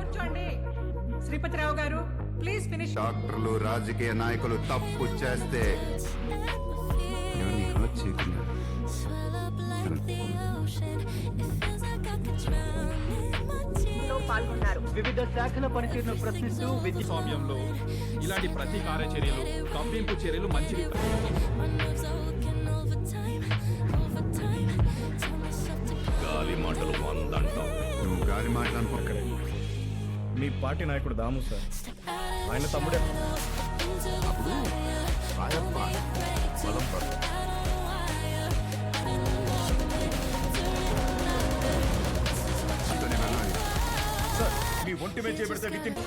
కూర్చోండి. శ్రీపతిరావు గారు please finish. డాక్టర్లు రాజకీయ నాయకులు తప్పు చేస్తే ఎవరిని హర్ట్ చేయకుండా పాల్గొన్నారు. వివిధ శాఖల పనితీరును ప్రశ్నిస్తూ విద్య స్వామ్యంలో ఇలాంటి ప్రతి కార్యచర్యలు కంపింపు చర్యలు మంచివి. గాలి మాటలు వందంటావు. నువ్వు గాలి మాటలు అనుకోకడే. మీ పార్టీ నాయకుడు దాము సార్, ఆయన తమ్ముడే. అప్పుడు ఆయప్ప బలం పడు. సార్ మీ ఒంటి మీద చేపెడితే వితిన్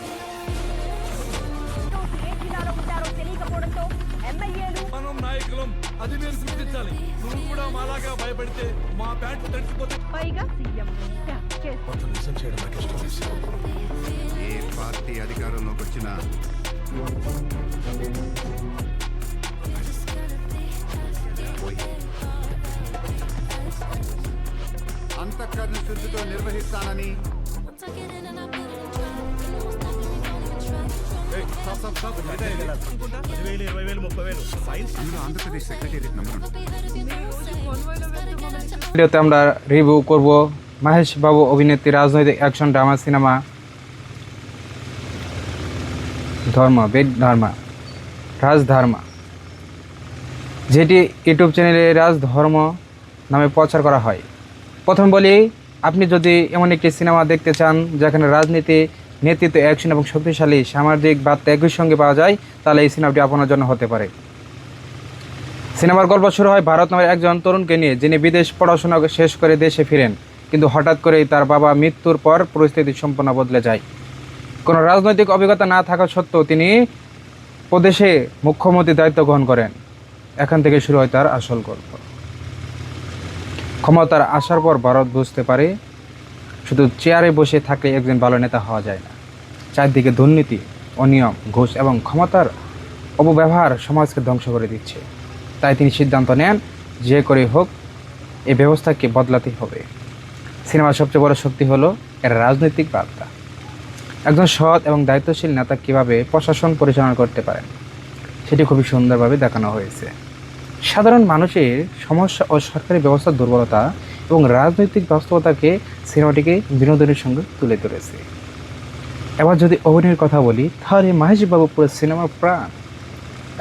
ఏ జిల్లాలో ఉంటారో తెలియకపోవడంతో ఎమ్మెల్యేలు మనం నాయకులం, అది మీరు సృష్టించాలి. నువ్వు కూడా మాలాగా భయపడితే మా ప్యాంట్లు తడిచిపోతే పైగా సీఎం ఏ పార్టీ అధికారంలోకి వచ్చినా అంతఃకరణ శుద్ధితో నిర్వహిస్తానని సార్ 10,000, 20,000, 30,000 సైన్స్ ఇందులో ఆంధ్రప్రదేశ్ సెక్రటేరియట్ నంబర్ ভিডিওতে আমরা রিভিউ করব মহেশ বাবু অভিনেত্রী রাজনৈতিক অ্যাকশন ড্রামা সিনেমা রাজধর্মা, যেটি ইউটিউব চ্যানেলে রাজধর্ম নামে প্রচার করা হয়। প্রথম বলি, আপনি যদি এমন একটি সিনেমা দেখতে চান যেখানে রাজনীতি, নেতৃত্ব, অ্যাকশন এবং শক্তিশালী সামাজিক বার্তা একই সঙ্গে পাওয়া যায়, তাহলে এই সিনেমাটি আপনার জন্য হতে পারে। সিনেমার গল্প শুরু হয় ভারত নামের একজন তরুণকে নিয়ে, যিনি বিদেশ পড়াশোনা শেষ করে দেশে ফিরেন, কিন্তু হঠাৎ করেই তার বাবা মৃত্যুর পর পরিস্থিতি সম্পূর্ণ বদলে যায়। কোনো রাজনৈতিক অভিজ্ঞতা না থাকা সত্ত্বেও তিনি প্রদেশে মুখ্যমন্ত্রীর দায়িত্ব গ্রহণ করেন। এখান থেকে শুরু হয় তার আসল গল্প। ক্ষমতার আসার পর ভারত বুঝতে পারে শুধু চেয়ারে বসে থাকলে একজন ভালো নেতা হওয়া যায় না। চারদিকে দুর্নীতি, অনিয়ম, ঘুষ এবং ক্ষমতার অপব্যবহার সমাজকে ধ্বংস করে দিচ্ছে। তাই তিনি সিদ্ধান্ত নেন, যে করে হোক এই ব্যবস্থাকে বদলাতেই হবে। সিনেমার সবচেয়ে বড় শক্তি হলো এর রাজনৈতিক বার্তা। একজন সৎ এবং দায়িত্বশীল নেতা কীভাবে প্রশাসন পরিচালনা করতে পারেন সেটি খুবই সুন্দরভাবে দেখানো হয়েছে। সাধারণ মানুষের সমস্যা ও সরকারি ব্যবস্থার দুর্বলতা এবং রাজনৈতিক বাস্তবতাকে সিনেমাটিকে বিনোদনের সঙ্গে তুলে ধরেছে। এবার যদি অভিনয়ের কথা বলি, তাহলে মহেশ বাবু পুরো সিনেমার প্রাণ।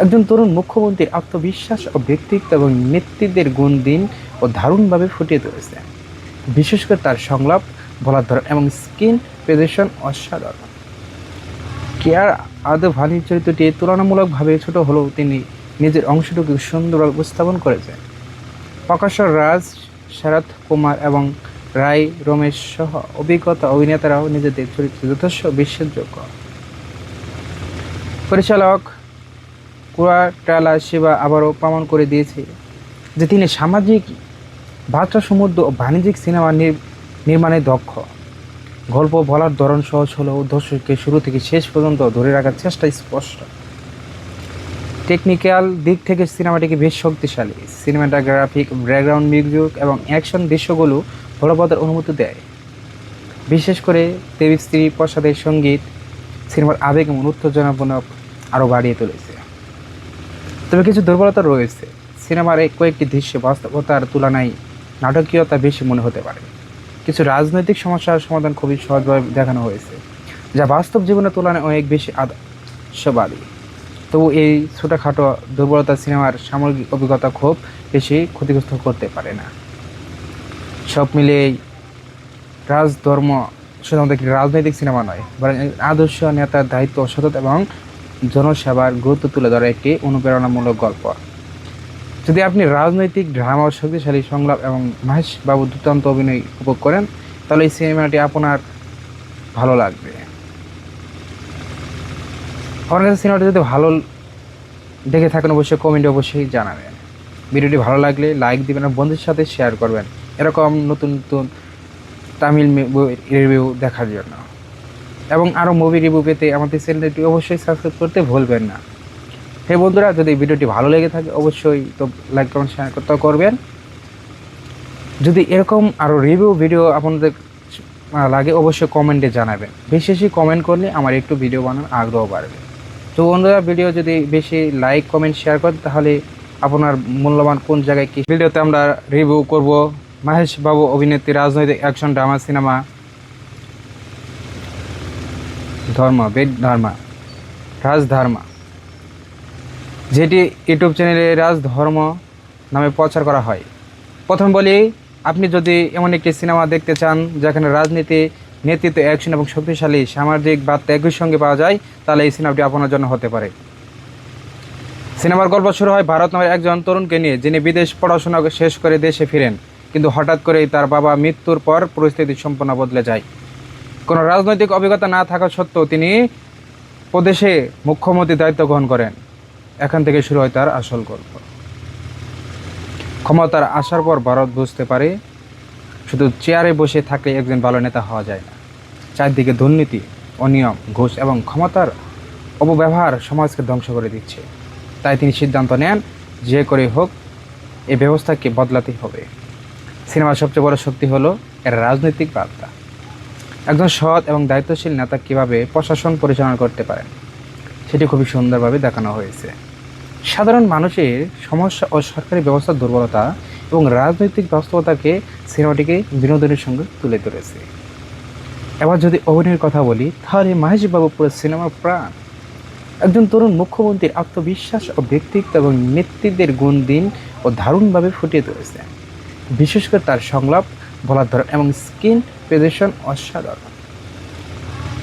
একজন তরুণ মুখ্যমন্ত্রীর আত্মবিশ্বাস ও ব্যক্তিত্ব এবং নেতৃত্বের গুণ দিন ও দারুণভাবে ফুটিয়ে তুলেছে। বিশেষ করে তার সংলাপ, বলার ধরন এবং স্ক্রিন প্রেজেন্টেশন অসাধারণ। কেয়ার আদভানির চরিত্রটি তুলনামূলকভাবে ছোট হলেও তিনি নিজের অংশটুকু সুন্দরভাবে উপস্থাপন করেছেন। প্রকাশ রাজ, শরৎ কুমার এবং রায় রমেশ সহ অভিজ্ঞতা অভিনেতারাও নিজেদের চরিত্রে যথেষ্ট বিশ্বাসযোগ্য। পরিচালক কুরাটালা শিবা আবারও প্রমাণ করে দিয়েছে যে তিনি সামাজিক বার্তা সমৃদ্ধ ও বাণিজ্যিক সিনেমা নির্মাণে দক্ষ। গল্প বলার ধরন সহজ হলেও দর্শককে শুরু থেকে শেষ পর্যন্ত ধরে রাখার চেষ্টা স্পষ্ট। টেকনিক্যাল দিক থেকে সিনেমাটিকে বেশ শক্তিশালী। সিনেমাটোগ্রাফিক, ব্যাকগ্রাউন্ড মিউজিক এবং অ্যাকশন দৃশ্যগুলো বলবৎের অনুমতি দেয়। বিশেষ করে দেবী প্রসাদের সঙ্গীত সিনেমার আবেগ এবং উত্তেজনাপূর্ণ আরও বাড়িয়ে তুলেছে। তবে কিছু দুর্বলতা রয়েছে। সিনেমার কয়েকটি দৃশ্যে বাস্তবতার তুলনায় নাটকীয়তা বেশি মনে হতে পারে। কিছু রাজনৈতিক সমস্যার সমাধান খুবই সহজভাবে দেখানো হয়েছে, যা বাস্তব জীবনের তুলনায় অনেক বেশি আদর্শবাদী। তবু এই ছোটোখাটো দুর্বলতা সিনেমার সামগ্রিক অভিজ্ঞতা খুব বেশি ক্ষতিগ্রস্ত করতে পারে না। সব মিলিয়ে রাজধর্ম শুধুমাত্র একটি রাজনৈতিক সিনেমা নয়, বরং আদর্শ নেতার দায়িত্ব, সততা এবং জনসেবার গুরুত্ব তুলে ধরা একটি অনুপ্রেরণামূলক গল্প। যদি আপনি রাজনৈতিক ড্রামা, শক্তিশালী সংলাপ এবং মহেশ বাবু দুর্দান্ত অভিনয় উপভোগ করেন, তাহলে এই সিনেমাটি আপনার ভালো লাগবে। আমার কাছে সিনেমাটি যদি ভালো দেখে থাকেন অবশ্যই কমেন্টে অবশ্যই জানাবেন। ভিডিওটি ভালো লাগলে লাইক দিবেন আর বন্ধুদের সাথে শেয়ার করবেন এরকম নতুন নতুন তামিল রিভিউ দেখার জন্য। এবং আরও মুভি রিভিউ পেতে আমাদের চ্যানেলটি অবশ্যই সাবস্ক্রাইব করতে ভুলবেন না। হে বন্ধুরা, যদি ভিডিওটি ভালো লেগে থাকে অবশ্যই তো লাইক, কমেন্ট, শেয়ার করবেন। যদি এরকম আরও রিভিউ ভিডিও আপনাদের লাগে অবশ্যই কমেন্টে জানাবেন। বেশি বেশি কমেন্ট করলে আমার একটু ভিডিও বানানোর আগ্রহ বাড়বে। তো বন্ধুরা, ভিডিও যদি বেশি লাইক কমেন্ট শেয়ার করেন তাহলে আপনার মূল্যবান কোন জায়গায় কি ভিডিওতে আমরা রিভিউ করব মাহেশ বাবু অভিনেত্রী রাজনৈতিক অ্যাকশন ড্রামা সিনেমা রাজধর্মা, যেটি ইউটিউব চ্যানেলে রাজধর্ম নামে প্রচার করা হয়। প্রথম বলি, আপনি যদি এমন একটি সিনেমা দেখতে চান যেখানে রাজনীতি, নেতৃত্ব, অ্যাকশন এবং শক্তিশালী সামাজিক বার্তা একই সঙ্গে পাওয়া যায়, তাহলে এই সিনেমাটি আপনার জন্য হতে পারে। সিনেমার গল্প শুরু হয় ভারত নামের একজন তরুণকে নিয়ে, যিনি বিদেশ পড়াশোনা শেষ করে দেশে ফিরেন, কিন্তু হঠাৎ করেই তার বাবা মৃত্যুর পর পরিস্থিতি সম্পূর্ণ বদলে যায়। কোনো রাজনৈতিক অভিজ্ঞতা না থাকা সত্ত্বেও তিনি প্রদেশে মুখ্যমন্ত্রীর দায়িত্ব গ্রহণ করেন। এখান থেকে শুরু হয় তার আসল গল্প। ক্ষমতার আসার পর ভারত বুঝতে পারে শুধু চেয়ারে বসে থাকলে একজন ভালো নেতা হওয়া যায় না। চারদিকে দুর্নীতি, অনিয়ম, ঘুষ এবং ক্ষমতার অপব্যবহার সমাজকে ধ্বংস করে দিচ্ছে। তাই তিনি সিদ্ধান্ত নেন, যে করে হোক এই ব্যবস্থাকে বদলাতেই হবে। সিনেমার সবচেয়ে বড় শক্তি হলো এর রাজনৈতিক বার্তা। একজন সৎ এবং দায়িত্বশীল নেতা কীভাবে প্রশাসন পরিচালনা করতে পারেন সেটি খুবই সুন্দরভাবে দেখানো হয়েছে। সাধারণ মানুষের সমস্যা ও সরকারি ব্যবস্থার দুর্বলতা এবং রাজনৈতিক বাস্তবতাকে সিনেমাটিকে বিনোদনের সঙ্গে তুলে ধরেছে। এবার যদি অভিনয়ের কথা বলি, তাহলে মাহেশ বাবু পুরো সিনেমার প্রাণ। একজন তরুণ মুখ্যমন্ত্রীর আত্মবিশ্বাস ও ব্যক্তিত্ব এবং নেতৃত্বের গুণ দিন ও দারুণভাবে ফুটিয়ে তুলেছে। বিশেষ করে তার সংলাপ, বলার ধরন এবং স্ক্রিন প্রেজেন্টেশন অসাধারণ।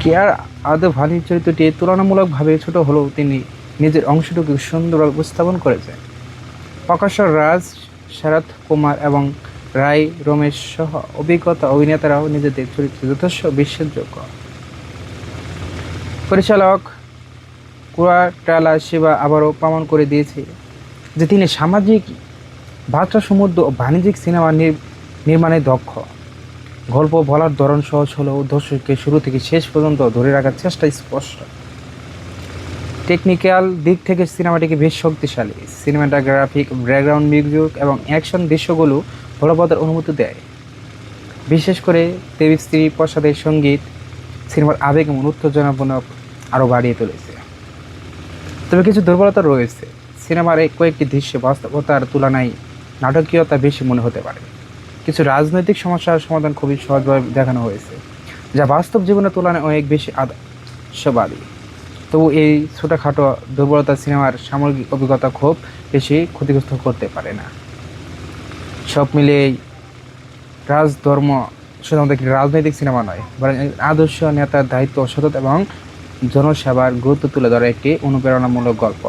কেয়ার আদভানির চরিত্রটি তুলনামূলকভাবে ছোট হলেও তিনি নিজের অংশটুকু সুন্দরভাবে উপস্থাপন করেছেন। প্রকাশ রাজ, শরৎ কুমার এবং রায় রমেশ সহ অভিজ্ঞতা অভিনেতারাও নিজেদের চরিত্রে যথেষ্ট বিশ্বাসযোগ্য। পরিচালক কুরাটালা শিবা আবারও প্রমাণ করে দিয়েছে যে তিনি সামাজিক বার্তা সমৃদ্ধ ও বাণিজ্যিক সিনেমা নির্মাণে দক্ষ। গল্প বলার ধরন সহজ হলেও দর্শককে শুরু থেকে শেষ পর্যন্ত ধরে রাখার চেষ্টা স্পষ্ট। টেকনিক্যাল দিক থেকে সিনেমাটিকে বেশ শক্তিশালী। সিনেমাটোগ্রাফিক, ব্যাকগ্রাউন্ড মিউজিক এবং অ্যাকশন দৃশ্যগুলো বলবতের অনুমতি দেয়। বিশেষ করে দেবশ্রী প্রসাদের সঙ্গীত সিনেমার আবেগ এবং উত্তেজনাপূর্ণ আরও বাড়িয়ে তুলেছে। তবে কিছু দুর্বলতা রয়েছে। সিনেমার এই কয়েকটি দৃশ্যে বাস্তবতার তুলনায় নাটকীয়তা বেশি মনে হতে পারে। কিছু রাজনৈতিক সমস্যার সমাধান খুবই সহজভাবে দেখানো হয়েছে, যা বাস্তব জীবনের তুলনায় অনেক বেশি আদর্শবাদী। তবু এই ছোটোখাটো দুর্বলতা সিনেমার সামগ্রিক অভিজ্ঞতা খুব বেশি ক্ষতিগ্রস্ত করতে পারে না। সব মিলিয়েই রাজধর্ম শুধুমাত্র একটি রাজনৈতিক সিনেমা নয়, বরং আদর্শ নেতার দায়িত্ব, সততা এবং জনসেবার গুরুত্ব তুলে ধরা একটি অনুপ্রেরণামূলক গল্প।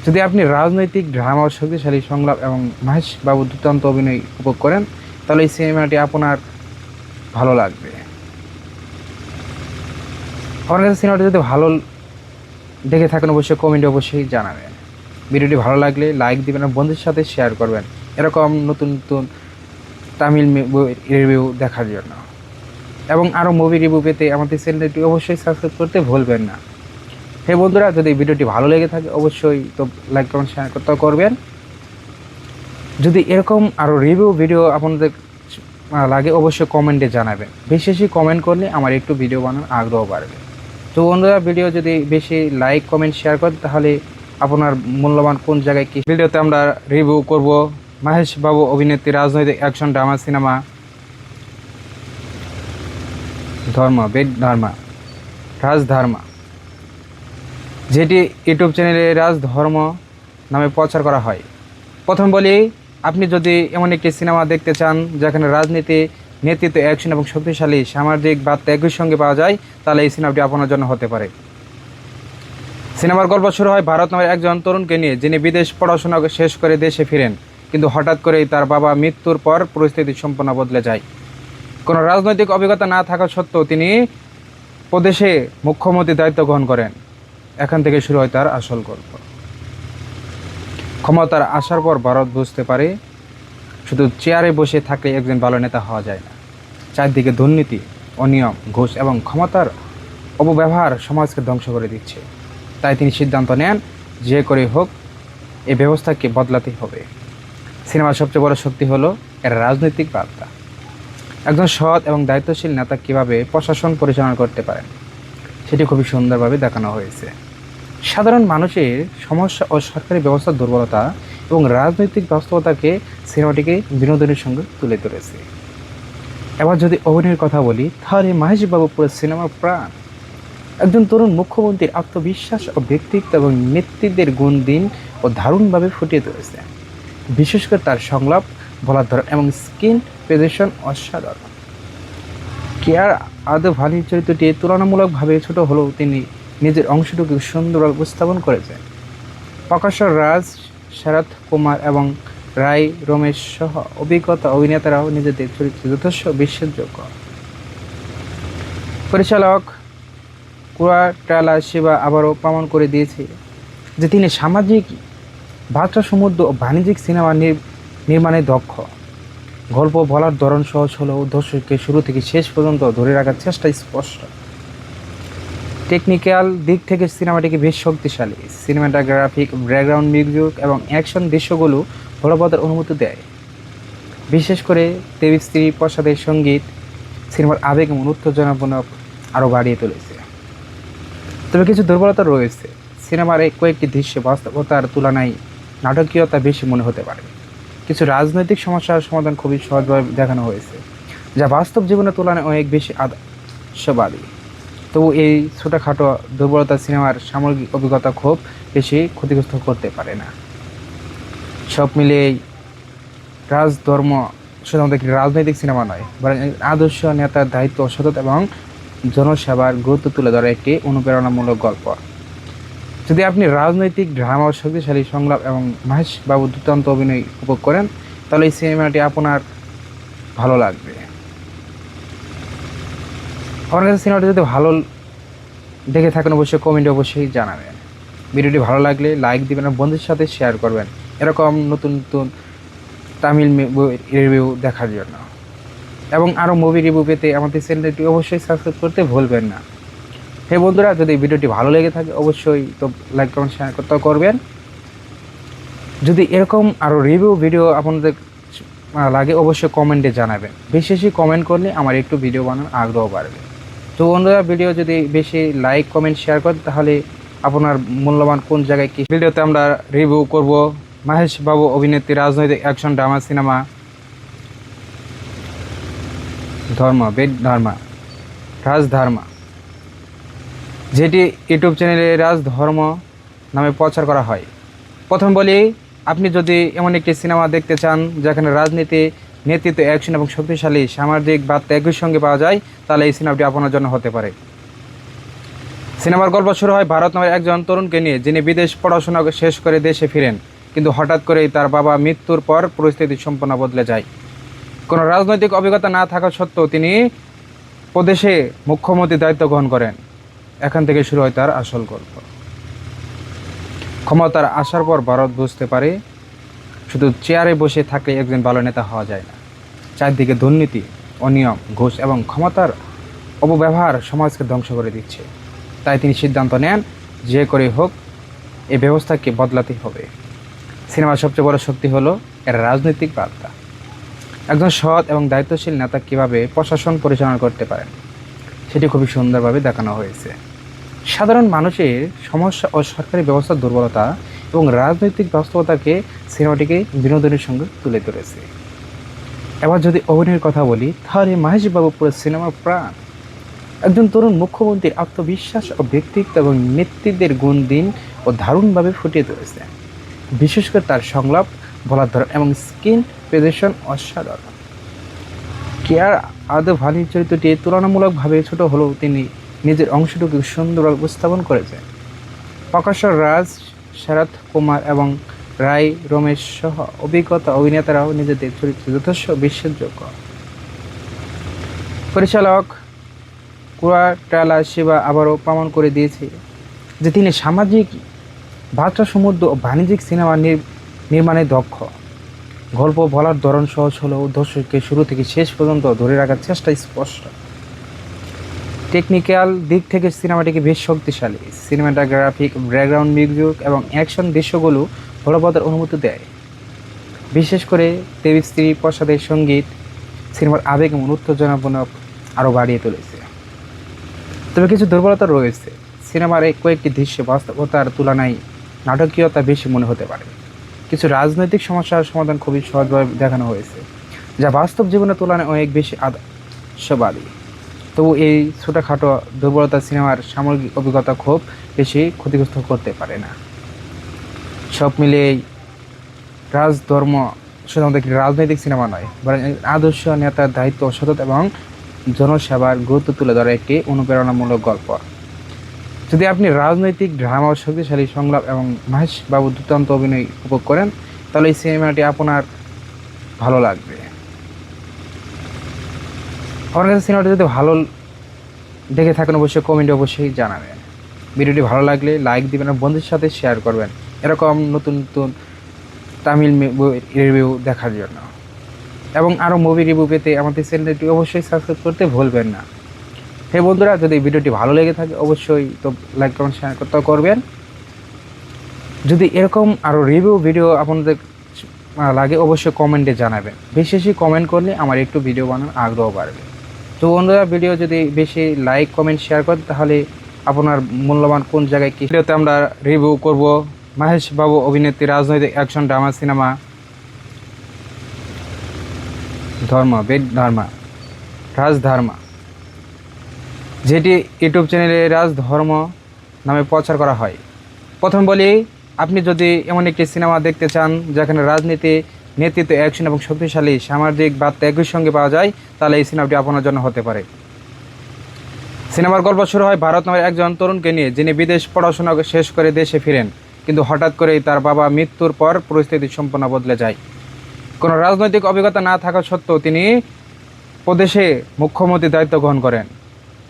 যদি আপনি রাজনৈতিক ড্রামা, শক্তিশালী সংলাপ এবং মাহেশ বাবু দুর্দান্ত অভিনয় উপভোগ করেন, তাহলে এই সিনেমাটি আপনার ভালো লাগবে। আমার কাছে সিনেমাটি যদি ভালো দেখে থাকেন অবশ্যই কমেন্টে অবশ্যই জানাবেন। ভিডিওটি ভালো লাগলে লাইক দিবেন এবং বন্ধুদের সাথে শেয়ার করবেন এরকম নতুন নতুন তামিল রিভিউ দেখার জন্য। এবং আরও মুভি রিভিউ পেতে আমাদের চ্যানেলটি অবশ্যই সাবস্ক্রাইব করতে ভুলবেন না। হে বন্ধুরা, যদি ভিডিওটি ভালো লেগে থাকে অবশ্যই তো লাইক কমেন্ট শেয়ার করতে করবেন। যদি এরকম আরও রিভিউ ভিডিও আপনাদের লাগে অবশ্যই কমেন্টে জানাবেন। বেশি বেশি কমেন্ট করলে আমার একটু ভিডিও বানানোর আগ্রহ বাড়বে। তো বন্ধুরা, ভিডিও যদি বেশি লাইক কমেন্ট শেয়ার করেন তাহলে আপনার মূল্যবান কোন জায়গায় কি ভিডিওতে আমরা রিভিউ করব মাহেশ বাবু অভিনেত্রী রাজনৈতিক অ্যাকশন ড্রামা সিনেমা রাজধর্মা, যেটি ইউটিউব চ্যানেলে রাজধর্ম নামে প্রচার করা হয়। প্রথম বলি, আপনি যদি এমন একটি সিনেমা দেখতে চান যেখানে রাজনীতি, নেতৃত্ব, অ্যাকশন এবং শক্তিশালী সামাজিক বার্তা একই সঙ্গে পাওয়া যায়, তাহলে এই সিনেমাটি আপনার জন্য হতে পারে। সিনেমার গল্প শুরু হয় ভারত নামের একজন তরুণকে নিয়ে, যিনি বিদেশ পড়াশোনা শেষ করে দেশে ফিরেন, কিন্তু হঠাৎ করেই তার বাবা মৃত্যুর পর পরিস্থিতি সম্পূর্ণ বদলে যায়। কোনো রাজনৈতিক অভিজ্ঞতা না থাকা সত্ত্বেও তিনি প্রদেশে মুখ্যমন্ত্রীর দায়িত্ব গ্রহণ করেন। এখান থেকে শুরু হয় তার আসল গল্প। ক্ষমতার আসার পর ভারত বুঝতে পারে শুধু চেয়ারে বসে থাকলে একজন ভালো নেতা হওয়া যায় না। চারদিকে দুর্নীতি, অনিয়ম, ঘুষ এবং ক্ষমতার অপব্যবহার সমাজকে ধ্বংস করে দিচ্ছে। তাই তিনি সিদ্ধান্ত নেন, যে করে হোক এই ব্যবস্থাকে বদলাতেই হবে। সিনেমার সবচেয়ে বড় শক্তি হলো এর রাজনৈতিক বার্তা। একজন সৎ এবং দায়িত্বশীল নেতা কিভাবে প্রশাসন পরিচালনা করতে পারেন সেটি খুবই সুন্দরভাবে দেখানো হয়েছে। সাধারণ মানুষের সমস্যা ও সরকারি ব্যবস্থার দুর্বলতা এবং রাজনৈতিক বাস্তবতাকে সিনেমাটিকে বিনোদনের সঙ্গে তুলে ধরেছে। এবার যদি অভিনয়ের কথা বলি তাহলে মাহেশ বাবু পুরো সিনেমার প্রাণ। একজন তরুণ মুখ্যমন্ত্রীর আত্মবিশ্বাস ও ব্যক্তিত্ব এবং নেতৃত্বের গুণ দিন ও দারুণভাবে ফুটিয়ে তুলেছে। বিশেষ করে তার সংলাপ, বলার ধরন এবং স্ক্রিন প্রেজেন্টেশন অসাধারণ। কেয়ার আদভানির চরিত্রটি তুলনামূলকভাবে ছোট হলেও তিনি নিজের অংশটুকু সুন্দরভাবে উপস্থাপন করেছেন। প্রকাশ্য রাজ, শরৎ কুমার এবং রায় রমেশ সহ অভিজ্ঞতা অভিনেতারাও নিজেদের চরিত্রে যথেষ্ট বিশ্বাসযোগ্য। পরিচালক কুয়াটালা শিবা আবারও প্রমাণ করে দিয়েছে যে তিনি সামাজিক, ভাষাসমৃদ্ধ ও বাণিজ্যিক সিনেমা নির্মাণে দক্ষ। গল্প বলার ধরন সহজ হলেও দর্শককে শুরু থেকে শেষ পর্যন্ত ধরে রাখার চেষ্টা স্পষ্ট। টেকনিক্যাল দিক থেকে সিনেমাটিকে বেশ শক্তিশালী। সিনেমাটোগ্রাফিক, ব্যাকগ্রাউন্ড মিউজিক এবং অ্যাকশন দৃশ্যগুলো বলবৎের অনুমতি দেয়। বিশেষ করে দেবী প্রসাদের সঙ্গীত সিনেমার আবেগ এবং উত্তেজনাপূর্ণ আরও বাড়িয়ে তুলেছে। তবে কিছু দুর্বলতা রয়েছে। সিনেমার এই কয়েকটি দৃশ্যে বাস্তবতার তুলনায় নাটকীয়তা বেশি মনে হতে পারে। কিছু রাজনৈতিক সমস্যার সমাধান খুবই সহজভাবে দেখানো হয়েছে, যা বাস্তব জীবনের তুলনায় অনেক বেশি আদর্শবাদী। তবু এই ছোটোখাটো দুর্বলতা সিনেমার সামগ্রিক অভিজ্ঞতা খুব বেশি ক্ষতিগ্রস্ত করতে পারে না। সব মিলিয়ে রাজধর্ম শুধুমাত্র একটি রাজনৈতিক সিনেমা নয়, বরং আদর্শ নেতার দায়িত্ব, সততা এবং জনসেবার গুরুত্ব তুলে ধরা একটি অনুপ্রেরণামূলক গল্প। যদি আপনি রাজনৈতিক ড্রামা ও শক্তিশালী সংলাপ এবং মাহেশ বাবুর দুর্দান্ত অভিনয় উপভোগ করেন তাহলে এই সিনেমাটি আপনার ভালো লাগবে। আমার কাছে সিনেমাটি যদি ভালো দেখে থাকেন অবশ্যই কমেন্টে অবশ্যই জানাবেন। ভিডিওটি ভালো লাগলে লাইক দিবেন আর বন্ধুদের সাথে শেয়ার করবেন এরকম নতুন নতুন তামিল রিভিউ দেখার জন্য। এবং আরও মুভি রিভিউ পেতে আমাদের চ্যানেলটি অবশ্যই সাবস্ক্রাইব করতে ভুলবেন না। হে বন্ধুরা, যদি ভিডিওটি ভালো লেগে থাকে অবশ্যই তো লাইক, কমেন্ট, শেয়ার করতে করবেন। যদি এরকম আরও রিভিউ ভিডিও আপনাদের লাগে অবশ্যই কমেন্টে জানাবেন। বেশি বেশি কমেন্ট করলে আমার একটু ভিডিও বানানোর আগ্রহ বাড়বে। তো বন্ধুরা, ভিডিও যদি বেশি লাইক, কমেন্ট, শেয়ার করেন তাহলে আপনার মূল্যবান কোন জায়গায় কি ভিডিওতে আমরা রিভিউ করব মাহেশ বাবু অভিনেত্রী রাজনৈতিক অ্যাকশন ড্রামা সিনেমা রাজধর্মা, যেটি ইউটিউব চ্যানেলে রাজধর্ম নামে প্রচার করা হয়। প্রথম বলি, আপনি যদি এমন একটি সিনেমা দেখতে চান যেখানে রাজনীতি, নেতৃত্ব, অ্যাকশন এবং শক্তিশালী সামাজিক বার্তা একই সঙ্গে পাওয়া যায় তাহলে এই সিনেমাটি আপনার জন্য হতে পারে। সিনেমার গল্প শুরু হয় ভারত নামের একজন তরুণকে নিয়ে, যিনি বিদেশ পড়াশোনা শেষ করে দেশে ফিরেন, কিন্তু হঠাৎ করেই তার বাবা মৃত্যুর পর পরিস্থিতি সম্পূর্ণ বদলে যায়। কোনো রাজনৈতিক অভিজ্ঞতা না থাকা সত্ত্বেও তিনি প্রদেশে মুখ্যমন্ত্রীর দায়িত্ব গ্রহণ করেন। এখান থেকে শুরু হয় তার আসল গল্প। ক্ষমতার আসার পর ভারত বুঝতে পারে শুধু চেয়ারে বসে থাকলে একজন ভালো নেতা হওয়া যায় না। চারদিকে দুর্নীতি, অনিয়ম, ঘুষ এবং ক্ষমতার অপব্যবহার সমাজকে ধ্বংস করে দিচ্ছে। তাই তিনি সিদ্ধান্ত নেন যে করে হোক এই ব্যবস্থাকে বদলাতে হবে। সিনেমার সবচেয়ে বড় শক্তি হলো এর রাজনৈতিক বার্তা। একজন সৎ এবং দায়িত্বশীল নেতা কীভাবে প্রশাসন পরিচালনা করতে পারেন সেটি খুবই সুন্দরভাবে দেখানো হয়েছে। সাধারণ মানুষের সমস্যা ও সরকারি ব্যবস্থার দুর্বলতা এবং রাজনৈতিক বাস্তবতাকে সিনেমাটিকে বিনোদনের সঙ্গে তুলে ধরেছে। এবার যদি অভিনয়ের কথা বলি তাহলে মাহেশ বাবু পুরো সিনেমার প্রাণ। একজন তরুণ মুখ্যমন্ত্রীর আত্মবিশ্বাস ও ব্যক্তিত্ব এবং নেতৃত্বের গুণ দিন ও দারুণভাবে ফুটিয়ে তুলেছে। বিশেষ করে তার সংলাপ, বলার ধরন এবং স্ক্রিন প্রেজেন্টেশন অসাধারণ। কেয়ার আদভানির চরিত্রটি তুলনামূলকভাবে ছোট হলেও তিনি নিজের অংশটুকু সুন্দরভাবে উপস্থাপন করেছেন। প্রকাশ্য রাজ, শরৎ কুমার এবং রায় রমেশ সহ অভিজ্ঞতা অভিনেতারাও নিজেদের চরিত্রে যথেষ্ট বিশ্বাসযোগ্য। পরিচালক কুয়াটালা শিবা আবারও প্রমাণ করে দিয়েছে যে তিনি সামাজিক, ভাষাসমৃদ্ধ ও বাণিজ্যিক সিনেমা নির্মাণে দক্ষ। গল্প বলার ধরন সহজ হলেও দর্শককে শুরু থেকে শেষ পর্যন্ত ধরে রাখার চেষ্টা স্পষ্ট। টেকনিক্যাল দিক থেকে সিনেমাটিকে বেশ শক্তিশালী। সিনেমাটোগ্রাফিক, ব্যাকগ্রাউন্ড মিউজিক এবং অ্যাকশন দৃশ্যগুলো বলবৎের অনুমতি দেয়। বিশেষ করে দেবী প্রসাদের সঙ্গীত সিনেমার আবেগ এবং উত্তেজনাপূর্ণ আরও বাড়িয়ে তুলেছে। তবে কিছু দুর্বলতা রয়েছে। সিনেমার এই কয়েকটি দৃশ্যে বাস্তবতার তুলনায় নাটকীয়তা বেশি মনে হতে পারে। কিছু রাজনৈতিক সমস্যার সমাধান খুবই সহজভাবে দেখানো হয়েছে, যা বাস্তব জীবনের তুলনায় অনেক বেশি আদর্শবাদী। তবু এই ছোটোখাটো দুর্বলতা সিনেমার সামগ্রিক অভিজ্ঞতা খুব বেশি ক্ষতিগ্রস্ত করতে পারে না। সব মিলিয়ে রাজধর্ম শুধুমাত্র একটি রাজনৈতিক সিনেমা নয়, বরং আদর্শ নেতার দায়িত্ব, সততা এবং জনসেবার গুরুত্ব তুলে ধরা একটি অনুপ্রেরণামূলক গল্প। যদি আপনি রাজনৈতিক ড্রামা, শক্তিশালী সংলাপ এবং মহেশ বাবুর দুর্দান্ত অভিনয় উপভোগ করেন, তাহলে এই সিনেমাটি আপনার ভালো লাগবে। আমার কাছে সিনেমাটি যদি ভালো দেখে থাকেন অবশ্যই কমেন্টে অবশ্যই জানাবেন। ভিডিওটি ভালো লাগলে লাইক দিবেন আর বন্ধুদের সাথে শেয়ার করবেন এরকম নতুন নতুন তামিল রিভিউ দেখার জন্য। এবং আরও মুভি রিভিউ পেতে আমাদের চ্যানেলটি অবশ্যই সাবস্ক্রাইব করতে ভুলবেন না। হে বন্ধুরা, যদি ভিডিওটি ভালো লেগে থাকে অবশ্যই তো লাইক কমেন্ট শেয়ার করতে করবেন। যদি এরকম আরও রিভিউ ভিডিও আপনাদের লাগে অবশ্যই কমেন্টে জানাবেন। বেশি বেশি কমেন্ট করলে আমার একটু ভিডিও বানানোর আগ্রহ বাড়বে। তো বন্ধুরা, ভিডিও যদি বেশি লাইক কমেন্ট শেয়ার করেন তাহলে আপনার মূল্যবান কোন জায়গায় কী ভিডিওতে আমরা রিভিউ করব মহেশ বাবু অভিনেত্রী রাজনৈতিক অ্যাকশন ড্রামা সিনেমা রাজধর্মা, যেটি ইউটিউব চ্যানেলে রাজধর্ম নামে প্রচার করা হয়। প্রথম বলি, আপনি যদি এমন একটি সিনেমা দেখতে চান যেখানে রাজনীতি, নেতৃত্ব, অ্যাকশন এবং শক্তিশালী সামাজিক বার্তা একই সঙ্গে পাওয়া যায়, তাহলে এই সিনেমাটি আপনার জন্য হতে পারে। সিনেমার গল্প শুরু হয় ভারত নামের একজন তরুণকে নিয়ে, যিনি বিদেশ পড়াশোনা শেষ করে দেশে ফিরেন, কিন্তু হঠাৎ করেই তার বাবা মৃত্যুর পর পরিস্থিতি সম্পূর্ণ বদলে যায়। কোনো রাজনৈতিক অভিজ্ঞতা না থাকা সত্ত্বেও তিনি প্রদেশে মুখ্যমন্ত্রীর দায়িত্ব গ্রহণ করেন।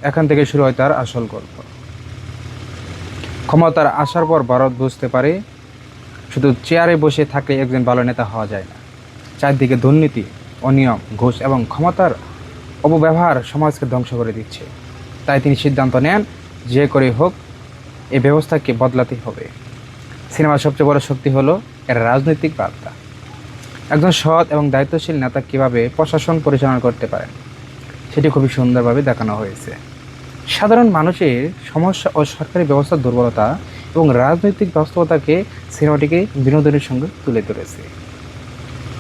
এখান থেকে শুরু হয় তার আসল গল্প। ক্ষমতার আসার পর ভারত বুঝতে পারে শুধু চেয়ারে বসে থাকলে একজন ভালো নেতা হওয়া যায় না। চারদিকে দুর্নীতি, অনিয়ম, ঘুষ এবং ক্ষমতার অপব্যবহার সমাজকে ধ্বংস করে দিচ্ছে। তাই তিনি সিদ্ধান্ত নেন, যে করে হোক এই ব্যবস্থাকে বদলাতেই হবে। সিনেমার সবচেয়ে বড় শক্তি হলো এর রাজনৈতিক বার্তা। একজন সৎ এবং দায়িত্বশীল নেতা কীভাবে প্রশাসন পরিচালনা করতে পারেন সেটি খুবই সুন্দরভাবে দেখানো হয়েছে। সাধারণ মানুষের সমস্যা ও সরকারি ব্যবস্থার দুর্বলতা এবং রাজনৈতিক বাস্তবতাকে সিনেমাটিকে বিনোদনের সঙ্গে তুলে ধরেছে।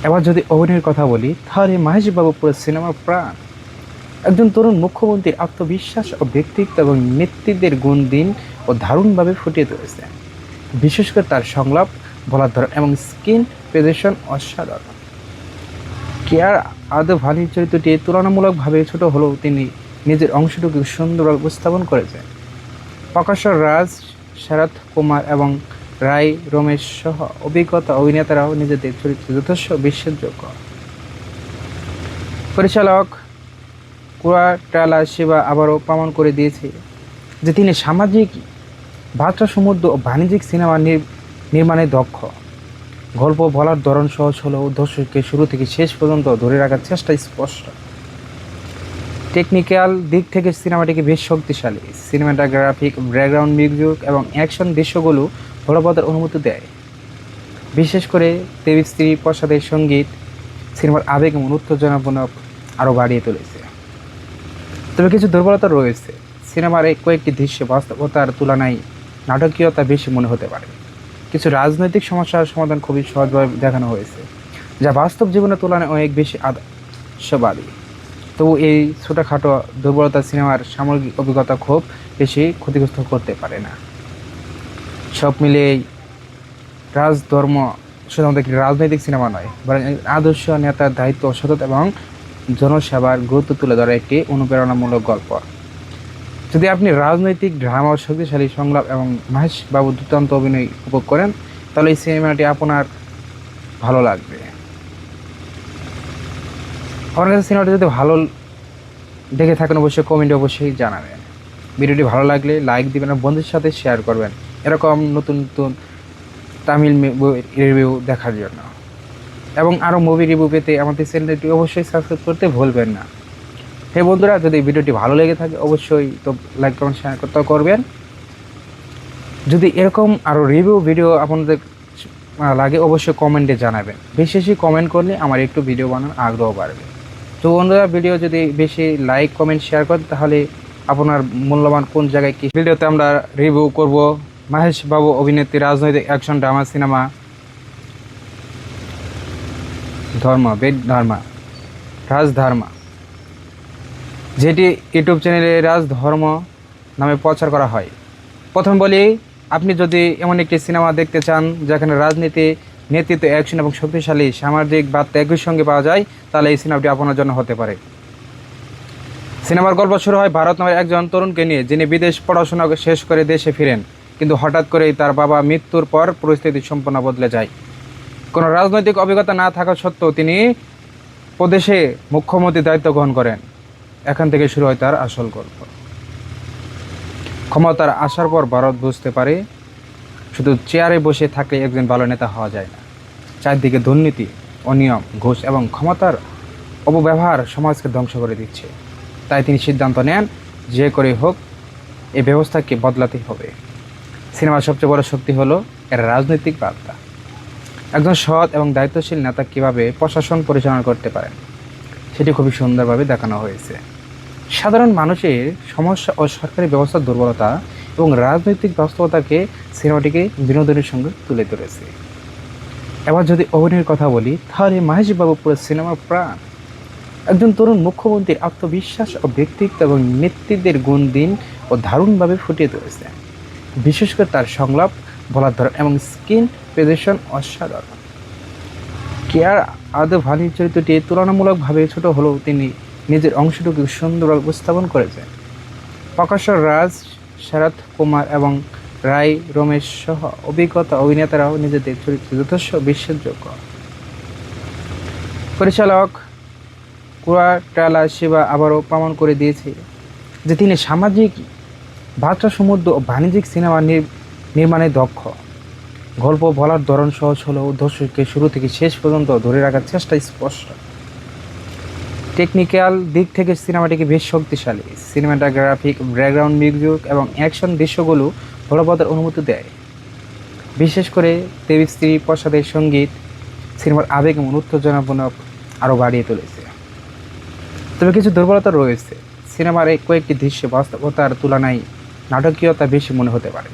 এবার যদি অভিনয়ের কথা বলি, তাহলে মহেশ বাবু পুরো সিনেমার প্রাণ। একজন তরুণ মুখ্যমন্ত্রীর আত্মবিশ্বাস ও ব্যক্তিত্ব এবং নেতৃত্বের গুণ দিন ও দারুণভাবে ফুটিয়ে তুলেছে। বিশেষ করে তার সংলাপ, বলার ধরন এবং স্ক্রিন প্রেজেন্টেশন অসাধারণ। কেয়ার আদভানির চরিত্রটি তুলনামূলকভাবে ছোট হলেও তিনি নিজের অংশটুকু সুন্দরভাবে উপস্থাপন করেছেন। প্রকাশ রাজ, শরৎ কুমার এবং রায় রমেশ সহ অভিজ্ঞতা অভিনেতারাও নিজেদের চরিত্রে যথেষ্ট বিশ্বাসযোগ্য। পরিচালক কুরাটালা শিবা আবারও প্রমাণ করে দিয়েছে যে তিনি সামাজিক বার্তা সমৃদ্ধ ও বাণিজ্যিক সিনেমা নির্মাণে দক্ষ। গল্প বলার ধরন সহজ হলেও দর্শককে শুরু থেকে শেষ পর্যন্ত ধরে রাখার চেষ্টা স্পষ্ট। টেকনিক্যাল দিক থেকে সিনেমাটিকে বেশ শক্তিশালী। সিনেমাটোগ্রাফিক, ব্যাকগ্রাউন্ড মিউজিক এবং অ্যাকশন দৃশ্যগুলো বলবৎের অনুমতি দেয়। বিশেষ করে দেবী শ্রী প্রসাদের সঙ্গীত সিনেমার আবেগ এবং উত্তেজনাপূর্ণ আরও বাড়িয়ে তুলেছে। তবে কিছু দুর্বলতা রয়েছে। সিনেমার এই কয়েকটি দৃশ্যে বাস্তবতার তুলনায় নাটকীয়তা বেশি মনে হতে পারে। কিছু রাজনৈতিক সমস্যার সমাধান খুবই সহজভাবে দেখানো হয়েছে, যা বাস্তব জীবনের তুলনায় অনেক বেশি আদর্শবাদী। তবু এই ছোটোখাটো দুর্বলতা সিনেমার সামগ্রিক অভিজ্ঞতা খুব বেশি ক্ষতিগ্রস্ত করতে পারে না। সব মিলিয়ে রাজধর্ম শুধুমাত্র একটি রাজনৈতিক সিনেমা নয়, বরং আদর্শ নেতার দায়িত্ব, সততা এবং জনসেবার গুরুত্ব তুলে ধরা একটি অনুপ্রেরণামূলক গল্প। যদি আপনি রাজনৈতিক ড্রামা, শক্তিশালী সংলাপ এবং মহেশ বাবুর দুর্দান্ত অভিনয় উপভোগ করেন, তাহলে এই সিনেমাটি আপনার ভালো লাগবে। আমার কাছে সিনেমাটি যদি ভালো দেখে থাকেন অবশ্যই কমেন্টে অবশ্যই জানাবেন। ভিডিওটি ভালো লাগলে লাইক দিবেন আর বন্ধুদের সাথে শেয়ার করবেন এরকম নতুন নতুন তামিল রিভিউ দেখার জন্য। এবং আরও মুভি রিভিউ পেতে আমাদের চ্যানেলটি অবশ্যই সাবস্ক্রাইব করতে ভুলবেন না। হে বন্ধুরা, যদি ভিডিওটি ভালো লেগে থাকে অবশ্যই তো লাইক কমেন্ট শেয়ার করতে করবেন। যদি এরকম আরও রিভিউ ভিডিও আপনাদের লাগে অবশ্যই কমেন্টে জানাবেন। বেশি বেশি কমেন্ট করলে আমার একটু ভিডিও বানানোর আগ্রহ বাড়বে। তো বন্ধুরা, ভিডিও যদি বেশি লাইক কমেন্ট শেয়ার করেন তাহলে আপনার মূল্যবান কোন জায়গায় কি ভিডিওতে আমরা রিভিউ করব মাহেশ বাবু অভিনেত্রী রাজনৈতিক অ্যাকশন ড্রামা সিনেমা রাজধর্মা, যেটি ইউটিউব চ্যানেলে রাজধর্ম নামে প্রচার করা হয়। প্রথম বলি, আপনি যদি এমন একটি সিনেমা দেখতে চান যেখানে রাজনীতি, নেতৃত্ব, অ্যাকশন এবং শক্তিশালী সামাজিক বার্তা একই সঙ্গে পাওয়া যায়, তাহলে এই সিনেমাটি আপনার জন্য হতে পারে। সিনেমার গল্প শুরু হয় ভারত নামের একজন তরুণকে নিয়ে, যিনি বিদেশ পড়াশোনা শেষ করে দেশে ফিরেন, কিন্তু হঠাৎ করেই তার বাবা মৃত্যুর পর পরিস্থিতি সম্পূর্ণ বদলে যায়। কোনো রাজনৈতিক অভিজ্ঞতা না থাকা সত্ত্বেও তিনি প্রদেশে মুখ্যমন্ত্রীর দায়িত্ব গ্রহণ করেন। এখান থেকে শুরু হয় তার আসল গল্প। ক্ষমতার আসার পর ভারত বুঝতে পারে শুধু চেয়ারে বসে থাকলে একজন ভালো নেতা হওয়া যায় না। চারদিকে দুর্নীতি, অনিয়ম, ঘুষ এবং ক্ষমতার অপব্যবহার সমাজকে ধ্বংস করে দিচ্ছে। তাই তিনি সিদ্ধান্ত নেন, যে করে হোক এই ব্যবস্থাকে বদলাতে হবে। সিনেমার সবচেয়ে বড় শক্তি হলো এর রাজনৈতিক বার্তা। একজন সৎ এবং দায়িত্বশীল নেতা কীভাবে প্রশাসন পরিচালনা করতে পারেন সেটি খুবই সুন্দরভাবে দেখানো হয়েছে। সাধারণ মানুষের সমস্যা ও সরকারি ব্যবস্থার দুর্বলতা এবং রাজনৈতিক বাস্তবতাকে সিনেমাটিকে বিনোদনের সঙ্গে তুলে ধরেছে। এবার যদি অভিনয়ের কথা বলি, তাহলে মাহেশ বাবু পুরো সিনেমার প্রাণ। একজন তরুণ মুখ্যমন্ত্রীর আত্মবিশ্বাস ও ব্যক্তিত্ব এবং নেতৃত্বের গুণ দিন ও দারুণভাবে ফুটিয়ে তুলেছে। বিশেষ করে তার সংলাপ, বলার ধরন এবং স্ক্রিন প্রেজেন্টেশন অসাধারণ। কেয়ার আদভানির চরিত্রটি তুলনামূলকভাবে ছোট হলেও তিনি নিজের অংশটুকু সুন্দরভাবে উপস্থাপন করেছেন। প্রকাশ রাজ, শরৎ কুমার এবং রায় রমেশ সহ অভিজ্ঞতা অভিনেতারাও নিজেদের চরিত্রে যথেষ্ট বিশ্বাসযোগ্য। পরিচালক কুরাটালা শিবা আবারও প্রমাণ করে দিয়েছে যে তিনি সামাজিক বার্তা সমৃদ্ধ ও বাণিজ্যিক সিনেমা নির্মাণে দক্ষ। গল্প বলার ধরন সহজ হলেও দর্শককে শুরু থেকে শেষ পর্যন্ত ধরে রাখার চেষ্টা স্পষ্ট। টেকনিক্যাল দিক থেকে সিনেমাটিকে বেশ শক্তিশালী। সিনেমাটোগ্রাফিক, ব্যাকগ্রাউন্ড মিউজিক এবং অ্যাকশন দৃশ্যগুলো বলবতের অনুমতি দেয়। বিশেষ করে দেবশ্রী প্রসাদের সঙ্গীত সিনেমার আবেগ এবং উত্তেজনাপূর্ণ আরও বাড়িয়ে তুলেছে। তবে কিছু দুর্বলতা রয়েছে। সিনেমার এই কয়েকটি দৃশ্য বাস্তবতার তুলনায় নাটকীয়তা বেশি মনে হতে পারে।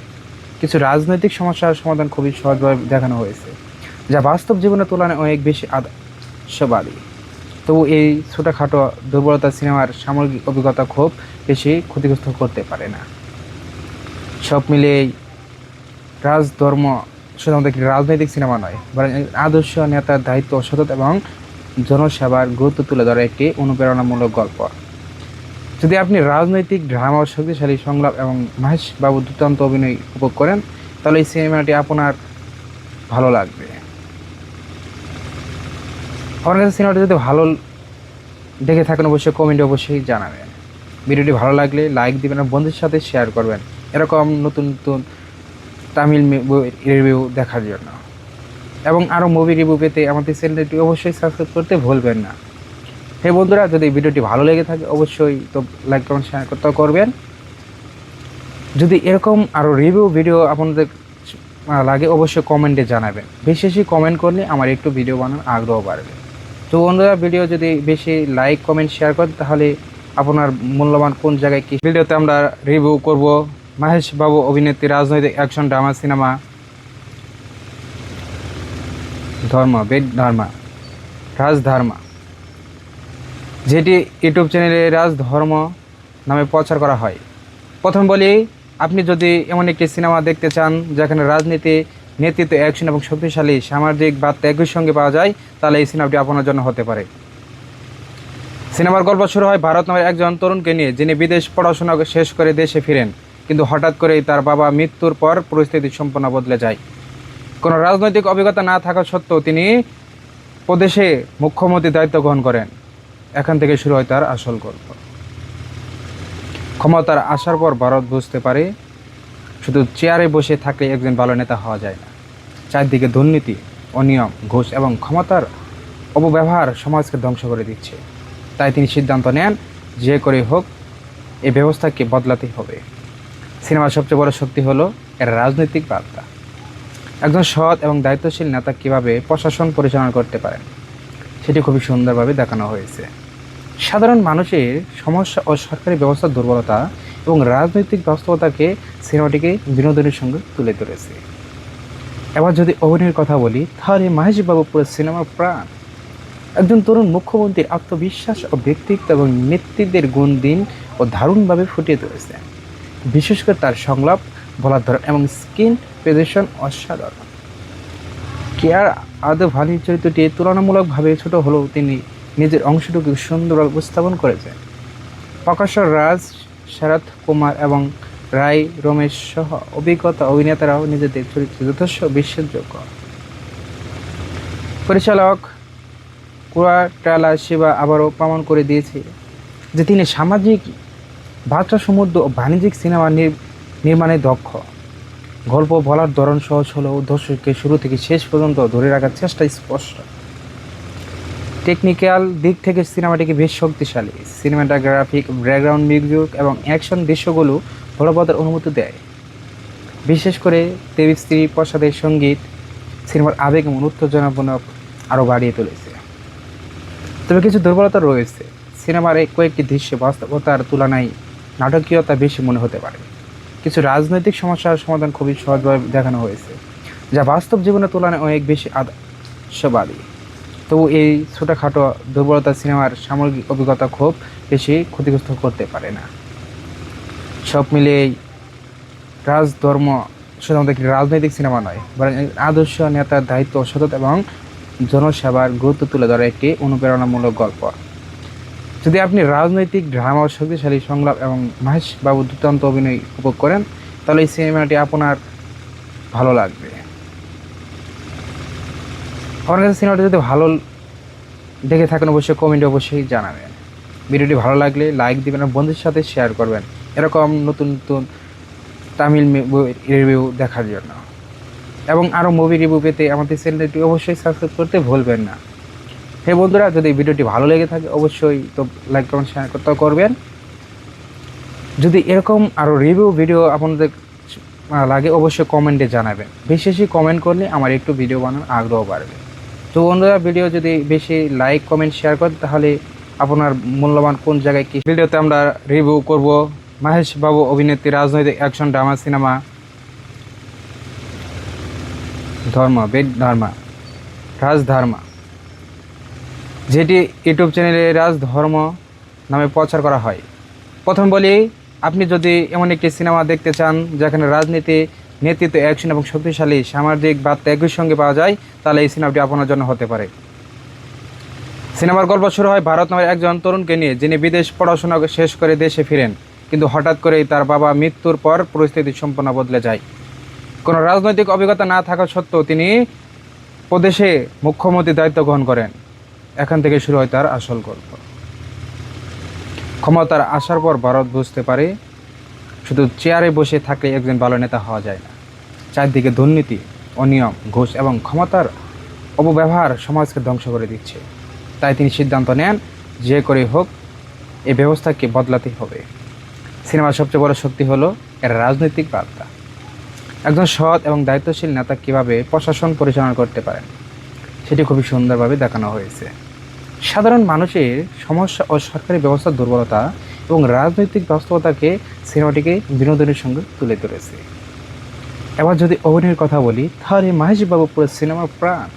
কিছু রাজনৈতিক সমস্যার সমাধান খুবই সহজভাবে দেখানো হয়েছে, যা বাস্তব জীবনের তুলনায় অনেক বেশি আদর্শবাদী। তবু এই ছোটোখাটো দুর্বলতা সিনেমার সামগ্রিক অভিজ্ঞতা খুব বেশি ক্ষতিগ্রস্ত করতে পারে না। সব মিলিয়েই রাজধর্ম শুধুমাত্র একটি রাজনৈতিক সিনেমা নয়, বরং আদর্শ নেতার দায়িত্ব, সততা এবং জনসেবার গুরুত্ব তুলে ধরা একটি অনুপ্রেরণামূলক গল্প। যদি আপনি রাজনৈতিক ড্রামা, শক্তিশালী সংলাপ এবং মাহেশ বাবু দুর্দান্ত অভিনয় উপভোগ করেন, তাহলে এই সিনেমাটি আপনার ভালো লাগবে। আমার কাছে সিনেমাটি যদি ভালো দেখে থাকেন অবশ্যই কমেন্টে অবশ্যই জানাবেন। ভিডিওটি ভালো লাগলে লাইক দিবেন এবং বন্ধুদের সাথে শেয়ার করবেন এরকম নতুন নতুন তামিল রিভিউ দেখার জন্য। এবং আরও মুভি রিভিউ পেতে আমাদের চ্যানেলটি অবশ্যই সাবস্ক্রাইব করতে ভুলবেন না। হে বন্ধুরা, যদি ভিডিওটি ভালো লেগে থাকে অবশ্যই তো লাইক কমেন্ট শেয়ার করতে করবেন। যদি এরকম আরও রিভিউ ভিডিও আপনাদের লাগে অবশ্যই কমেন্টে জানাবেন। বেশি বেশি কমেন্ট করলে আমার একটু ভিডিও বানানোর আগ্রহ বাড়বে। তো বন্ধুরা, ভিডিও যদি বেশি লাইক কমেন্ট শেয়ার করেন তাহলে আপনার মূল্যবান কোন জায়গায় কি ভিডিওতে আমরা রিভিউ করব মাহেশ বাবু অভিনেত্রী রাজনৈতিক অ্যাকশন ড্রামা সিনেমা রাজধর্মা, যেটি ইউটিউব চ্যানেলে রাজধর্ম নামে প্রচার করা হয়। প্রথম বলি, আপনি যদি এমন একটি সিনেমা দেখতে চান যেখানে রাজনীতি, নেতৃত্ব, অ্যাকশন এবং শক্তিশালী সামাজিক বার্তা একই সঙ্গে পাওয়া যায়, তাহলে এই সিনেমাটি আপনার জন্য হতে পারে। সিনেমার গল্প শুরু হয় ভারত নামের একজন তরুণকে নিয়ে, যিনি বিদেশ পড়াশোনা শেষ করে দেশে ফিরেন, কিন্তু হঠাৎ করেই তার বাবা মৃত্যুর পর পরিস্থিতি সম্পূর্ণ বদলে যায়। কোনো রাজনৈতিক অভিজ্ঞতা না থাকা সত্ত্বেও তিনি প্রদেশে মুখ্যমন্ত্রীর দায়িত্ব গ্রহণ করেন। এখান থেকে শুরু হয় তার আসল গল্প। ক্ষমতার আসার পর ভারত বুঝতে পারে শুধু চেয়ারে বসে থাকলে একজন ভালো নেতা হওয়া যায় না। চারদিকে দুর্নীতি, অনিয়ম, ঘুষ এবং ক্ষমতার অপব্যবহার সমাজকে ধ্বংস করে দিচ্ছে। তাই তিনি সিদ্ধান্ত নেন, যে করে হোক এই ব্যবস্থাকে বদলাতে হবে। সিনেমার সবচেয়ে বড় শক্তি হলো এর রাজনৈতিক বার্তা। একজন সৎ এবং দায়িত্বশীল নেতা কীভাবে প্রশাসন পরিচালনা করতে পারেন সেটি খুবই সুন্দরভাবে দেখানো হয়েছে। সাধারণ মানুষের সমস্যা ও সরকারি ব্যবস্থার দুর্বলতা এবং রাজনৈতিক বাস্তবতাকে সিনেমাটিকে বিনোদনের সঙ্গে তুলে ধরেছে। এবার যদি অভিনয়ের কথা বলি, তাহলে মাহেশ বাবু পুরো সিনেমার প্রাণ। একজন তরুণ মুখ্যমন্ত্রীর আত্মবিশ্বাস ও ব্যক্তিত্ব এবং নেতৃত্বের গুণ দিন ও দারুণভাবে ফুটিয়ে তুলেছে। বিশেষ করে তার সংলাপ, বলার ধরন এবং স্ক্রিন প্রেজেন্টেশন অসাধারণ। কেয়ার আদভানির চরিত্রটি তুলনামূলকভাবে ছোট হলেও তিনি নিজের অংশটুকু সুন্দরভাবে উপস্থাপন করেছেন। প্রকাশ্য রাজ, শরৎ কুমার এবং রায় রমেশ সহ অভিজ্ঞতা অভিনেতারাও নিজেদের চরিত্রে যথেষ্ট বিশ্বাসযোগ্য। পরিচালক কুয়াটালা শিবা আবারও প্রমাণ করে দিয়েছে যে তিনি সামাজিক বার্তা সমৃদ্ধ ও বাণিজ্যিক সিনেমা নির্মাণে দক্ষ। গল্প বলার ধরন সহজ হলেও দর্শককে শুরু থেকে শেষ পর্যন্ত ধরে রাখার চেষ্টা স্পষ্ট। টেকনিক্যাল দিক থেকে সিনেমাটিকে বেশ শক্তিশালী। সিনেমাটোগ্রাফিক, ব্যাকগ্রাউন্ড মিউজিক এবং অ্যাকশন দৃশ্যগুলো বলবতের অনুমতি দেয়। বিশেষ করে দেবী প্রসাদের সঙ্গীত সিনেমার আবেগ এবং উত্তেজনাপূর্ণ আরও বাড়িয়ে তুলেছে। তবে কিছু দুর্বলতা রয়েছে। সিনেমার কয়েকটি দৃশ্যে বাস্তবতার তুলনায় নাটকীয়তা বেশি মনে হতে পারে। কিছু রাজনৈতিক সমস্যার সমাধান খুবই সহজভাবে দেখানো হয়েছে, যা বাস্তব জীবনের তুলনায় অনেক বেশি আদর্শবাদী। তবু এই ছোটোখাটো দুর্বলতা সিনেমার সামগ্রিক অভিজ্ঞতা খুব বেশি ক্ষতিগ্রস্ত করতে পারে না। সব মিলিয়ে রাজধর্ম শুধুমাত্র একটি রাজনৈতিক সিনেমা নয়, বরং আদর্শ নেতার দায়িত্ব, সততা এবং জনসেবার গুরুত্ব তুলে ধরা একটি অনুপ্রেরণামূলক গল্প। যদি আপনি রাজনৈতিক ড্রামা ও শক্তিশালী সংলাপ এবং মাহেশ বাবুর দুর্দান্ত অভিনয় উপভোগ করেন, তাহলে এই সিনেমাটি আপনার ভালো লাগবে। আমার কাছে সিনেমাটি যদি ভালো দেখে থাকেন অবশ্যই কমেন্টে অবশ্যই জানাবেন। ভিডিওটি ভালো লাগলে লাইক দিবেন আর বন্ধুদের সাথে শেয়ার করবেন এরকম নতুন নতুন তামিল রিভিউ দেখার জন্য। এবং আরও মুভি রিভিউ পেতে আমাদের চ্যানেলটি অবশ্যই সাবস্ক্রাইব করতে ভুলবেন না। হে বন্ধুরা, যদি ভিডিওটি ভালো লেগে থাকে অবশ্যই তো লাইক, কমেন্ট, শেয়ার করবেন। যদি এরকম আরও রিভিউ ভিডিও আপনাদের লাগে অবশ্যই কমেন্টে জানাবেন। বেশি বেশি কমেন্ট করলে আমার একটু ভিডিও বানানোর আগ্রহ বাড়বে। তো বন্ধুরা, ভিডিও যদি বেশি লাইক, কমেন্ট, শেয়ার করেন তাহলে আপনার মূল্যবান কোন জায়গায় কি ভিডিওতে আমরা রিভিউ করব মাহেশ বাবু অভিনেত্রী রাজনৈতিক অ্যাকশন ড্রামা সিনেমা রাজধর্মা, যেটি ইউটিউব চ্যানেলে রাজধর্ম নামে প্রচার করা হয়। প্রথম বলি, আপনি যদি এমন একটি সিনেমা দেখতে চান যেখানে রাজনীতি, নেতৃত্ব, অ্যাকশন এবং শক্তিশালী সামাজিক বার্তা একই সঙ্গে পাওয়া যায়, তাহলে এই সিনেমাটি আপনার জন্য হতে পারে। সিনেমার গল্প শুরু হয় ভারত নামের একজন তরুণকে নিয়ে, যিনি বিদেশ পড়াশোনা শেষ করে দেশে ফিরেন, কিন্তু হঠাৎ করেই তার বাবা মৃত্যুর পর পরিস্থিতি সম্পূর্ণ বদলে যায়। কোনো রাজনৈতিক অভিজ্ঞতা না থাকা সত্ত্বেও তিনি প্রদেশে মুখ্যমন্ত্রীর দায়িত্ব গ্রহণ করেন। এখান থেকে শুরু হয় তার আসল গল্প। ক্ষমতার আসার পর ভারত বুঝতে পারে শুধু চেয়ারে বসে থাকলে একজন ভালো নেতা হওয়া যায় না। চারদিকে দুর্নীতি, অনিয়ম, ঘুষ এবং ক্ষমতার অপব্যবহার সমাজকে ধ্বংস করে দিচ্ছে। তাই তিনি সিদ্ধান্ত নেন যে করে হোক এই ব্যবস্থাকে বদলাতে হবে। সিনেমার সবচেয়ে বড় শক্তি হলো এর রাজনৈতিক বার্তা। একজন সৎ এবং দায়িত্বশীল নেতা কীভাবে প্রশাসন পরিচালনা করতে পারেন সেটি খুবই সুন্দরভাবে দেখানো হয়েছে। সাধারণ মানুষের সমস্যা ও সরকারি ব্যবস্থার দুর্বলতা এবং রাজনৈতিক বাস্তবতাকে সিনেমাটিকে বিনোদনের সঙ্গে তুলে ধরেছে। এবার যদি অভিনয়ের কথা বলি, তাহলে মাহেশ বাবু পুরো সিনেমার প্রাণ।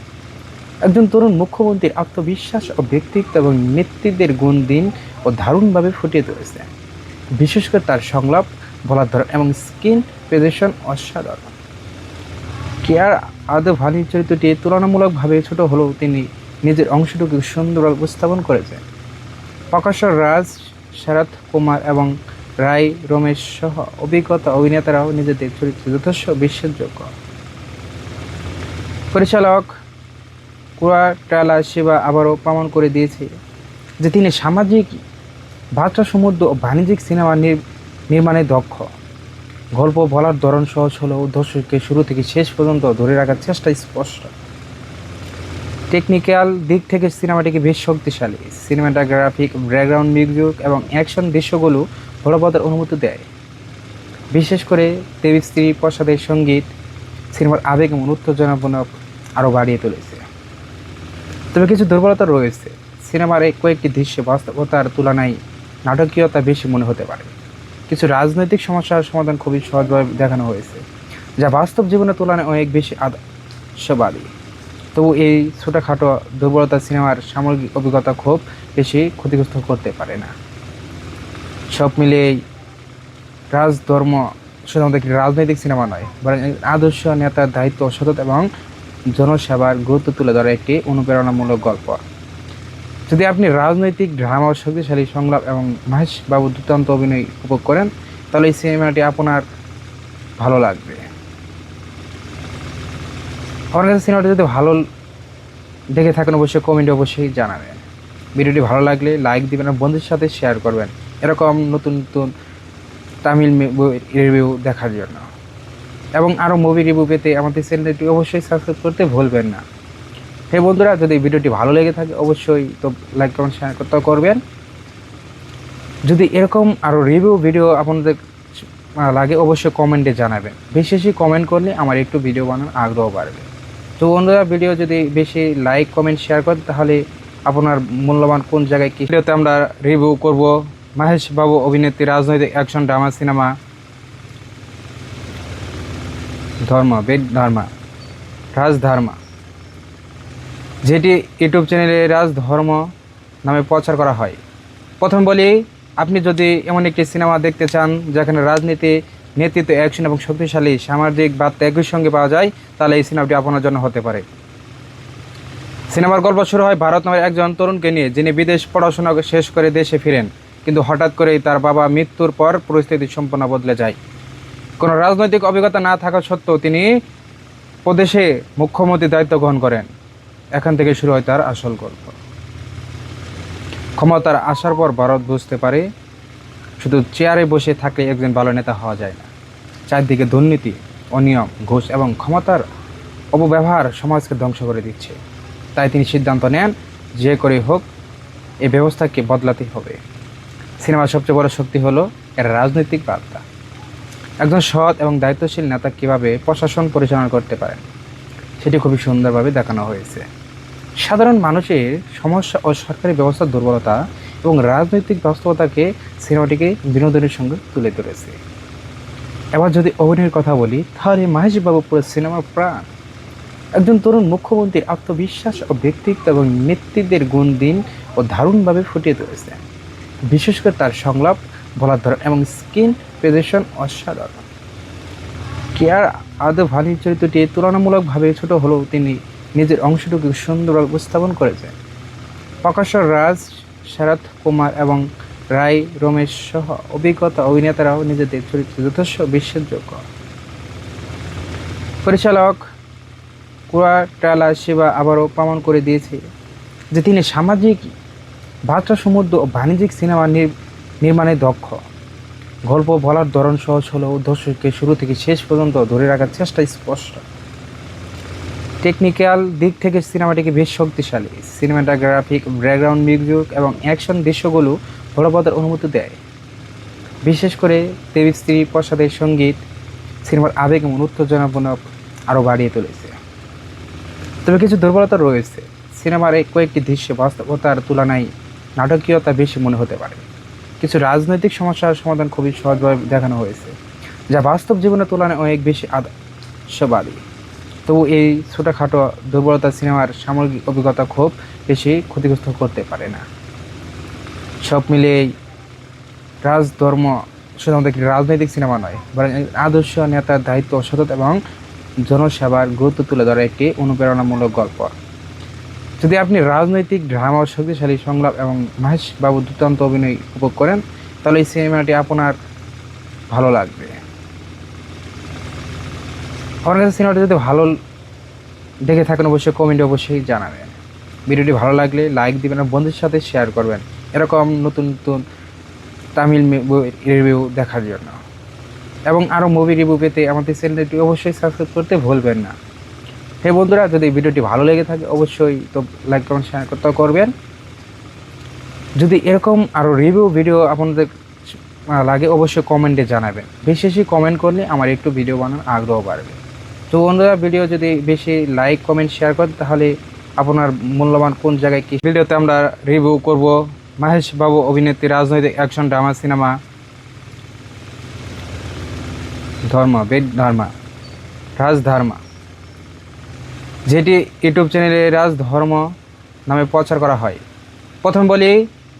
একজন তরুণ মুখ্যমন্ত্রীর আত্মবিশ্বাস ও ব্যক্তিত্ব এবং নেতৃত্বের গুণ দিন ও দারুণভাবে ফুটিয়ে তুলেছে। বিশেষ করে তার সংলাপ, বলার ধরন এবং স্ক্রিন প্রেজেন্টেশন অসাধারণ। কেয়ার আদভানির চরিত্রটি তুলনামূলকভাবে ছোট হলেও তিনি নিজের অংশটুকু সুন্দরভাবে উপস্থাপন করেছেন। প্রকাশ্য রাজ, শরৎ কুমার এবং রায় রমেশ সহ অভিজ্ঞতা অভিনেতারাও নিজেদের চরিত্রে যথেষ্ট বিশ্বাসযোগ্য। পরিচালক কুয়াটালা শিবা আবারও প্রমাণ করে দিয়েছে যে তিনি সামাজিক বার্তা সমৃদ্ধ ও বাণিজ্যিক সিনেমা নির্মাণে দক্ষ। গল্প বলার ধরন সহজ হলেও দর্শককে শুরু থেকে শেষ পর্যন্ত ধরে রাখার চেষ্টা স্পষ্ট। টেকনিক্যাল দিক থেকে সিনেমাটিকে বেশ শক্তিশালী। সিনেমাটোগ্রাফিক, ব্যাকগ্রাউন্ড মিউজিক এবং অ্যাকশন দৃশ্যগুলো বলবতের অনুমতি দেয়। বিশেষ করে দেবী প্রসাদের সঙ্গীত সিনেমার আবেগ এবং উত্তেজনাপূর্ণ আরও বাড়িয়ে তুলেছে। তবে কিছু দুর্বলতা রয়েছে। সিনেমার এই কয়েকটি দৃশ্যে বাস্তবতার তুলনায় নাটকীয়তা বেশি মনে হতে পারে। কিছু রাজনৈতিক সমস্যার সমাধান খুবই সহজভাবে দেখানো হয়েছে, যা বাস্তব জীবনের তুলনায় অনেক বেশি আদর্শবাদী। তবু এই ছোটোখাটো দুর্বলতা সিনেমার সামগ্রিক অভিজ্ঞতা খুব বেশি ক্ষতিগ্রস্ত করতে পারে না। সব মিলিয়ে রাজধর্ম শুধুমাত্র একটি রাজনৈতিক সিনেমা নয়, বরং আদর্শ নেতার দায়িত্ব, সততা এবং জনসেবার গুরুত্ব তুলে ধরা একটি অনুপ্রেরণামূলক গল্প। যদি আপনি রাজনৈতিক ড্রামা, শক্তিশালী সংলাপ এবং মহেশ বাবুর দুর্দান্ত অভিনয় উপভোগ করেন, তাহলে এই সিনেমাটি আপনার ভালো লাগবে। আমার কাছে সিনেমাটি যদি ভালো দেখে থাকেন অবশ্যই কমেন্টে অবশ্যই জানাবেন। ভিডিওটি ভালো লাগলে লাইক দিবেন আর বন্ধুদের সাথে শেয়ার করবেন এরকম নতুন নতুন তামিল রিভিউ দেখার জন্য। এবং আরও মুভি রিভিউ পেতে আমাদের চ্যানেলটি অবশ্যই সাবস্ক্রাইব করতে ভুলবেন না। হে বন্ধুরা, যদি ভিডিওটি ভালো লেগে থাকে অবশ্যই তো লাইক কমেন্ট শেয়ার করতে করবেন। যদি এরকম আরও রিভিউ ভিডিও আপনাদের লাগে অবশ্যই কমেন্টে জানাবেন। বেশি বেশি কমেন্ট করলে আমার একটু ভিডিও বানানোর আগ্রহ বাড়বে। তো বন্ধুরা, ভিডিও যদি বেশি লাইক কমেন্ট শেয়ার করেন তাহলে আপনার মূল্যবান কোন জায়গায় কী ভিডিওতে আমরা রিভিউ করব মহেশ বাবু অভিনেত্রী রাজনৈতিক অ্যাকশন ড্রামা সিনেমা রাজধর্মা, যেটি ইউটিউব চ্যানেলে রাজধর্ম নামে প্রচার করা হয়। প্রথম বলি, আপনি যদি এমন একটি সিনেমা দেখতে চান যেখানে রাজনীতি, নেতৃত্ব, অ্যাকশন এবং শক্তিশালী সামাজিক বার্তা একই সঙ্গে পাওয়া যায়, তাহলে এই সিনেমাটি আপনার জন্য হতে পারে। সিনেমার গল্প শুরু হয় ভারত নামের একজন তরুণকে নিয়ে, যিনি বিদেশ পড়াশোনা শেষ করে দেশে ফিরেন, কিন্তু হঠাৎ করেই তার বাবা মৃত্যুর পর পরিস্থিতি সম্পূর্ণ বদলে যায়। কোনো রাজনৈতিক অভিজ্ঞতা না থাকা সত্ত্বেও তিনি প্রদেশে মুখ্যমন্ত্রীর দায়িত্ব গ্রহণ করেন। এখান থেকে শুরু হয় তার আসল গল্প। ক্ষমতার আসার পর ভারত বুঝতে পারে শুধু চেয়ারে বসে থাকলে একজন ভালো নেতা হওয়া যায় না। চারদিকে দুর্নীতি, অনিয়ম, ঘুষ এবং ক্ষমতার অপব্যবহার সমাজকে ধ্বংস করে দিচ্ছে। তাই তিনি সিদ্ধান্ত নেন, যে করে হোক এই ব্যবস্থাকে বদলাতেই হবে। সিনেমার সবচেয়ে বড় শক্তি হলো এর রাজনৈতিক বার্তা। একজন সৎ এবং দায়িত্বশীল নেতা কীভাবে প্রশাসন পরিচালনা করতে পারেন সেটি খুবই সুন্দরভাবে দেখানো হয়েছে। সাধারণ মানুষের সমস্যা ও সরকারি ব্যবস্থার দুর্বলতা এবং রাজনৈতিক বাস্তবতাকে সিনেমাটিকে বিনোদনের সঙ্গে তুলে ধরেছে। এবার যদি অভিনয়ের কথা বলি, তাহলে মহেশ বাবু পুরো সিনেমার প্রাণ। একজন তরুণ মুখ্যমন্ত্রীর আত্মবিশ্বাস ও ব্যক্তিত্ব এবং নেতৃত্বের গুণ দিন ও দারুণভাবে ফুটিয়ে তুলেছে। বিশেষ করে তার সংলাপ, বলার ধরন এবং স্ক্রিন প্রেজেন্টেশন অসাধারণ। কেয়ার আদভানির চরিত্রটি তুলনামূলকভাবে ছোট হলেও তিনি নিজের অংশটুকু সুন্দরভাবে উপস্থাপন করেছেন। প্রকাশ রাজ, শরৎ কুমার এবং রায় রমেশ সহ অভিজ্ঞতা অভিনেতারাও নিজেদের চরিত্রে যথেষ্ট বিশ্বাসযোগ্য। পরিচালক কুরাটালা শিবা আবারও প্রমাণ করে দিয়েছে যে তিনি সামাজিক বার্তা সমৃদ্ধ ও বাণিজ্যিক সিনেমা নির্মাণে দক্ষ। গল্প বলার ধরন সহজ হলেও দর্শককে শুরু থেকে শেষ পর্যন্ত ধরে রাখার চেষ্টা স্পষ্ট। টেকনিক্যাল দিক থেকে সিনেমাটিকে বেশ শক্তিশালী। সিনেমাটোগ্রাফিক, ব্যাকগ্রাউন্ড মিউজিক এবং অ্যাকশন দৃশ্যগুলো বলবৎের অনুমতি দেয়। বিশেষ করে দেবী শ্রী প্রসাদের সঙ্গীত সিনেমার আবেগ এবং উত্তেজনাপূর্ণ আরও বাড়িয়ে তুলেছে। তবে কিছু দুর্বলতা রয়েছে। সিনেমার এই কয়েকটি দৃশ্যে বাস্তবতার তুলনায় নাটকীয়তা বেশি মনে হতে পারে। কিছু রাজনৈতিক সমস্যার সমাধান খুবই সহজভাবে দেখানো হয়েছে, যা বাস্তব জীবনের তুলনায় অনেক বেশি আদর্শবাদী। তবু এই ছোটোখাটো দুর্বলতা সিনেমার সামগ্রিক অভিজ্ঞতা খুব বেশি ক্ষতিগ্রস্ত করতে পারে না। সব মিলিয়ে রাজধর্ম শুধুমাত্র একটি রাজনৈতিক সিনেমা নয়, বরং আদর্শ নেতার দায়িত্ব, সততা এবং জনসেবার গুরুত্ব তুলে ধরা একটি অনুপ্রেরণামূলক গল্প। যদি আপনি রাজনৈতিক ড্রামা, শক্তিশালী সংলাপ এবং মহেশ বাবুর দুর্দান্ত অভিনয় উপভোগ করেন, তাহলে এই সিনেমাটি আপনার ভালো লাগবে। আমার কাছে সিনেমাটি যদি ভালো দেখে থাকেন অবশ্যই কমেন্টে অবশ্যই জানাবেন। ভিডিওটি ভালো লাগলে লাইক দিবেন আর বন্ধুদের সাথে শেয়ার করবেন এরকম নতুন নতুন তামিল রিভিউ দেখার জন্য। এবং আরও মুভি রিভিউ পেতে আমাদের চ্যানেলটি অবশ্যই সাবস্ক্রাইব করতে ভুলবেন না। হে বন্ধুরা, যদি ভিডিওটি ভালো লেগে থাকে অবশ্যই তো লাইক কমেন্ট শেয়ার করতে করবেন। যদি এরকম আরও রিভিউ ভিডিও আপনাদের লাগে অবশ্যই কমেন্টে জানাবেন। বেশি বেশি কমেন্ট করলে আমার একটু ভিডিও বানানোর আগ্রহ বাড়বে। তো বন্ধুরা, ভিডিও যদি বেশি লাইক কমেন্ট শেয়ার করেন তাহলে আপনার মূল্যবান কোন জায়গায় কি। ভিডিওতে আমরা রিভিউ করব মাহেশ বাবু অভিনেত্রী রাজনৈতিক অ্যাকশন ড্রামা সিনেমা রাজধর্মা, যেটি ইউটিউব চ্যানেলে রাজধর্ম নামে প্রচার করা হয়। প্রথম বলি,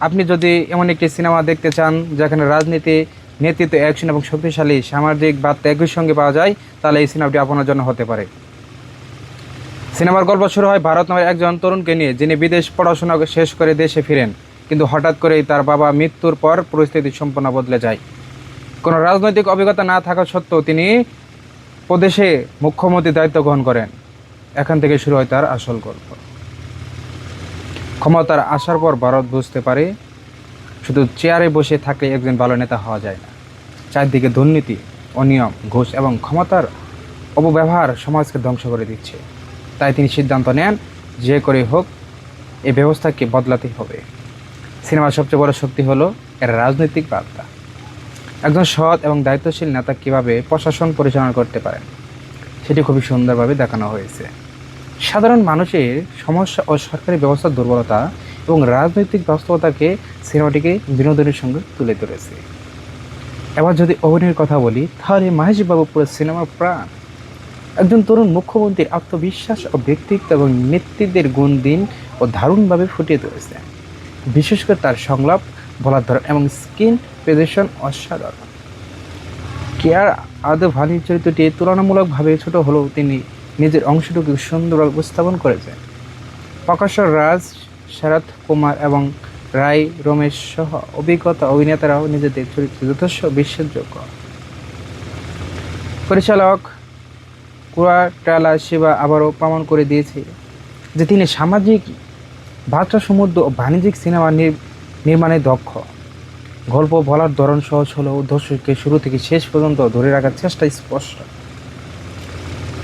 আপনি যদি এমন একটি সিনেমা দেখতে চান যেখানে রাজনীতি, নেতৃত্ব, অ্যাকশন এবং শক্তিশালী সামাজিক বার্তা একই সঙ্গে পাওয়া যায়, তাহলে এই সিনেমাটি আপনার জন্য হতে পারে। সিনেমার গল্প শুরু হয় ভারত নামের একজন তরুণকে নিয়ে, যিনি বিদেশ পড়াশোনা শেষ করে দেশে ফিরেন, কিন্তু হঠাৎ করেই তার বাবা মৃত্যুর পর পরিস্থিতি সম্পূর্ণ বদলে যায়। কোনো রাজনৈতিক অভিজ্ঞতা না থাকা সত্ত্বেও তিনি প্রদেশে মুখ্যমন্ত্রীর দায়িত্ব গ্রহণ করেন। এখান থেকে শুরু হয় তার আসল গল্প। ক্ষমতার আসার পর ভারত বুঝতে পারে শুধু চেয়ারে বসে থাকলে একজন ভালো নেতা হওয়া যায় না। চারদিকে দুর্নীতি, অনিয়ম, ঘুষ এবং ক্ষমতার অপব্যবহার সমাজকে ধ্বংস করে দিচ্ছে। তাই তিনি সিদ্ধান্ত নেন, যে করে হোক এই ব্যবস্থাকে বদলাতে হবে। সিনেমার সবচেয়ে বড় শক্তি হলো এর রাজনৈতিক বার্তা। একজন সৎ এবং দায়িত্বশীল নেতা কীভাবে প্রশাসন পরিচালনা করতে পারেন সেটি খুবই সুন্দরভাবে দেখানো হয়েছে। সাধারণ মানুষের সমস্যা ও সরকারি ব্যবস্থার দুর্বলতা এবং রাজনৈতিক বাস্তবতাকে সিনেমাটিকে বিনোদনের সঙ্গে তুলে ধরেছে। এবার যদি অভিনয়ের কথা বলি, তাহলে মাহেশ বাবু পুরো সিনেমার প্রাণ। একজন তরুণ মুখ্যমন্ত্রীর আত্মবিশ্বাস ও ব্যক্তিত্ব এবং নেতৃত্বের গুণ দিন ও দারুণভাবে ফুটিয়ে তুলেছে। বিশেষ করে তার সংলাপ, বলার ধরন এবং স্ক্রিন প্রেজেন্টেশন অসাধারণ। কেয়ার আদভানির চরিত্রটি তুলনামূলকভাবে ছোট হলেও তিনি নিজের অংশটুকু সুন্দরভাবে উপস্থাপন করেছেন। প্রকাশ রাজ, শরৎ কুমার এবং রায় রমেশ সহ অভিজ্ঞতা অভিনেতারাও নিজেদের চরিত্রে যথেষ্ট বিশ্বাসযোগ্য। পরিচালক কুরাটালা শিবা আবারও প্রমাণ করে দিয়েছে যে তিনি সামাজিক বার্তা সমৃদ্ধ ও বাণিজ্যিক সিনেমা নির্মাণে দক্ষ। গল্প বলার ধরন সহজ হলেও দর্শককে শুরু থেকে শেষ পর্যন্ত ধরে রাখার চেষ্টা স্পষ্ট।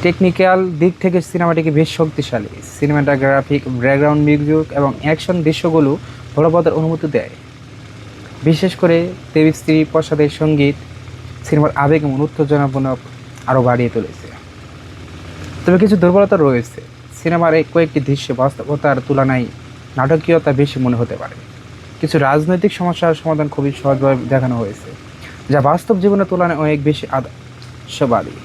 টেকনিক্যাল দিক থেকে সিনেমাটিকে বেশ শক্তিশালী। সিনেমাটোগ্রাফিক, ব্যাকগ্রাউন্ড মিউজিক এবং অ্যাকশন দৃশ্যগুলো বলবতের অনুমতি দেয়। বিশেষ করে দেবশ্রী প্রসাদের সঙ্গীত সিনেমার আবেগ এবং উত্তেজনাপূর্ণ আরও বাড়িয়ে তুলেছে। তবে কিছু দুর্বলতা রয়েছে। সিনেমার এই কয়েকটি দৃশ্য বাস্তবতার তুলনায় নাটকীয়তা বেশি মনে হতে পারে। কিছু রাজনৈতিক সমস্যার সমাধান খুবই সহজভাবে দেখানো হয়েছে, যা বাস্তব জীবনের তুলনায় অনেক বেশি আদর্শবাদী।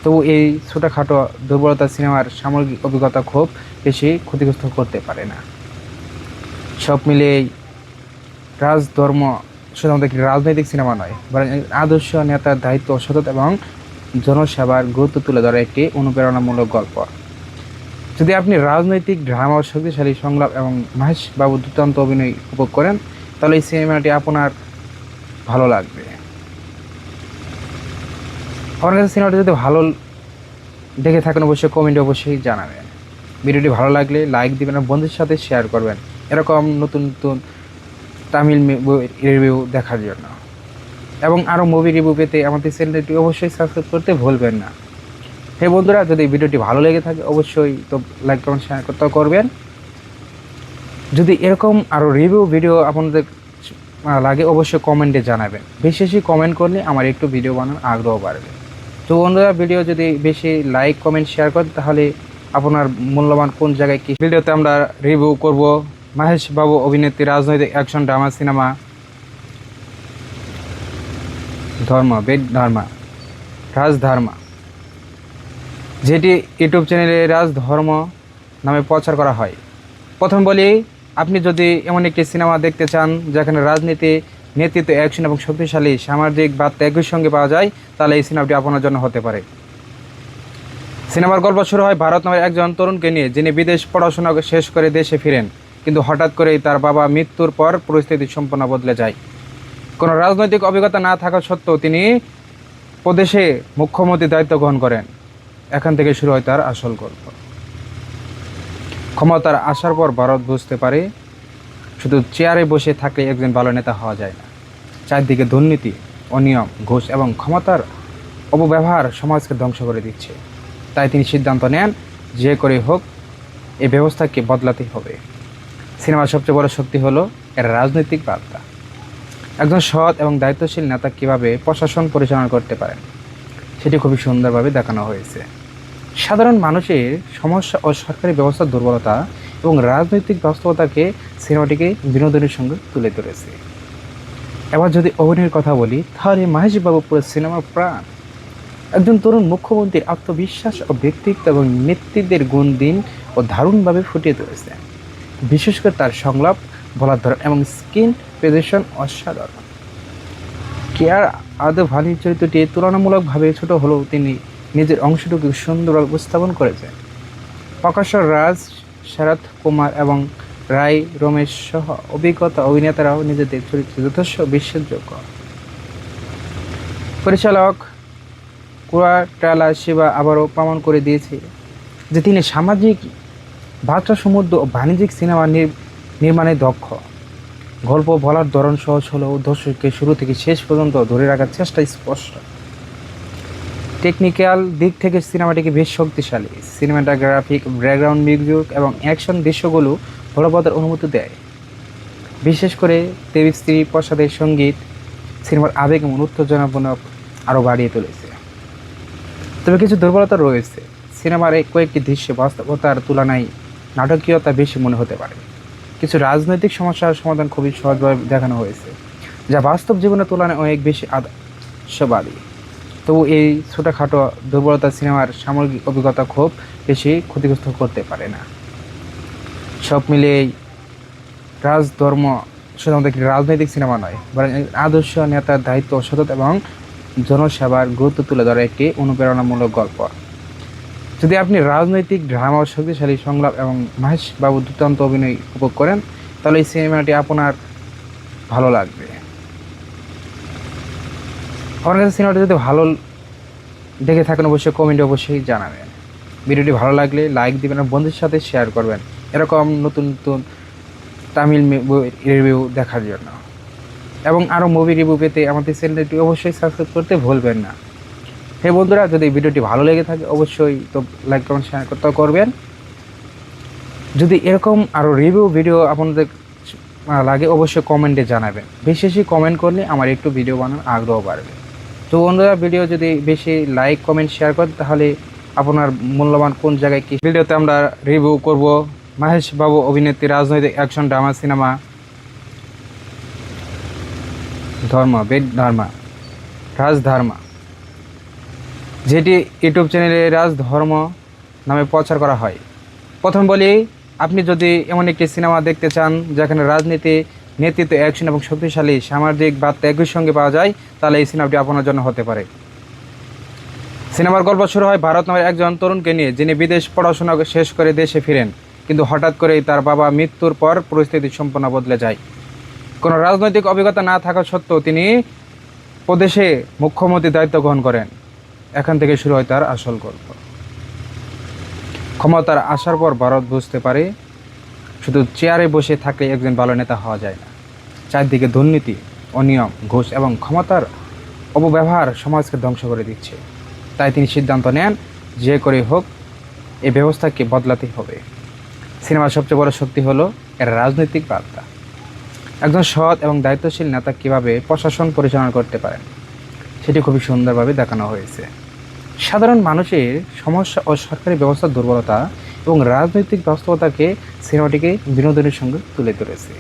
তবু এই ছোটোখাটো দুর্বলতা সিনেমার সামগ্রিক অভিজ্ঞতা খুব বেশি ক্ষতিগ্রস্ত করতে পারে না। সব মিলিয়েই রাজধর্ম শুধুমাত্র একটি রাজনৈতিক সিনেমা নয়, বরং আদর্শ নেতার দায়িত্ব, সততা এবং জনসেবার গুরুত্ব তুলে ধরা একটি অনুপ্রেরণামূলক গল্প। যদি আপনি রাজনৈতিক ড্রামা, শক্তিশালী সংলাপ এবং মাহেশ বাবু দুর্দান্ত অভিনয় উপভোগ করেন, তাহলে এই সিনেমাটি আপনার ভালো লাগবে। আমার কাছে সিনেমাটি যদি ভালো দেখে থাকেন অবশ্যই কমেন্টে অবশ্যই জানাবেন। ভিডিওটি ভালো লাগলে লাইক দিবেন এবং বন্ধুদের সাথে শেয়ার করবেন এরকম নতুন নতুন তামিল রিভিউ দেখার জন্য। এবং আরও মুভি রিভিউ পেতে আমাদের চ্যানেলটি অবশ্যই সাবস্ক্রাইব করতে ভুলবেন না। হে বন্ধুরা, যদি ভিডিওটি ভালো লেগে থাকে অবশ্যই তো লাইক, কমেন্ট, শেয়ার করতে করবেন। যদি এরকম আরও রিভিউ ভিডিও আপনাদের লাগে অবশ্যই কমেন্টে জানাবেন। বেশি বেশি কমেন্ট করলে আমার একটু ভিডিও বানানোর আগ্রহ বাড়বে। তো বন্ধুরা, ভিডিও যদি বেশি লাইক, কমেন্ট, শেয়ার করেন তাহলে আপনার মূল্যবান কোন জায়গায় কি। ভিডিওতে আমরা রিভিউ করব মাহেশ বাবু অভিনেত্রী রাজনৈতিক অ্যাকশন ড্রামা সিনেমা রাজধর্মা, যেটি ইউটিউব চ্যানেলে রাজধর্ম নামে প্রচার করা হয়। প্রথম বলি, আপনি যদি এমন একটি সিনেমা দেখতে চান যেখানে রাজনীতি, নেতৃত্ব, অ্যাকশন এবং শক্তিশালী সামাজিক বার্তা একই সঙ্গে পাওয়া যায়, তাহলে এই সিনেমাটি আপনার জন্য হতে পারে। সিনেমার গল্প শুরু হয় ভারত নামের একজন তরুণকে নিয়ে, যিনি বিদেশ পড়াশোনা শেষ করে দেশে ফিরেন, কিন্তু হঠাৎ করেই তার বাবা মৃত্যুর পর পরিস্থিতি সম্পূর্ণ বদলে যায়। কোনো রাজনৈতিক অভিজ্ঞতা না থাকা সত্ত্বেও তিনি প্রদেশে মুখ্যমন্ত্রীর দায়িত্ব গ্রহণ করেন। এখান থেকে শুরু হয় তার আসল গল্প। ক্ষমতার আসার পর ভারত বুঝতে পারে শুধু চেয়ারে বসে থাকলে একজন ভালো নেতা হওয়া যায় না। চারদিকে দুর্নীতি, অনিয়ম, ঘুষ এবং ক্ষমতার অপব্যবহার সমাজকে ধ্বংস করে দিচ্ছে। তাই তিনি সিদ্ধান্ত নেন, যে করে হোক এই ব্যবস্থাকে বদলাতে হবে। সিনেমার সবচেয়ে বড় শক্তি হলো এর রাজনৈতিক বার্তা। একজন সৎ এবং দায়িত্বশীল নেতা কীভাবে প্রশাসন পরিচালনা করতে পারেন সেটি খুবই সুন্দরভাবে দেখানো হয়েছে। সাধারণ মানুষের সমস্যা ও সরকারি ব্যবস্থার দুর্বলতা এবং রাজনৈতিক বাস্তবতাকে সিনেমাটিকে বিনোদনের সঙ্গে তুলে ধরেছে। এবার যদি অভিনয়ের কথা বলি তাহলে মাহেশ বাবু পুরো সিনেমার প্রাণ। একজন তরুণ মুখ্যমন্ত্রীর আত্মবিশ্বাস ও ব্যক্তিত্ব এবং নেতৃত্বের গুণ দিন ও দারুণভাবে ফুটিয়ে তুলেছে। বিশেষ করে তার সংলাপ, বলার ধরন এবং স্ক্রিন প্রেজেন্টেশন অসাধারণ। কেয়ার আদভানির চরিত্রটি তুলনামূলকভাবে ছোট হলেও তিনি নিজের অংশটুকু সুন্দরভাবে উপস্থাপন করেছেন। প্রকাশ্য রাজ, শরৎ কুমার এবং রায় রমেশ সহ অভিজ্ঞতা অভিনেতারাও নিজেদের চরিত্রে যথেষ্ট বিশ্বাসযোগ্য। পরিচালক কুয়াটালা শিবা আবারও প্রমাণ করে দিয়েছে যে তিনি সামাজিক বার্তা সমৃদ্ধ ও বাণিজ্যিক সিনেমা নির্মাণে দক্ষ। গল্প বলার ধরন সহজ হলেও দর্শককে শুরু থেকে শেষ পর্যন্ত ধরে রাখার চেষ্টা স্পষ্ট। টেকনিক্যাল দিক থেকে সিনেমাটিকে বেশ শক্তিশালী। সিনেমাটোগ্রাফিক, ব্যাকগ্রাউন্ড মিউজিক এবং অ্যাকশন দৃশ্যগুলো বলবতের অনুমতি দেয়। বিশেষ করে দেবী প্রসাদের সঙ্গীত সিনেমার আবেগ এবং উত্তেজনাপূর্ণ আরও বাড়িয়ে তুলেছে। তবে কিছু দুর্বলতা রয়েছে। সিনেমার এই কয়েকটি দৃশ্যে বাস্তবতার তুলনায় নাটকীয়তা বেশি মনে হতে পারে। কিছু রাজনৈতিক সমস্যার সমাধান খুবই সহজভাবে দেখানো হয়েছে, যা বাস্তব জীবনের তুলনায় অনেক বেশি আদর্শবাদী। তবু এই ছোটোখাটো দুর্বলতা সিনেমার সামগ্রিক অভিজ্ঞতা খুব বেশি ক্ষতিগ্রস্ত করতে পারে না। সব মিলিয়ে রাজধর্ম শুধুমাত্র একটি রাজনৈতিক সিনেমা নয়, বরং আদর্শ নেতার দায়িত্ব, সততা এবং জনসেবার গুরুত্ব তুলে ধরা একটি অনুপ্রেরণামূলক গল্প। যদি আপনি রাজনৈতিক ড্রামা ও শক্তিশালী সংলাপ এবং মাহেশ বাবুর দুর্দান্ত অভিনয় উপভোগ করেন তাহলে এই সিনেমাটি আপনার ভালো লাগবে। আমার কাছে সিনেমাটি যদি ভালো দেখে থাকেন অবশ্যই কমেন্টে অবশ্যই জানাবেন। ভিডিওটি ভালো লাগলে লাইক দিবেন আর বন্ধুদের সাথে শেয়ার করবেন এরকম নতুন নতুন তামিল রিভিউ দেখার জন্য। এবং আরও মুভি রিভিউ পেতে আমাদের চ্যানেলটি অবশ্যই সাবস্ক্রাইব করতে ভুলবেন না। হে বন্ধুরা, যদি ভিডিওটি ভালো লেগে থাকে অবশ্যই তো লাইক কমেন্ট শেয়ার করতে করবেন। যদি এরকম আরও রিভিউ ভিডিও আপনাদের লাগে অবশ্যই কমেন্টে জানাবেন। বেশি বেশি কমেন্ট করলে আমার একটু ভিডিও বানানোর আগ্রহ বাড়বে। তো বন্ধুরা, ভিডিও যদি বেশি লাইক কমেন্ট শেয়ার করেন তাহলে আপনার মূল্যবান কোন জায়গায় কি ভিডিওতে আমরা রিভিউ করব মাহেশ বাবু অভিনেত্রী রাজনৈতিক অ্যাকশন ড্রামা সিনেমা রাজধর্মা, যেটি ইউটিউব চ্যানেলে রাজধর্ম নামে প্রচার করা হয়। প্রথম বলি, আপনি যদি এমন একটি সিনেমা দেখতে চান যেখানে রাজনীতি, নেতৃত্ব, অ্যাকশন এবং শক্তিশালী সামাজিক বার্তা একই সঙ্গে পাওয়া যায় তাহলে এই সিনেমাটি আপনার জন্য হতে পারে। সিনেমার গল্প শুরু হয় ভারত নামের একজন তরুণকে নিয়ে, যিনি বিদেশ পড়াশোনা শেষ করে দেশে ফিরেন, কিন্তু হঠাৎ করেই তার বাবা মৃত্যুর পর পরিস্থিতি সম্পূর্ণ বদলে যায়। কোনো রাজনৈতিক অভিজ্ঞতা না থাকা সত্ত্বেও তিনি প্রদেশে মুখ্যমন্ত্রীর দায়িত্ব গ্রহণ করেন। এখান থেকে শুরু হয় তার আসল গল্প। ক্ষমতার আসার পর ভারত বুঝতে পারে শুধু চেয়ারে বসে থাকলে একজন ভালো নেতা হওয়া যায় না। চারদিকে দুর্নীতি, অনিয়ম, ঘুষ এবং ক্ষমতার অপব্যবহার সমাজকে ধ্বংস করে দিচ্ছে। তাই তিনি সিদ্ধান্ত নেন যে করে হোক এই ব্যবস্থাকে বদলাতে হবে। সিনেমার সবচেয়ে বড় শক্তি হলো এর রাজনৈতিক বার্তা। একজন সৎ এবং দায়িত্বশীল নেতা কীভাবে প্রশাসন পরিচালনা করতে পারেন সেটি খুবই সুন্দরভাবে দেখানো হয়েছে। সাধারণ মানুষের সমস্যা ও সরকারি ব্যবস্থার দুর্বলতা এবং রাজনৈতিক বাস্তবতাকে সিনেমাটিকে বিনোদনের সঙ্গে তুলে ধরেছে।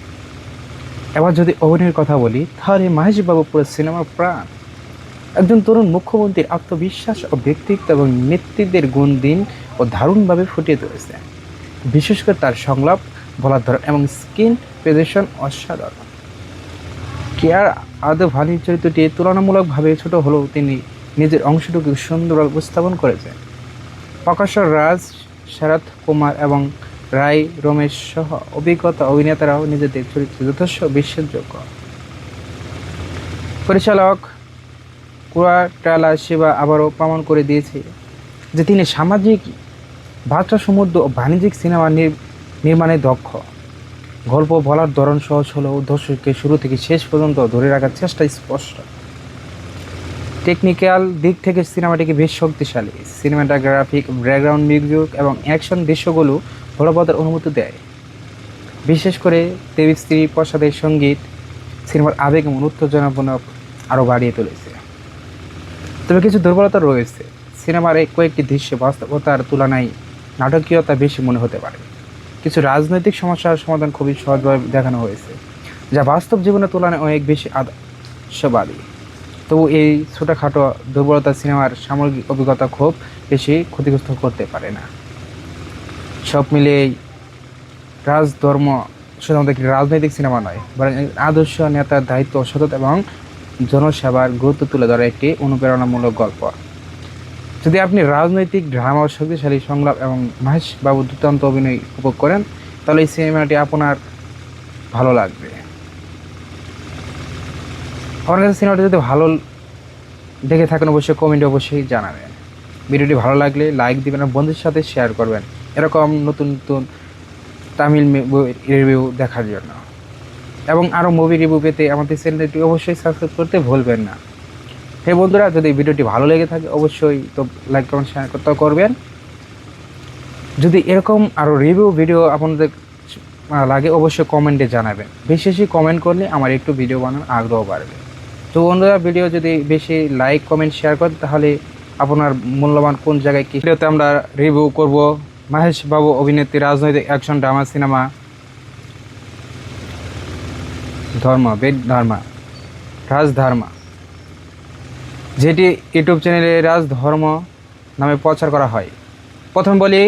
এবার যদি অভিনয়ের কথা বলি তাহলে মাহেশ বাবু পুরো সিনেমার প্রাণ। একজন তরুণ মুখ্যমন্ত্রীর আত্মবিশ্বাস ও ব্যক্তিত্ব এবং নেতৃত্বের গুণ দিন ও দারুণভাবে ফুটিয়ে তুলেছে। বিশেষ করে তার সংলাপ, বলার ধরন এবং স্ক্রিন প্রেজেন্টেশন অসাধারণ। কেয়ার আদভানির চরিত্রটি তুলনামূলকভাবে ছোট হলেও তিনি নিজের অংশটুকু সুন্দরভাবে উপস্থাপন করেছেন। প্রকাশ্য রাজ, শরৎ কুমার এবং রায় রমেশ সহ অভিজ্ঞতা অভিনেতারাও নিজেদের চরিত্রে যথেষ্ট বিশ্বাসযোগ্য। পরিচালক কুয়াটালা শিবা আবারও প্রমাণ করে দিয়েছে যে তিনি সামাজিক বার্তা সমৃদ্ধ ও বাণিজ্যিক সিনেমা নির্মাণে দক্ষ। গল্প বলার ধরন সহজ হলেও দর্শককে শুরু থেকে শেষ পর্যন্ত ধরে রাখার চেষ্টা স্পষ্ট। টেকনিক্যাল দিক থেকে সিনেমাটিকে বেশ শক্তিশালী। সিনেমাটোগ্রাফিক, ব্যাকগ্রাউন্ড মিউজিক এবং অ্যাকশন দৃশ্যগুলো বলবতের অনুমতি দেয়। বিশেষ করে দেবী প্রসাদের সঙ্গীত সিনেমার আবেগ এবং উত্তেজনাপূর্ণ আরও বাড়িয়ে তুলেছে। তবে কিছু দুর্বলতা রয়েছে। সিনেমার এই কয়েকটি দৃশ্যে বাস্তবতার তুলনায় নাটকীয়তা বেশি মনে হতে পারে। কিছু রাজনৈতিক সমস্যার সমাধান খুবই সহজভাবে দেখানো হয়েছে, যা বাস্তব জীবনের তুলনায় অনেক বেশি আদর্শবাদী। তবু এই ছোটোখাটো দুর্বলতা সিনেমার সামগ্রিক অভিজ্ঞতা খুব বেশি ক্ষতিগ্রস্ত করতে পারে না। সব মিলিয়ে রাজধর্ম শুধুমাত্র একটি রাজনৈতিক সিনেমা নয়, বরং আদর্শ নেতার দায়িত্ব, সততা এবং জনসেবার গুরুত্ব তুলে ধরা একটি অনুপ্রেরণামূলক গল্প। যদি আপনি রাজনৈতিক ড্রামা, শক্তিশালী সংলাপ এবং মহেশ বাবুর দুর্দান্ত অভিনয় উপভোগ করেন, তাহলে এই সিনেমাটি আপনার ভালো লাগবে। আমার কাছে সিনেমাটি যদি ভালো দেখে থাকেন অবশ্যই কমেন্টে অবশ্যই জানাবেন। ভিডিওটি ভালো লাগলে লাইক দিবেন আর বন্ধুদের সাথে শেয়ার করবেন এরকম নতুন নতুন তামিল রিভিউ দেখার জন্য। এবং আরও মুভি রিভিউ পেতে আমাদের চ্যানেলটি অবশ্যই সাবস্ক্রাইব করতে ভুলবেন না। হে বন্ধুরা, যদি ভিডিওটি ভালো লেগে থাকে অবশ্যই তো লাইক কমেন্ট শেয়ার করতে করবেন। যদি এরকম আরও রিভিউ ভিডিও আপনাদের লাগে অবশ্যই কমেন্টে জানাবেন। বেশি বেশি কমেন্ট করলে আমার একটু ভিডিও বানানোর আগ্রহ বাড়বে। তো বন্ধুরা, ভিডিও যদি বেশি লাইক কমেন্ট শেয়ার করেন তাহলে আপনার মূল্যবান কোন জায়গায় কী ভিডিওতে আমরা রিভিউ করব মহেশ বাবু অভিনেত্রী রাজনৈতিক অ্যাকশন ড্রামা সিনেমা রাজধর্মা, যেটি ইউটিউব চ্যানেলে রাজধর্ম নামে প্রচার করা হয়। প্রথম বলি,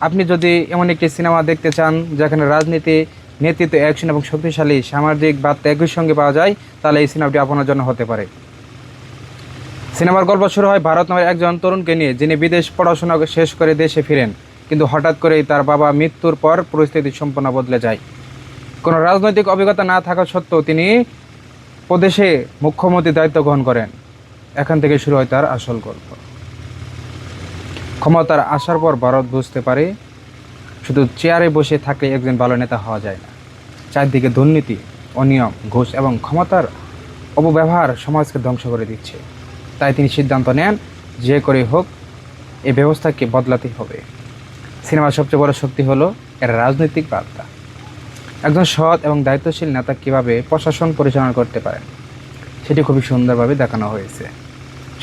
আপনি যদি এমন একটি সিনেমা দেখতে চান যেখানে রাজনীতি, নেতৃত্ব, অ্যাকশন এবং শক্তিশালী সামাজিক বার্তা একই সঙ্গে পাওয়া যায়, তাহলে এই সিনেমাটি আপনার জন্য হতে পারে। সিনেমার গল্প শুরু হয় ভারত নামের একজন তরুণকে নিয়ে, যিনি বিদেশ পড়াশোনা শেষ করে দেশে ফিরেন, কিন্তু হঠাৎ করেই তার বাবা মৃত্যুর পর পরিস্থিতি সম্পূর্ণ বদলে যায়। কোনো রাজনৈতিক অভিজ্ঞতা না থাকা সত্ত্বেও তিনি প্রদেশে মুখ্যমন্ত্রীর দায়িত্ব গ্রহণ করেন। এখান থেকে শুরু হয় তার আসল গল্প। ক্ষমতার আসার পর ভারত বুঝতে পারে শুধু চেয়ারে বসে থাকলে একজন ভালো নেতা হওয়া যায় না। চারদিকে দুর্নীতি, অনিয়ম, ঘুষ এবং ক্ষমতার অপব্যবহার সমাজকে ধ্বংস করে দিচ্ছে। তাই তিনি সিদ্ধান্ত নেন, যে করে হোক এই ব্যবস্থাকে বদলাতেই হবে। সিনেমার সবচেয়ে বড় শক্তি হলো এর রাজনৈতিক বার্তা। একজন সৎ এবং দায়িত্বশীল নেতা কীভাবে প্রশাসন পরিচালনা করতে পারেন সেটি খুবই সুন্দরভাবে দেখানো হয়েছে।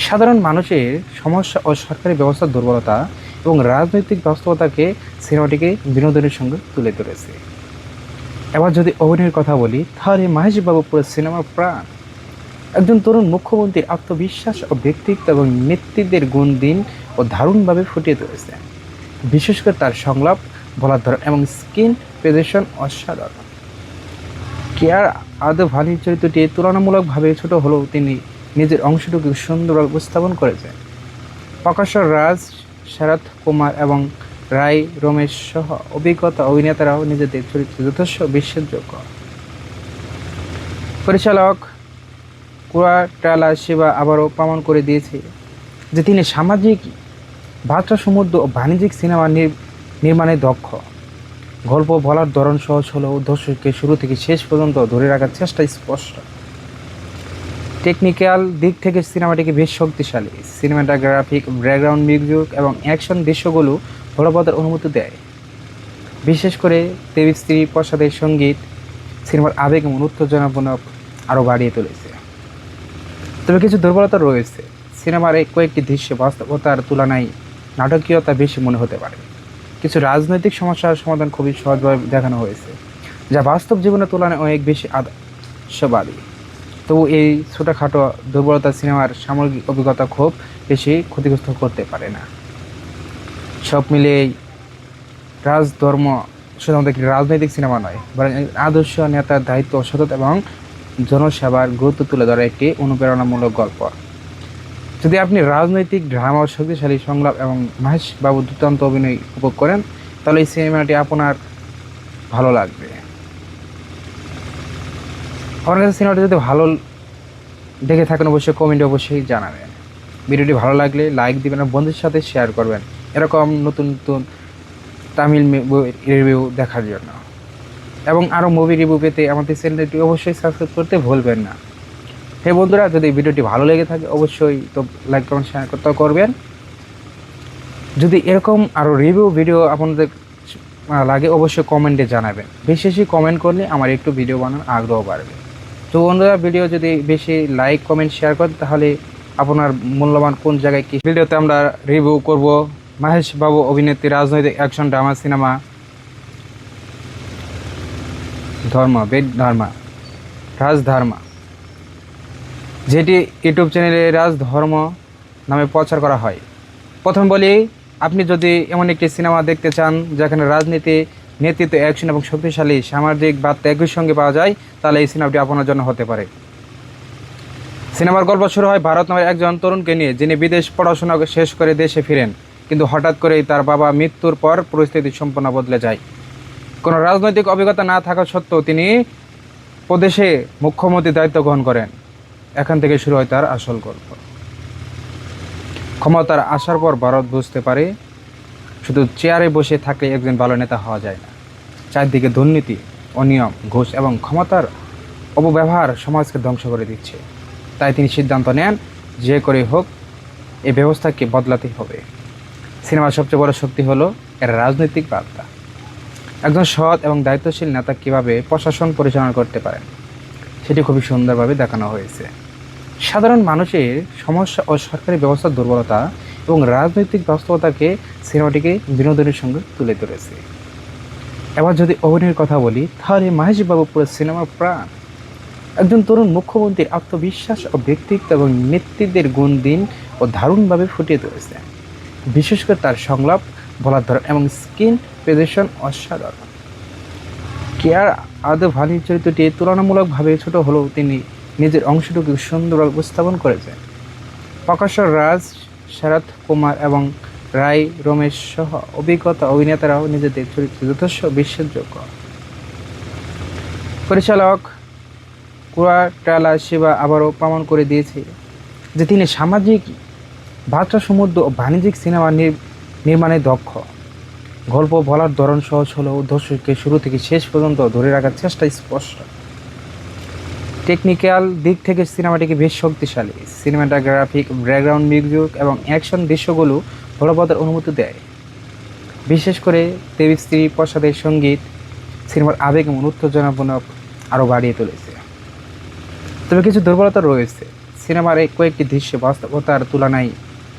সাধারণ মানুষের সমস্যা ও সরকারি ব্যবস্থার দুর্বলতা এবং রাজনৈতিক বাস্তবতাকে সিনেমাটিকে বিনোদনের সঙ্গে তুলে ধরেছে। এবার যদি অভিনয়ের কথা বলি, তাহলে মহেশ বাবু পুরো সিনেমার প্রাণ। একজন তরুণ মুখ্যমন্ত্রীর আত্মবিশ্বাস ও ব্যক্তিত্ব এবং নেতৃত্বের গুণ দিন ও দারুণভাবে ফুটিয়ে তুলেছে। বিশেষ করে তার সংলাপ, বলার ধরন এবং স্ক্রিন প্রেজেন্টেশন অসাধারণ। কেয়ার আদভানির চরিত্রটি তুলনামূলকভাবে ছোট হলেও তিনি নিজের অংশটুকু সুন্দরভাবে উপস্থাপন করেছেন। প্রকাশ রাজ, শরৎ কুমার এবং রায় রমেশ সহ অভিজ্ঞতা অভিনেতারাও নিজেদের চরিত্রে যথেষ্ট বিশ্বাসযোগ্য। পরিচালক কুরাটালা শিবা আবারও প্রমাণ করে দিয়েছে যে তিনি সামাজিক বার্তা সমৃদ্ধ ও বাণিজ্যিক সিনেমা নির্মাণে দক্ষ। গল্প বলার ধরন সহজ হলেও দর্শককে শুরু থেকে শেষ পর্যন্ত ধরে রাখার চেষ্টা স্পষ্ট। টেকনিক্যাল দিক থেকে সিনেমাটিকে বেশ শক্তিশালী। সিনেমাটোগ্রাফিক, ব্যাকগ্রাউন্ড মিউজিক এবং অ্যাকশন দৃশ্যগুলো বলবৎের অনুমতি দেয়। বিশেষ করে দেবী শ্রী প্রসাদের সঙ্গীত সিনেমার আবেগ এবং উত্তেজনাপূর্ণ আরও বাড়িয়ে তুলেছে। তবে কিছু দুর্বলতা রয়েছে। সিনেমার এই কয়েকটি দৃশ্য বাস্তবতার তুলনায় নাটকীয়তা বেশি মনে হতে পারে। কিছু রাজনৈতিক সমস্যার সমাধান খুবই সহজভাবে দেখানো হয়েছে, যা বাস্তব জীবনের তুলনায় অনেক বেশি আদর্শবাদী। তবু এই ছোটোখাটো দুর্বলতা সিনেমার সামগ্রিক অভিজ্ঞতা খুব বেশি ক্ষতিগ্রস্ত করতে পারে না। সব মিলিয়ে রাজধর্ম শুধুমাত্র একটি রাজনৈতিক সিনেমা নয়, বরং আদর্শ নেতার দায়িত্ব, সততা এবং জনসেবার গুরুত্ব তুলে ধরা একটি অনুপ্রেরণামূলক গল্প। যদি আপনি রাজনৈতিক ড্রামা, শক্তিশালী সংলাপ এবং মহেশ বাবুর দুর্দান্ত অভিনয় উপভোগ করেন, তাহলে এই সিনেমাটি আপনার ভালো লাগবে। আমার কাছে সিনেমাটি যদি ভালো দেখে থাকেন অবশ্যই কমেন্টে অবশ্যই জানাবেন। ভিডিওটি ভালো লাগলে লাইক দিবেন আর বন্ধুদের সাথে শেয়ার করবেন এরকম নতুন নতুন তামিল রিভিউ দেখার জন্য। এবং আরও মুভি রিভিউ পেতে আমাদের চ্যানেলটি অবশ্যই সাবস্ক্রাইব করতে ভুলবেন না। হে বন্ধুরা, যদি ভিডিওটি ভালো লেগে থাকে অবশ্যই তো লাইক কমেন্ট শেয়ার করতে করবেন। যদি এরকম আরও রিভিউ ভিডিও আপনাদের লাগে অবশ্যই কমেন্টে জানাবেন। বেশি বেশি কমেন্ট করলে আমার একটু ভিডিও বানানোর আগ্রহ বাড়বে। তো বন্ধুরা, ভিডিও যদি বেশি লাইক কমেন্ট শেয়ার করেন তাহলে আপনার মূল্যবান কোন জায়গায় কী ভিডিওতে আমরা রিভিউ করব মহেশ বাবু অভিনেত্রী রাজনৈতিক অ্যাকশন ড্রামা সিনেমা ধর্ম বেদ ধর্মা রাজধর্মা, যেটি ইউটিউব চ্যানেলে রাজধর্ম নামে প্রচার করা হয়। প্রথম বলি, আপনি যদি এমন একটি সিনেমা দেখতে চান যেখানে রাজনীতি, নেতৃত্ব, অ্যাকশন এবং শক্তিশালী সামাজিক বার্তা একই সঙ্গে পাওয়া যায়, তাহলে এই সিনেমাটি আপনার জন্য হতে পারে। সিনেমার গল্প শুরু হয় ভারত নামের একজন তরুণকে নিয়ে, যিনি বিদেশ পড়াশোনা শেষ করে দেশে ফিরেন, কিন্তু হঠাৎ করেই তার বাবা মৃত্যুর পর পরিস্থিতি সম্পূর্ণ বদলে যায়। কোনো রাজনৈতিক অভিজ্ঞতা না থাকা সত্ত্বেও তিনি প্রদেশে মুখ্যমন্ত্রীর দায়িত্ব গ্রহণ করেন। এখান থেকে শুরু হয় তার আসল গল্প। ক্ষমতার আসার পর ভারত বুঝতে পারে শুধু চেয়ারে বসে থাকলে একজন ভালো নেতা হওয়া যায় না। চারদিকে দুর্নীতি, অনিয়ম, ঘুষ এবং ক্ষমতার অপব্যবহার সমাজকে ধ্বংস করে দিচ্ছে। তাই তিনি সিদ্ধান্ত নেন, যে করে হোক এই ব্যবস্থাকে বদলাতেই হবে। সিনেমার সবচেয়ে বড় শক্তি হলো এর রাজনৈতিক বার্তা। একজন সৎ এবং দায়িত্বশীল নেতা কীভাবে প্রশাসন পরিচালনা করতে পারেন সেটি খুবই সুন্দরভাবে দেখানো হয়েছে। সাধারণ মানুষের সমস্যা ও সরকারি ব্যবস্থার দুর্বলতা এবং রাজনৈতিক বাস্তবতাকে সিনেমাটিকে বিনোদনের সঙ্গে তুলে ধরেছে। এবার যদি অভিনয়ের কথা বলি, তাহলে মাহেশ বাবু পুরো সিনেমার প্রাণ। একজন তরুণ মুখ্যমন্ত্রীর আত্মবিশ্বাস ও ব্যক্তিত্ব এবং নেতৃত্বের গুণ দিন ও দারুণভাবে ফুটিয়ে তুলেছে। বিশেষ করে তার সংলাপ, বলার ধরন এবং স্ক্রিন প্রেজেন্টেশন অসাধারণ। কেয়ার আদভানির চরিত্রটি তুলনামূলকভাবে ছোট হলেও তিনি নিজের অংশটুকু সুন্দরভাবে উপস্থাপন করেছেন। প্রকাশ রাজ, শরৎ কুমার এবং রায় রমেশ সহ অভিজ্ঞতা অভিনেতারাও নিজেদের চরিত্রে যথেষ্ট বিশ্বাসযোগ্য। পরিচালক কুরাটালা শিবা আবারও প্রমাণ করে দিয়েছে যে তিনি সামাজিক বার্তা সমৃদ্ধ ও বাণিজ্যিক সিনেমা নির্মাণে দক্ষ। গল্প বলার ধরন সহজ হলেও দর্শককে শুরু থেকে শেষ পর্যন্ত ধরে রাখার চেষ্টা স্পষ্ট। টেকনিক্যাল দিক থেকে সিনেমাটিকে বেশ শক্তিশালী। সিনেমাটোগ্রাফিক, ব্যাকগ্রাউন্ড মিউজিক এবং অ্যাকশন দৃশ্যগুলো বলবতের অনুমতি দেয়। বিশেষ করে দেবশ্রী প্রসাদের সঙ্গীত সিনেমার আবেগ এবং উত্তেজনাপূর্ণ আরও বাড়িয়ে তুলেছে। তবে কিছু দুর্বলতা রয়েছে। সিনেমার এই কয়েকটি দৃশ্য বাস্তবতার তুলনায়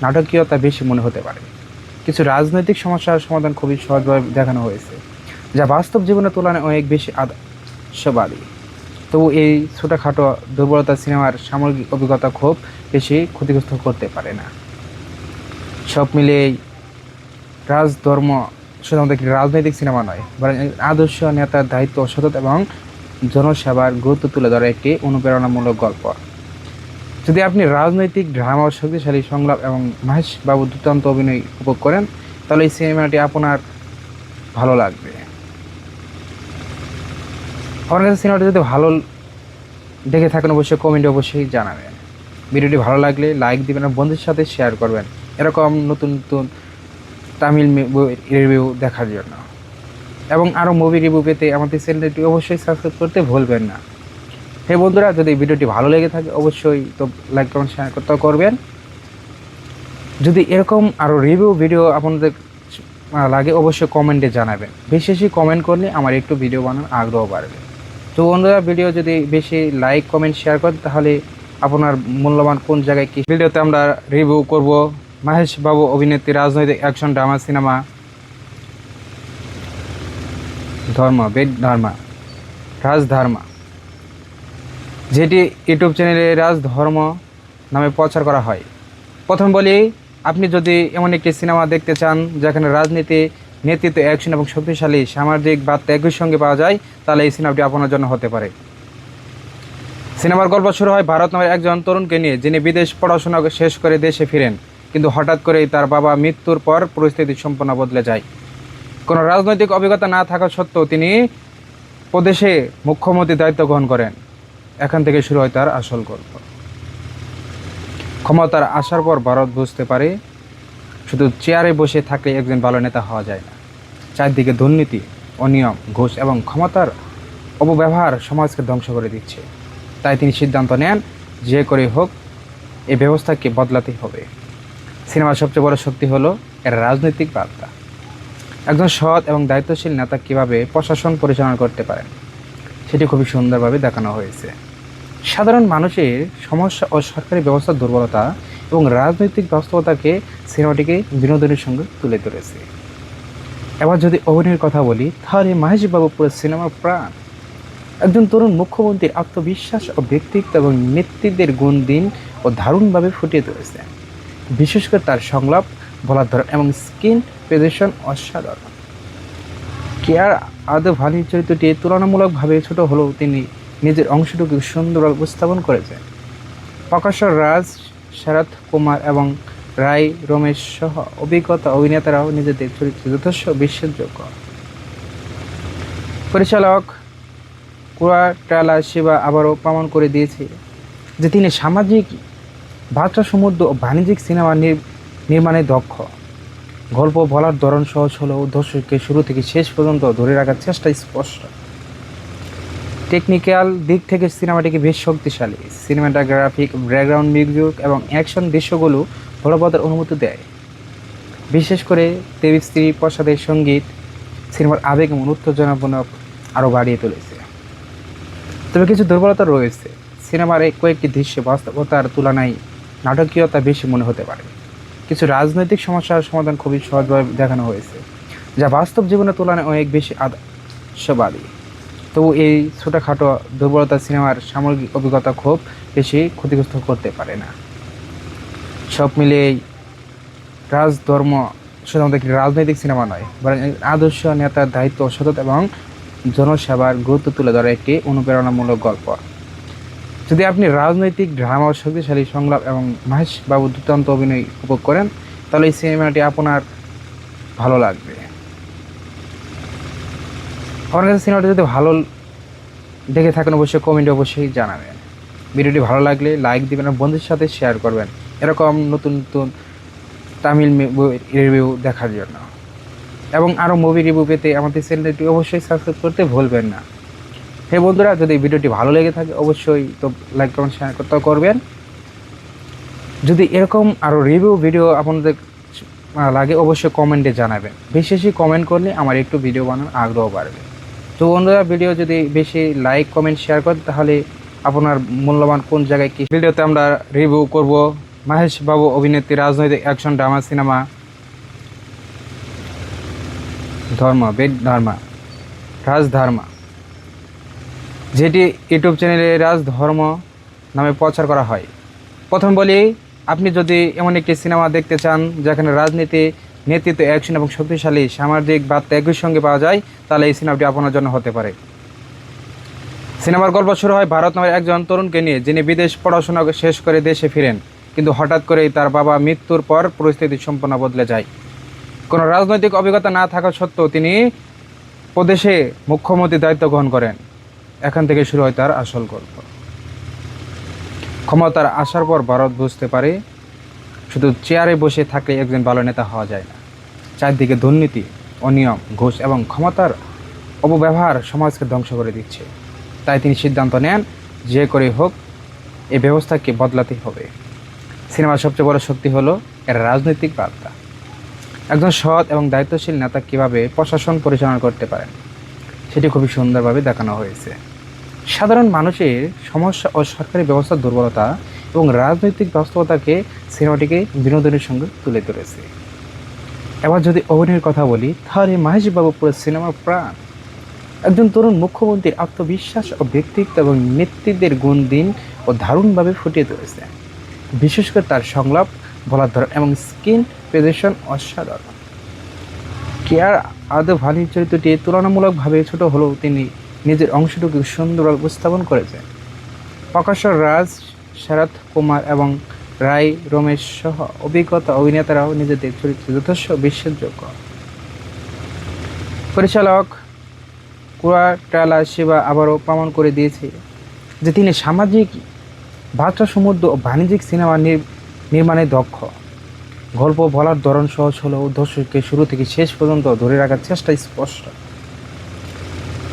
নাটকীয়তা বেশি মনে হতে পারে। কিছু রাজনৈতিক সমস্যার সমাধান খুবই সহজভাবে দেখানো হয়েছে, যা বাস্তব জীবনের তুলনায় অনেক বেশি আদর্শবাদী। তবু এই ছোটোখাটো দুর্বলতা সিনেমার সামগ্রিক অভিজ্ঞতা খুব বেশি ক্ষতিগ্রস্ত করতে পারে না। সব মিলিয়েই রাজধর্ম শুধুমাত্র একটি রাজনৈতিক সিনেমা নয়, বরং আদর্শ নেতার দায়িত্ব, সততা এবং জনসেবার গুরুত্ব তুলে ধরা একটি অনুপ্রেরণামূলক গল্প। যদি আপনি রাজনৈতিক ড্রামা, শক্তিশালী সংলাপ এবং মাহেশ বাবু দুর্দান্ত অভিনয় উপভোগ করেন, তাহলে এই সিনেমাটি আপনার ভালো লাগবে। আমার কাছে সিনেমাটি যদি ভালো দেখে থাকেন অবশ্যই কমেন্টে অবশ্যই জানাবেন। ভিডিওটি ভালো লাগলে লাইক দিবেন এবং বন্ধুদের সাথে শেয়ার করবেন এরকম নতুন নতুন তামিল রিভিউ দেখার জন্য। এবং আরও মুভি রিভিউ পেতে আমাদের চ্যানেলটি অবশ্যই সাবস্ক্রাইব করতে ভুলবেন না। হে বন্ধুরা, যদি ভিডিওটি ভালো লেগে থাকে অবশ্যই তো লাইক, কমেন্ট, শেয়ার করতে করবেন। যদি এরকম আরও রিভিউ ভিডিও আপনাদের লাগে অবশ্যই কমেন্টে জানাবেন। বেশি বেশি কমেন্ট করলে আমার একটু ভিডিও বানানোর আগ্রহ বাড়বে। তো বন্ধুরা, ভিডিও যদি বেশি লাইক, কমেন্ট, শেয়ার করেন তাহলে আপনার মূল্যবান কোন জায়গায় কী ভিডিওতে আমরা রিভিউ করব মাহেশ বাবু অভিনেত্রী রাজনৈতিক অ্যাকশন ড্রামা সিনেমা ধর্ম বেদ ধর্মা রাজধর্মা, যেটি ইউটিউব চ্যানেলে রাজধর্ম নামে প্রচার করা হয়। প্রথম বলি, আপনি যদি এমন একটি সিনেমা দেখতে চান যেখানে রাজনীতি, নেতৃত্ব, অ্যাকশন এবং শক্তিশালী সামাজিক বার্তা একই সঙ্গে পাওয়া যায়, তাহলে এই সিনেমাটি আপনার জন্য হতে পারে। সিনেমার গল্প শুরু হয় ভারত নামের একজন তরুণকে নিয়ে, যিনি বিদেশ পড়াশোনা শেষ করে দেশে ফিরেন, কিন্তু হঠাৎ করেই তার বাবা মৃত্যুর পর পরিস্থিতি সম্পূর্ণ বদলে যায়। কোনো রাজনৈতিক অভিজ্ঞতা না থাকা সত্ত্বেও তিনি প্রদেশে মুখ্যমন্ত্রীর দায়িত্ব গ্রহণ করেন। এখান থেকে শুরু হয় তার আসল গল্প। ক্ষমতার আসার পর ভারত বুঝতে পারে শুধু চেয়ারে বসে থাকলে একজন ভালো নেতা হওয়া যায় না। চারদিকে দুর্নীতি, অনিয়ম, ঘুষ এবং ক্ষমতার অপব্যবহার সমাজকে ধ্বংস করে দিচ্ছে। তাই তিনি সিদ্ধান্ত নেন, যে করে হোক এই ব্যবস্থাকে বদলাতেই হবে। সিনেমার সবচেয়ে বড় শক্তি হলো এর রাজনৈতিক বার্তা। একজন সৎ এবং দায়িত্বশীল নেতা কীভাবে প্রশাসন পরিচালনা করতে পারেন সেটি খুবই সুন্দরভাবে দেখানো হয়েছে। সাধারণ মানুষের সমস্যা ও সরকারি ব্যবস্থার দুর্বলতা এবং রাজনৈতিক বাস্তবতাকে সিনেমাটিকে বিনোদনের সঙ্গে তুলে ধরেছে। এবার যদি অভিনয়ের কথা বলি, তাহলে মাহেশ বাবু পুরো সিনেমার প্রাণ। একজন তরুণ মুখ্যমন্ত্রীর আত্মবিশ্বাস ও ব্যক্তিত্ব এবং নেতৃত্বের গুণ দিন ও দারুণভাবে ফুটিয়ে তুলেছে। বিশেষ করে তার সংলাপ, বলার ধরন এবং স্ক্রিন প্রেজেন্টেশন অসাধারণ। কেয়ার আদভানির চরিত্রটি তুলনামূলকভাবে ছোট হলেও তিনি নিজের অংশটুকু সুন্দরভাবে উপস্থাপন করেছেন। প্রকাশ্য রাজ, শরৎ কুমার এবং রায় রমেশ সহ অভিজ্ঞতা অভিনেতারাও নিজেদের চরিত্রে যথেষ্ট বিশ্বাসযোগ্য। পরিচালক কুয়াটালা শিবা আবারও প্রমাণ করে দিয়েছে যে তিনি সামাজিক বার্তা সমৃদ্ধ ও বাণিজ্যিক সিনেমা নির্মাণে দক্ষ। গল্প বলার ধরন সহজ হলেও দর্শককে শুরু থেকে শেষ পর্যন্ত ধরে রাখার চেষ্টা স্পষ্ট। টেকনিক্যাল দিক থেকে সিনেমাটিকে বেশ শক্তিশালী। সিনেমাটোগ্রাফিক, ব্যাকগ্রাউন্ড মিউজিক এবং অ্যাকশন দৃশ্যগুলো বলবতের অনুমতি দেয়। বিশেষ করে দেবী প্রসাদের সঙ্গীত সিনেমার আবেগ এবং উত্তেজনাপূর্ণ আরও বাড়িয়ে তুলেছে। তবে কিছু দুর্বলতা রয়েছে। সিনেমার কয়েকটি দৃশ্যে বাস্তবতার তুলনায় নাটকীয়তা বেশি মনে হতে পারে। কিছু রাজনৈতিক সমস্যার সমাধান খুবই সহজভাবে দেখানো হয়েছে, যা বাস্তব জীবনের তুলনায় অনেক বেশি আদর্শবাদী। তবু এই ছোটোখাটো দুর্বলতা সিনেমার সামগ্রিক অভিজ্ঞতা খুব বেশি ক্ষতিগ্রস্ত করতে পারে না। সব মিলিয়ে রাজধর্ম শুধুমাত্র একটি রাজনৈতিক সিনেমা নয়, বরং আদর্শ নেতার দায়িত্ব, সততা এবং জনসেবার গুরুত্ব তুলে ধরা একটি অনুপ্রেরণামূলক গল্প। যদি আপনি রাজনৈতিক ড্রামা ও শক্তিশালী সংলাপ এবং মহেশ বাবুর দুর্দান্ত অভিনয় উপভোগ করেন, তাহলে এই সিনেমাটি আপনার ভালো লাগবে। আমার কাছে সিনেমাটি যদি ভালো দেখে থাকেন অবশ্যই কমেন্টে অবশ্যই জানাবেন। ভিডিওটি ভালো লাগলে লাইক দিবেন আর বন্ধুদের সাথে শেয়ার করবেন এরকম নতুন নতুন তামিল রিভিউ দেখার জন্য। এবং আরও মুভি রিভিউ পেতে আমাদের চ্যানেলটি অবশ্যই সাবস্ক্রাইব করতে ভুলবেন না। হে বন্ধুরা, যদি ভিডিওটি ভালো লেগে থাকে অবশ্যই তো লাইক, কমেন্ট, শেয়ার করবেন। যদি এরকম আরও রিভিউ ভিডিও আপনাদের লাগে অবশ্যই কমেন্টে জানাবেন। বেশি বেশি কমেন্ট করলে আমার একটু ভিডিও বানানোর আগ্রহ বাড়বে। তো বন্ধুরা, ভিডিও যদি বেশি লাইক, কমেন্ট, শেয়ার করেন তাহলে আপনার মূল্যবান কোন জায়গায় কি ভিডিওতে আমরা রিভিউ করব মহেশ বাবু অভিনেত্রী রাজনৈতিক অ্যাকশন ড্রামা সিনেমা রাজধর্মা, যেটি ইউটিউব চ্যানেলে রাজধর্ম নামে প্রচার করা হয়। প্রথম বলি, আপনি যদি এমন একটি সিনেমা দেখতে চান যেখানে রাজনীতি, নেতৃত্ব, অ্যাকশন এবং শক্তিশালী সামাজিক বার্তা একই সঙ্গে পাওয়া যায়, তাহলে এই সিনেমাটি আপনার জন্য হতে পারে। সিনেমার গল্প শুরু হয় ভারত নামের একজন তরুণকে নিয়ে, যিনি বিদেশ পড়াশোনা শেষ করে দেশে ফিরেন, কিন্তু হঠাৎ করেই তার বাবা মৃত্যুর পর পরিস্থিতি সম্পূর্ণ বদলে যায়। কোনো রাজনৈতিক অভিজ্ঞতা না থাকা সত্ত্বেও তিনি প্রদেশে মুখ্যমন্ত্রীর দায়িত্ব গ্রহণ করেন। এখান থেকে শুরু হয় তার আসল গল্প। ক্ষমতার আসার পর ভারত বুঝতে পারে শুধু চেয়ারে বসে থাকলে একজন ভালো নেতা হওয়া যায় না। চারদিকে দুর্নীতি, অনিয়ম, ঘুষ এবং ক্ষমতার অপব্যবহার সমাজকে ধ্বংস করে দিচ্ছে। তাই তিনি সিদ্ধান্ত নেন যে করে হোক এই ব্যবস্থাকে বদলাতে হবে। সিনেমার সবচেয়ে বড় শক্তি হলো এর রাজনৈতিক বার্তা। একজন সৎ এবং দায়িত্বশীল নেতা কীভাবে প্রশাসন পরিচালনা করতে পারেন সেটি খুবই সুন্দরভাবে দেখানো হয়েছে। সাধারণ মানুষের সমস্যা ও সরকারি ব্যবস্থার দুর্বলতা এবং রাজনৈতিক বাস্তবতাকে সিনেমাটিকে বিনোদনের সঙ্গে তুলে ধরেছে। এবার যদি অভিনয়ের কথা বলি, তাহলে মহেশ বাবু পুরো সিনেমার প্রাণ। একজন তরুণ মুখ্যমন্ত্রীর আত্মবিশ্বাস ও ব্যক্তিত্ব এবং নেতৃত্বের গুণ দিন ও দারুণভাবে ফুটিয়ে তুলেছে। বিশেষ করে তার সংলাপ, বলার ধরন এবং স্ক্রিন প্রেজেন্টেশন অসাধারণ। কেয়ার আদভানির চরিত্রটি তুলনামূলকভাবে ছোট হলেও তিনি নিজের অংশটুকু সুন্দরভাবে উপস্থাপন করেছেন। প্রকাশ্য রাজ, শরৎ কুমার এবং রায় রমেশ সহ অভিজ্ঞতা অভিনেতারাও নিজেদের চরিত্রে যথেষ্ট বিশ্বাসযোগ্য। পরিচালক কুয়াটালা শিবা আবারও প্রমাণ করে দিয়েছে যে তিনি সামাজিক বার্তা সমৃদ্ধ ও বাণিজ্যিক সিনেমা নির্মাণে দক্ষ। গল্প বলার ধরন সহজ হলেও দর্শককে শুরু থেকে শেষ পর্যন্ত ধরে রাখার চেষ্টা স্পষ্ট।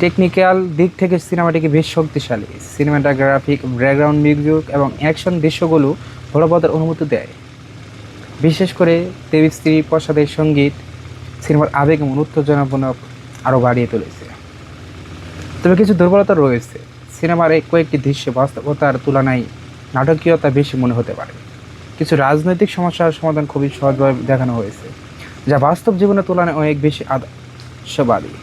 টেকনিক্যাল দিক থেকে সিনেমাটিকে বেশ শক্তিশালী। সিনেমাটোগ্রাফিক, ব্যাকগ্রাউন্ড মিউজিক এবং অ্যাকশন দৃশ্যগুলো বলবতের অনুমতি দেয়। বিশেষ করে দেবী প্রসাদের সঙ্গীত সিনেমার আবেগ এবং উত্তেজনাপূর্ণ আরও বাড়িয়ে তুলেছে। তবে কিছু দুর্বলতা রয়েছে। সিনেমার কয়েকটি দৃশ্যে বাস্তবতার তুলনায় নাটকীয়তা বেশি মনে হতে পারে। কিছু রাজনৈতিক সমস্যার সমাধান খুবই সহজভাবে দেখানো হয়েছে, যা বাস্তব জীবনের তুলনায় অনেক বেশি আদর্শবাদী।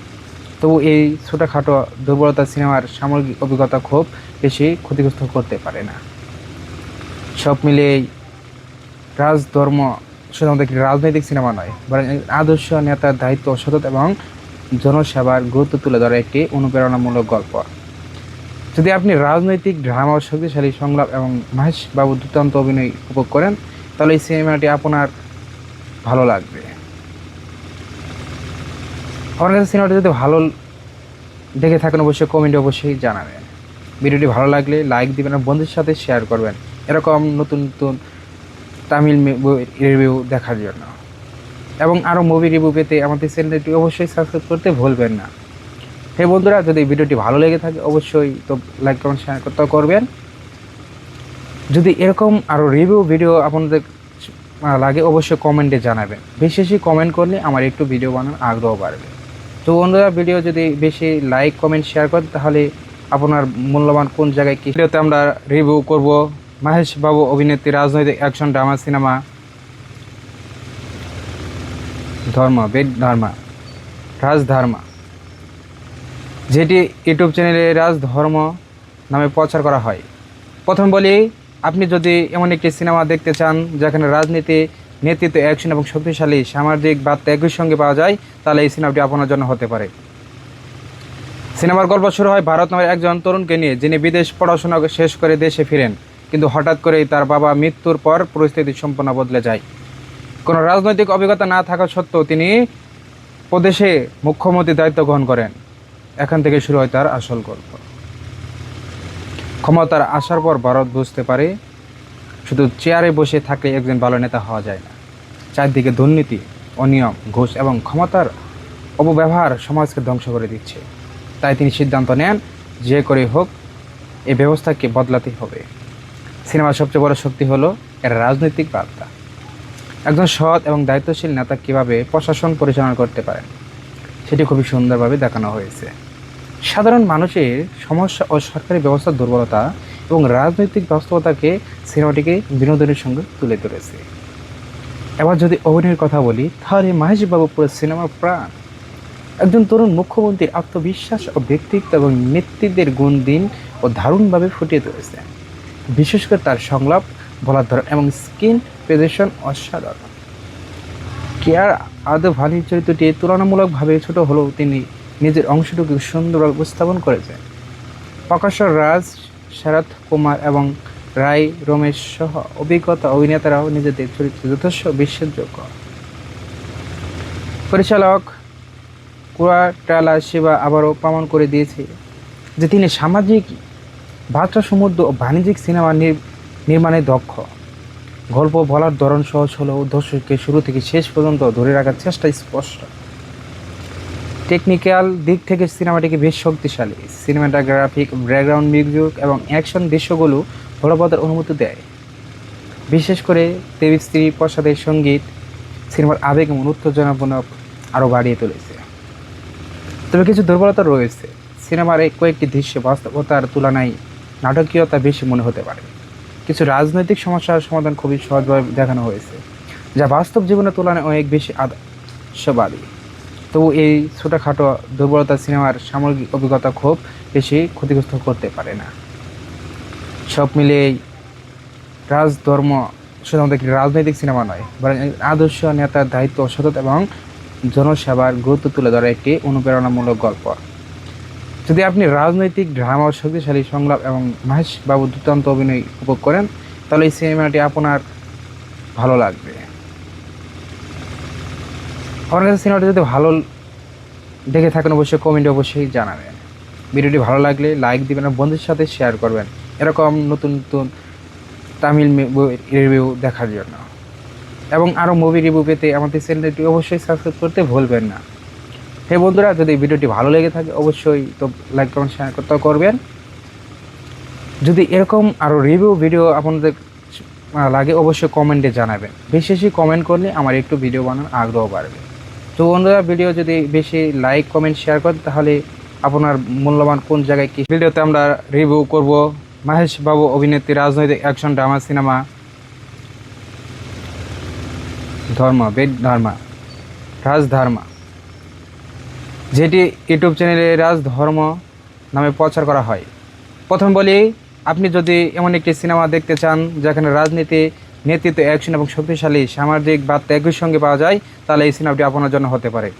তবু এই ছোটোখাটো দুর্বলতা সিনেমার সামগ্রিক অভিজ্ঞতা খুব বেশি ক্ষতিগ্রস্ত করতে পারে না। সব মিলিয়ে রাজধর্ম শুধুমাত্র একটি রাজনৈতিক সিনেমা নয়, বরং আদর্শ নেতার দায়িত্ব, সততা এবং জনসেবার গুরুত্ব তুলে ধরা একটি অনুপ্রেরণামূলক গল্প। যদি আপনি রাজনৈতিক ড্রামা, শক্তিশালী সংলাপ এবং মহেশ বাবুর দুর্দান্ত অভিনয় উপভোগ করেন, তাহলে এই সিনেমাটি আপনার ভালো লাগবে। আমার কাছে সিনেমাটি যদি ভালো দেখে থাকেন অবশ্যই কমেন্টে অবশ্যই জানাবেন। ভিডিওটি ভালো লাগলে লাইক দিবেন আর বন্ধুদের সাথে শেয়ার করবেন এরকম নতুন নতুন তামিল রিভিউ দেখার জন্য। এবং আরও মুভি রিভিউ পেতে আমাদের চ্যানেলটি অবশ্যই সাবস্ক্রাইব করতে ভুলবেন না। হে বন্ধুরা, যদি ভিডিওটি ভালো লেগে থাকে অবশ্যই তো লাইক কমেন্ট শেয়ার করতে করবেন। যদি এরকম আরও রিভিউ ভিডিও আপনাদের লাগে অবশ্যই কমেন্টে জানাবেন। বেশি বেশি কমেন্ট করলে আমার একটু ভিডিও বানানোর আগ্রহ বাড়বে। তো বন্ধুরা, ভিডিও যদি বেশি লাইক কমেন্ট শেয়ার করেন তাহলে আপনার মূল্যবান কোন জায়গায় কী ভিডিওতে আমরা রিভিউ করব মহেশ বাবু অভিনেত্রী রাজনৈতিক অ্যাকশন ড্রামা সিনেমা রাজধর্মা, যেটি ইউটিউব চ্যানেলে রাজধর্ম নামে প্রচার করা হয়। প্রথম বলি, আপনি যদি এমন একটি সিনেমা দেখতে চান যেখানে রাজনীতি, নেতৃত্ব, অ্যাকশন এবং শক্তিশালী সামাজিক বার্তা একই সঙ্গে পাওয়া যায়, তাহলে এই সিনেমাটি আপনার জন্য হতে পারে। সিনেমার গল্প শুরু হয় ভারত নামের একজন তরুণকে নিয়ে, যিনি বিদেশ পড়াশোনা শেষ করে দেশে ফিরেন, কিন্তু হঠাৎ করেই তার বাবা মৃত্যুর পর পরিস্থিতি সম্পূর্ণ বদলে যায়। কোনো রাজনৈতিক অভিজ্ঞতা না থাকা সত্ত্বেও তিনি প্রদেশে মুখ্যমন্ত্রীর দায়িত্ব গ্রহণ করেন। এখান থেকে শুরু হয় তার আসল গল্প। ক্ষমতার আসার পর ভারত বুঝতে পারে শুধু চেয়ারে বসে থাকলে একজন ভালো নেতা হওয়া যায় না। চারদিকে দুর্নীতি, অনিয়ম, ঘুষ এবং ক্ষমতার অপব্যবহার সমাজকে ধ্বংস করে দিচ্ছে। তাই তিনি সিদ্ধান্ত নেন যে করে হোক এই ব্যবস্থাকে বদলাতেই হবে। সিনেমার সবচেয়ে বড় শক্তি হলো এর রাজনৈতিক বার্তা। একজন সৎ এবং দায়িত্বশীল নেতা কীভাবে প্রশাসন পরিচালনা করতে পারেন সেটি খুবই সুন্দরভাবে দেখানো হয়েছে। সাধারণ মানুষের সমস্যা ও সরকারি ব্যবস্থার দুর্বলতা এবং রাজনৈতিক বাস্তবতাকে সিনেমাটিকে বিনোদনের সঙ্গে তুলে ধরেছে। এবার যদি অভিনয়ের কথা বলি, তাহলে মহেশ বাবু পুরো সিনেমার প্রাণ। একজন তরুণ মুখ্যমন্ত্রীর আত্মবিশ্বাস ও ব্যক্তিত্ব এবং নেতৃত্বের গুণ দিন ও দারুণভাবে ফুটিয়ে তুলেছে। বিশেষ করে তার সংলাপ, বলার ধরন এবং স্ক্রিন প্রেজেন্টেশন অসাধারণ। কেয়ার আদভানির চরিত্রটি তুলনামূলকভাবে ছোট হলেও তিনি নিজের অংশটুকু সুন্দরভাবে উপস্থাপন করেছেন। প্রকাশ রাজ, শরৎ কুমার এবং রায় রমেশ সহ অভিজ্ঞতা অভিনেতারাও নিজেদের চরিত্রে যথেষ্ট বিশ্বাসযোগ্য। পরিচালক কুরাটালা শিবা আবারও প্রমাণ করে দিয়েছে যে তিনি সামাজিক বার্তা সমৃদ্ধ ও বাণিজ্যিক সিনেমা নির্মাণে দক্ষ। গল্প বলার ধরন সহজ হলেও দর্শককে শুরু থেকে শেষ পর্যন্ত ধরে রাখার চেষ্টা স্পষ্ট। টেকনিক্যাল দিক থেকে সিনেমাটিকে বেশ শক্তিশালী। সিনেমাটোগ্রাফিক, ব্যাকগ্রাউন্ড মিউজিক এবং অ্যাকশন দৃশ্যগুলো বলবৎের অনুমতি দেয়। বিশেষ করে দেবী শ্রী প্রসাদের সঙ্গীত সিনেমার আবেগ এবং উত্তেজনাপূর্ণ আরও বাড়িয়ে তুলেছে। তবে কিছু দুর্বলতা রয়েছে। সিনেমার এই কয়েকটি দৃশ্য বাস্তবতার তুলনায় নাটকীয়তা বেশি মনে হতে পারে। কিছু রাজনৈতিক সমস্যার সমাধান খুবই সহজভাবে দেখানো হয়েছে, যা বাস্তব জীবনের তুলনায় অনেক বেশি আদর্শবাদী। তবু এই ছোটোখাটো দুর্বলতা সিনেমার সামগ্রিক অভিজ্ঞতা খুব বেশি ক্ষতিগ্রস্ত করতে পারে না। সব মিলিয়ে রাজধর্ম শুধুমাত্র একটি রাজনৈতিক সিনেমা নয়, বরং আদর্শ নেতার দায়িত্ব, সততা এবং জনসেবার গুরুত্ব তুলে ধরা একটি অনুপ্রেরণামূলক গল্প। যদি আপনি রাজনৈতিক ড্রামা, শক্তিশালী সংলাপ এবং মহেশ বাবুর দুর্দান্ত অভিনয় উপভোগ করেন, তাহলে এই সিনেমাটি আপনার ভালো লাগবে। আমার কাছে সিনেমাটি যদি ভালো দেখে থাকেন অবশ্যই কমেন্টে অবশ্যই জানাবেন। ভিডিওটি ভালো লাগলে লাইক দিবেন আর বন্ধুদের সাথে শেয়ার করবেন এরকম নতুন নতুন তামিল রিভিউ দেখার জন্য। এবং আরও মুভি রিভিউ পেতে আমাদের চ্যানেলটি অবশ্যই সাবস্ক্রাইব করতে ভুলবেন না। হে বন্ধুরা, যদি ভিডিওটি ভালো লেগে থাকে অবশ্যই তো লাইক কমেন্ট শেয়ার করতে করবেন। যদি এরকম আরও রিভিউ ভিডিও আপনাদের লাগে অবশ্যই কমেন্টে জানাবেন। বেশি বেশি কমেন্ট করলে আমার একটু ভিডিও বানানোর আগ্রহ বাড়বে। তো বন্ধুরা, ভিডিও যদি বেশি লাইক কমেন্ট শেয়ার করেন তাহলে আপনার মূল্যবান কোন জায়গায় কী ভিডিওতে আমরা রিভিউ করব মহেশ বাবু অভিনেত্রী রাজনৈতিক অ্যাকশন ড্রামা সিনেমা রাজধর্মা, যেটি ইউটিউব চ্যানেলে রাজধর্ম নামে প্রচার করা হয়। প্রথম বলি, আপনি যদি এমন একটি সিনেমা দেখতে চান যেখানে রাজনীতি, নেতৃত্ব, অ্যাকশন এবং শক্তিশালী সামাজিক বার্তা একই সঙ্গে পাওয়া যায়, তাহলে এই সিনেমাটি আপনার জন্য হতে পারে।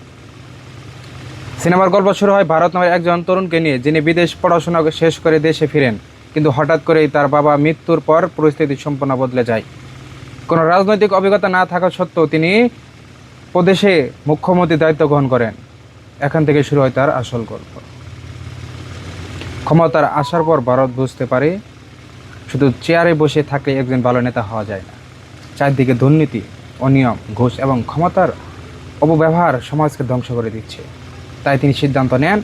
সিনেমার গল্প শুরু হয় ভারত নামের একজন তরুণকে নিয়ে, যিনি বিদেশ পড়াশোনা শেষ করে দেশে ফিরেন, কিন্তু হঠাৎ করেই তার বাবা মৃত্যুর পর পরিস্থিতি সম্পূর্ণ বদলে যায়। কোনো রাজনৈতিক অভিজ্ঞতা না থাকা সত্ত্বেও তিনি প্রদেশে মুখ্যমন্ত্রীর দায়িত্ব গ্রহণ করেন। এখান থেকে শুরু হয় তার আসল গল্প। ক্ষমতার আসার পর ভারত বুঝতে পারে শুধু চেয়ারে বসে থাকলে একজন ভালো নেতা হওয়া যায় না। চারদিকে দুর্নীতি, অনিয়ম, ঘুষ এবং ক্ষমতার অপব্যবহার সমাজকে ধ্বংস করে দিচ্ছে। তাই তিনি সিদ্ধান্ত নেন,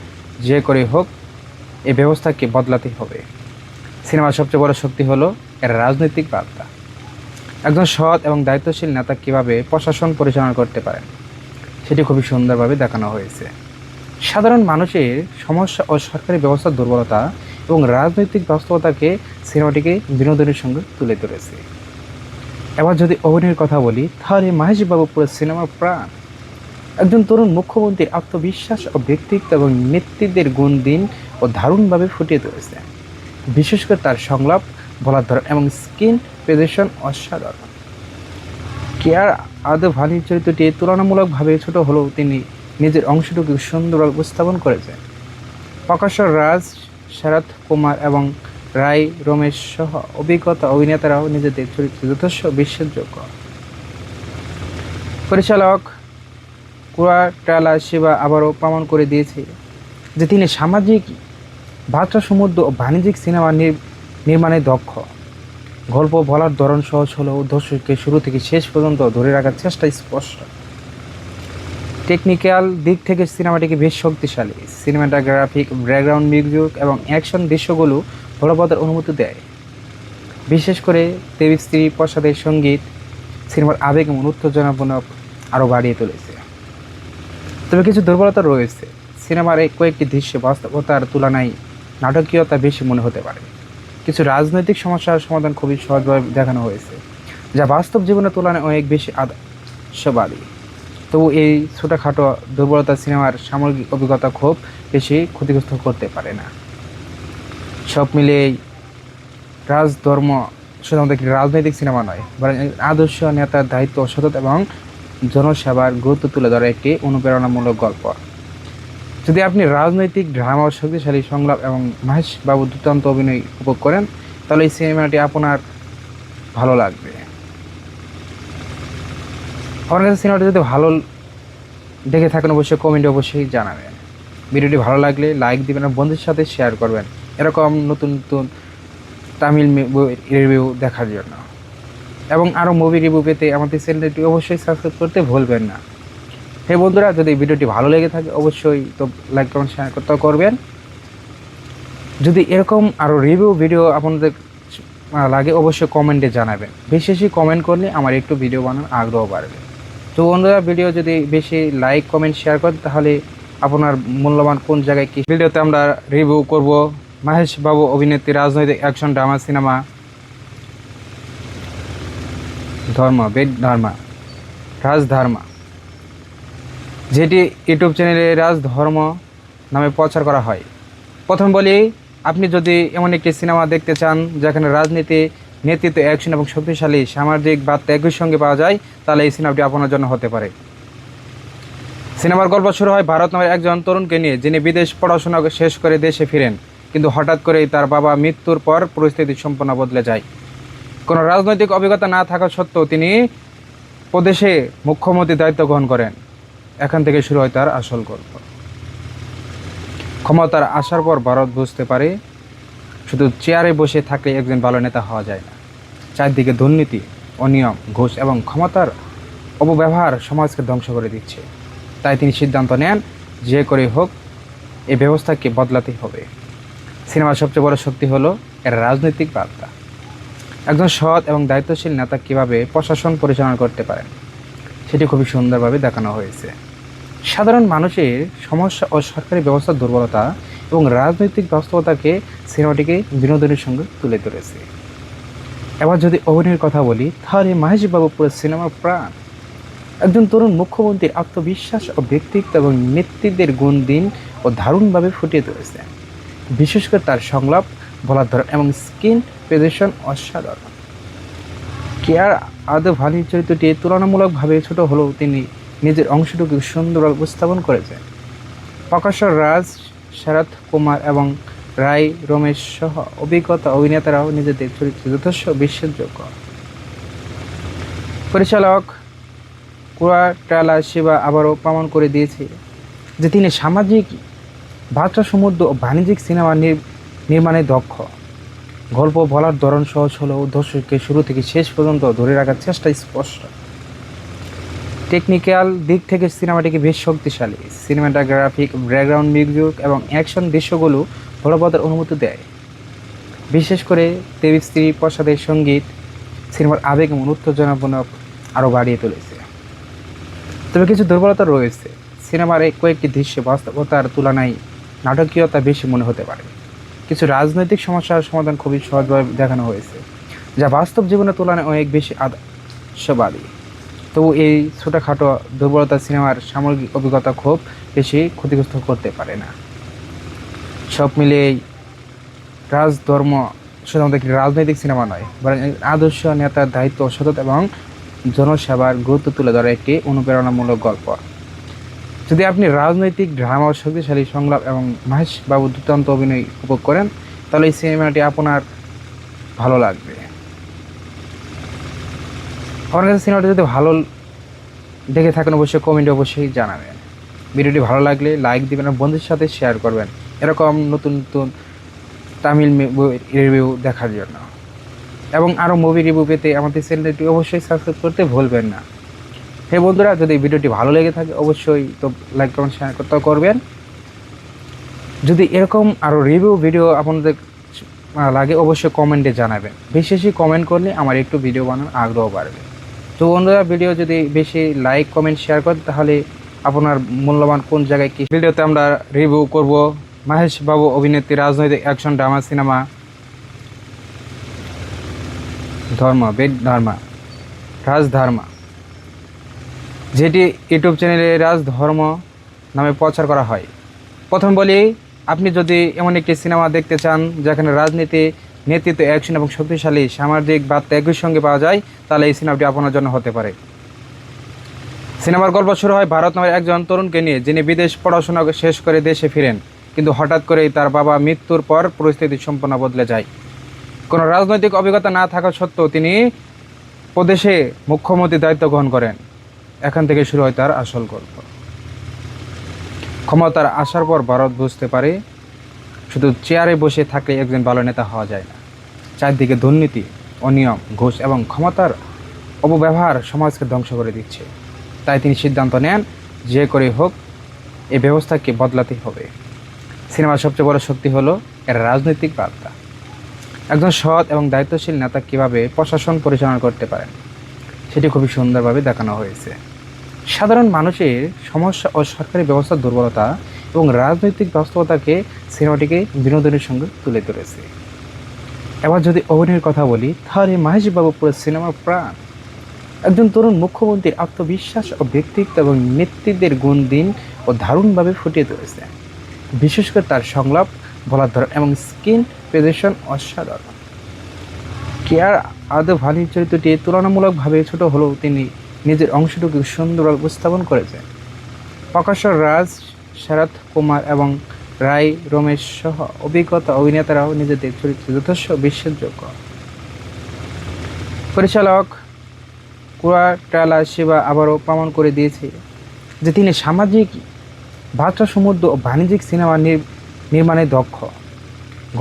যে করে হোক এই ব্যবস্থাকে বদলাতে হবে। সিনেমার সবচেয়ে বড় শক্তি হলো এর রাজনৈতিক বার্তা। একজন সৎ এবং দায়িত্বশীল নেতা কীভাবে প্রশাসন পরিচালনা করতে পারেন সেটি খুবই সুন্দরভাবে দেখানো হয়েছে। সাধারণ মানুষের সমস্যা ও সরকারি ব্যবস্থার দুর্বলতা এবং রাজনৈতিক বাস্তবতাকে সিনেমাটিকে বিনোদনের সঙ্গে তুলে ধরেছে। এবার যদি অভিনয়ের কথা বলি, তাহলে মাহেশ বাবু পুরো সিনেমার প্রাণ। একজন তরুণ মুখ্যমন্ত্রীর আত্মবিশ্বাস ও ব্যক্তিত্ব এবং নেতৃত্বের গুণ দিন ও দারুণভাবে ফুটিয়ে তুলেছে। বিশেষ করে তার সংলাপ, বলার ধরন এবং স্ক্রিন প্রেজেন্টেশন অসাধারণ। কেয়ার আদভানির চরিত্রটি তুলনামূলকভাবে ছোট হলেও তিনি নিজের অংশটুকু সুন্দরভাবে উপস্থাপন করেছেন। প্রকাশ রাজ, শরৎ কুমার এবং রায় রমেশ সহ অভিজ্ঞতা অভিনেতারাও নিজেদের চরিত্রে যথেষ্ট বিশ্বাসযোগ্য। পরিচালক কুরাটালা শিবা আবারও প্রমাণ করে দিয়েছে যে তিনি সামাজিক বার্তা সমৃদ্ধ ও বাণিজ্যিক সিনেমা নির্মাণে দক্ষ। গল্প বলার ধরন সহজ হলেও দর্শককে শুরু থেকে শেষ পর্যন্ত ধরে রাখার চেষ্টা স্পষ্ট। টেকনিক্যাল দিক থেকে সিনেমাটিকে বেশ শক্তিশালী। সিনেমাটোগ্রাফিক, ব্যাকগ্রাউন্ড মিউজিক এবং অ্যাকশন দৃশ্যগুলো বলবতের অনুমতি দেয়। বিশেষ করে দেবশ্রী প্রসাদের সঙ্গীত সিনেমার আবেগ এবং উত্তেজনাপূর্ণ আরও বাড়িয়ে তুলেছে। তবে কিছু দুর্বলতা রয়েছে। সিনেমার এই কয়েকটি দৃশ্য বাস্তবতার তুলনায় নাটকীয়তা বেশি মনে হতে পারে। কিছু রাজনৈতিক সমস্যার সমাধান খুবই সহজভাবে দেখানো হয়েছে, যা বাস্তব জীবনের তুলনায় অনেক বেশি আদর্শবাদী। তবু এই ছোটোখাটো দুর্বলতা সিনেমার সামগ্রিক অভিজ্ঞতা খুব বেশি ক্ষতিগ্রস্ত করতে পারে না। সব মিলিয়েই রাজধর্ম শুধুমাত্র একটি রাজনৈতিক সিনেমা নয়, বরং আদর্শ নেতার দায়িত্ব, সততা এবং জনসেবার গুরুত্ব তুলে ধরা একটি অনুপ্রেরণামূলক গল্প। যদি আপনি রাজনৈতিক ড্রামা, শক্তিশালী সংলাপ এবং মাহেশ বাবু দুর্দান্ত অভিনয় উপভোগ করেন, তাহলে এই সিনেমাটি আপনার ভালো লাগবে। আমার কাছে সিনেমাটি যদি ভালো দেখে থাকেন অবশ্যই কমেন্টে অবশ্যই জানাবেন। ভিডিওটি ভালো লাগলে লাইক দিবেন এবং বন্ধুদের সাথে শেয়ার করবেন এরকম নতুন নতুন তামিল রিভিউ দেখার জন্য। এবং আরও মুভি রিভিউ পেতে আমাদের চ্যানেলটি অবশ্যই সাবস্ক্রাইব করতে ভুলবেন না। হে বন্ধুরা, যদি ভিডিওটি ভালো লেগে থাকে অবশ্যই তো লাইক, কমেন্ট, শেয়ার করতে করবেন। যদি এরকম আরও রিভিউ ভিডিও আপনাদের লাগে অবশ্যই কমেন্টে জানাবেন। বেশি বেশি কমেন্ট করলে আমার একটু ভিডিও বানানোর আগ্রহ বাড়বে। তো বন্ধুরা, ভিডিও যদি বেশি লাইক, কমেন্ট, শেয়ার করেন তাহলে আপনার মূল্যবান কোন জায়গায় কী ভিডিওতে আমরা রিভিউ করব মাহেশ বাবু অভিনেত্রী রাজনৈতিক অ্যাকশন ড্রামা সিনেমা রাজধর্মা, যেটি ইউটিউব চ্যানেলে রাজধর্ম নামে প্রচার করা হয়। প্রথম বলি, আপনি যদি এমন একটি সিনেমা দেখতে চান যেখানে রাজনীতি, নেতৃত্ব, অ্যাকশন এবং শক্তিশালী সামাজিক বার্তা একই সঙ্গে পাওয়া যায়, তাহলে এই সিনেমাটি আপনার জন্য হতে পারে। সিনেমার গল্প শুরু হয় ভারত নামের একজন তরুণকে নিয়ে, যিনি বিদেশ পড়াশোনা শেষ করে দেশে ফিরেন, কিন্তু হঠাৎ করেই তার বাবা মৃত্যুর পর পরিস্থিতি সম্পূর্ণ বদলে যায়। কোনো রাজনৈতিক অভিজ্ঞতা না থাকা সত্ত্বেও তিনি প্রদেশে মুখ্যমন্ত্রীর দায়িত্ব গ্রহণ করেন। এখান থেকে শুরু হয় তার আসল গল্প। ক্ষমতার আসার পর ভারত বুঝতে পারে শুধু চেয়ারে বসে থাকলে একজন ভালো নেতা হওয়া যায় না। চারদিকে দুর্নীতি, অনিয়ম, ঘুষ এবং ক্ষমতার অপব্যবহার সমাজকে ধ্বংস করে দিচ্ছে। তাই তিনি সিদ্ধান্ত নেন, যে করে হোক এই ব্যবস্থাকে বদলাতে হবে। সিনেমার সবচেয়ে বড় শক্তি হলো এর রাজনৈতিক বার্তা। একজন সৎ এবং দায়িত্বশীল নেতা কীভাবে প্রশাসন পরিচালনা করতে পারেন সেটি খুবই সুন্দরভাবে দেখানো হয়েছে। সাধারণ মানুষের সমস্যা ও সরকারি ব্যবস্থার দুর্বলতা এবং রাজনৈতিক বাস্তবতাকে সিনেমাটিকে বিনোদনের সঙ্গে তুলে ধরেছে। এবার যদি অভিনয়ের কথা বলি, তাহলে মাহেশ বাবু পুরো সিনেমার প্রাণ। একজন তরুণ মুখ্যমন্ত্রীর আত্মবিশ্বাস ও ব্যক্তিত্ব এবং নেতৃত্বের গুণ দিন ও দারুণভাবে ফুটিয়ে তুলেছে। বিশেষ করে তার সংলাপ, বলার ধরন এবং স্ক্রিন প্রেজেন্টেশন অসাধারণ। কেয়ার আদভানির চরিত্রটি তুলনামূলকভাবে ছোট হলেও তিনি নিজের অংশটুকু সুন্দরভাবে উপস্থাপন করেছেন। প্রকাশ্য রাজ, শরৎ কুমার এবং রায় রমেশ সহ অভিজ্ঞতা অভিনেতারাও নিজেদের চরিত্রে যথেষ্ট বিশ্বাসযোগ্য। পরিচালক কুয়াটালা শিবা আবারও প্রমাণ করে দিয়েছে যে তিনি সামাজিক বার্তা সমৃদ্ধ ও বাণিজ্যিক সিনেমা নির্মাণে দক্ষ। গল্প বলার ধরন সহজ হলেও দর্শককে শুরু থেকে শেষ পর্যন্ত ধরে রাখার চেষ্টা স্পষ্ট। টেকনিক্যাল দিক থেকে সিনেমাটিকে বেশ শক্তিশালী। সিনেমাটোগ্রাফিক, ব্যাকগ্রাউন্ড মিউজিক এবং অ্যাকশন দৃশ্যগুলো বলবতের অনুমতি দেয়। বিশেষ করে দেবী প্রসাদের সঙ্গীত সিনেমার আবেগ এবং উত্তেজনাপূর্ণ আরও বাড়িয়ে তুলেছে। তবে কিছু দুর্বলতা রয়েছে। সিনেমার কয়েকটি দৃশ্যে বাস্তবতার তুলনায় নাটকীয়তা বেশি মনে হতে পারে। কিছু রাজনৈতিক সমস্যার সমাধান খুবই সহজভাবে দেখানো হয়েছে, যা বাস্তব জীবনের তুলনায় অনেক বেশি আদর্শবাদী। তবু এই ছোটোখাটো দুর্বলতা সিনেমার সামগ্রিক অভিজ্ঞতা খুব বেশি ক্ষতিগ্রস্ত করতে পারে না। সব মিলিয়ে রাজধর্ম শুধুমাত্র একটি রাজনৈতিক সিনেমা নয়, বরং আদর্শ নেতার দায়িত্ব, সততা এবং জনসেবার গুরুত্ব তুলে ধরা একটি অনুপ্রেরণামূলক গল্প। যদি আপনি রাজনৈতিক ড্রামা ও শক্তিশালী সংলাপ এবং মহেশ বাবুর দুর্দান্ত অভিনয় উপভোগ করেন, তাহলে এই সিনেমাটি আপনার ভালো লাগবে। আমার কাছে সিনেমাটি যদি ভালো দেখে থাকেন অবশ্যই কমেন্টে অবশ্যই জানাবেন। ভিডিওটি ভালো লাগলে লাইক দিবেন আর বন্ধুদের সাথে শেয়ার করবেন এরকম নতুন নতুন তামিল রিভিউ দেখার জন্য। এবং আরও মুভি রিভিউ পেতে আমাদের চ্যানেলটি অবশ্যই সাবস্ক্রাইব করতে ভুলবেন না। হে বন্ধুরা, যদি ভিডিওটি ভালো লেগে থাকে অবশ্যই তো লাইক, কমেন্ট, শেয়ার করবেন। যদি এরকম আরও রিভিউ ভিডিও আপনাদের লাগে অবশ্যই কমেন্টে জানাবেন। বেশি বেশি কমেন্ট করলে আমার একটু ভিডিও বানানোর আগ্রহ বাড়বে। তো বন্ধুরা, ভিডিও যদি বেশি লাইক, কমেন্ট, শেয়ার করেন তাহলে আপনার মূল্যবান কোন জায়গায় কি ভিডিওতে আমরা রিভিউ করব মহেশ বাবু অভিনেত্রী রাজনৈতিক অ্যাকশন ড্রামা সিনেমা রাজধর্মা, যেটি ইউটিউব চ্যানেলে রাজধর্ম নামে প্রচার করা হয়। প্রথম বলি, আপনি যদি এমন একটি সিনেমা দেখতে চান যেখানে রাজনীতি, নেতৃত্ব, অ্যাকশন এবং শক্তিশালী সামাজিক বার্তা একই সঙ্গে পাওয়া যায়, তাহলে এই সিনেমাটি আপনার জন্য হতে পারে। সিনেমার গল্প শুরু হয় ভারত নামের একজন তরুণকে নিয়ে, যিনি বিদেশ পড়াশোনা শেষ করে দেশে ফিরেন, কিন্তু হঠাৎ করেই তার বাবা মৃত্যুর পর পরিস্থিতি সম্পূর্ণ বদলে যায়। কোনো রাজনৈতিক অভিজ্ঞতা না থাকা সত্ত্বেও তিনি প্রদেশে মুখ্যমন্ত্রীর দায়িত্ব গ্রহণ করেন। এখান থেকে শুরু হয় তার আসল গল্প। ক্ষমতার আসার পর ভারত বুঝতে পারে শুধু চেয়ারে বসে থাকলে একজন ভালো নেতা হওয়া যায় না। চারদিকে দুর্নীতি, অনিয়ম, ঘুষ এবং ক্ষমতার অপব্যবহার সমাজকে ধ্বংস করে দিচ্ছে। তাই তিনি সিদ্ধান্ত নেন যে করে হোক এই ব্যবস্থাকে বদলাতে হবে। সিনেমার সবচেয়ে বড় শক্তি হলো এর রাজনৈতিক বার্তা। একজন সৎ এবং দায়িত্বশীল নেতা কীভাবে প্রশাসন পরিচালনা করতে পারেন সেটি খুবই সুন্দরভাবে দেখানো হয়েছে। সাধারণ মানুষের সমস্যা ও সরকারি ব্যবস্থার দুর্বলতা এবং রাজনৈতিক বাস্তবতাকে সিনেমাটিকে বিনোদনের সঙ্গে তুলে ধরেছে। এবার যদি অভিনয়ের কথা বলি, তাহলে মহেশ বাবু পুরো সিনেমার প্রাণ। একজন তরুণ মুখ্যমন্ত্রীর আত্মবিশ্বাস ও ব্যক্তিত্ব এবং নেতৃত্বের গুণ দিন ও দারুণভাবে ফুটিয়ে তুলেছে। বিশেষ করে তার সংলাপ, বলার ধরন এবং স্ক্রিন প্রেজেন্টেশন অসাধারণ। কেয়ার আদভানির চরিত্রটি তুলনামূলকভাবে ছোট হলেও তিনি নিজের অংশটুকু সুন্দরভাবে উপস্থাপন করেছেন। প্রকাশ্য রাজ, শরৎ কুমার এবং রায় রমেশ সহ অভিজ্ঞতা অভিনেতারাও নিজেদের চরিত্রে যথেষ্ট বিশ্বাসযোগ্য। পরিচালক কুয়াটালা শিবা আবারও প্রমাণ করে দিয়েছে যে তিনি সামাজিক বার্তা সমৃদ্ধ ও বাণিজ্যিক সিনেমা নির্মাণে দক্ষ।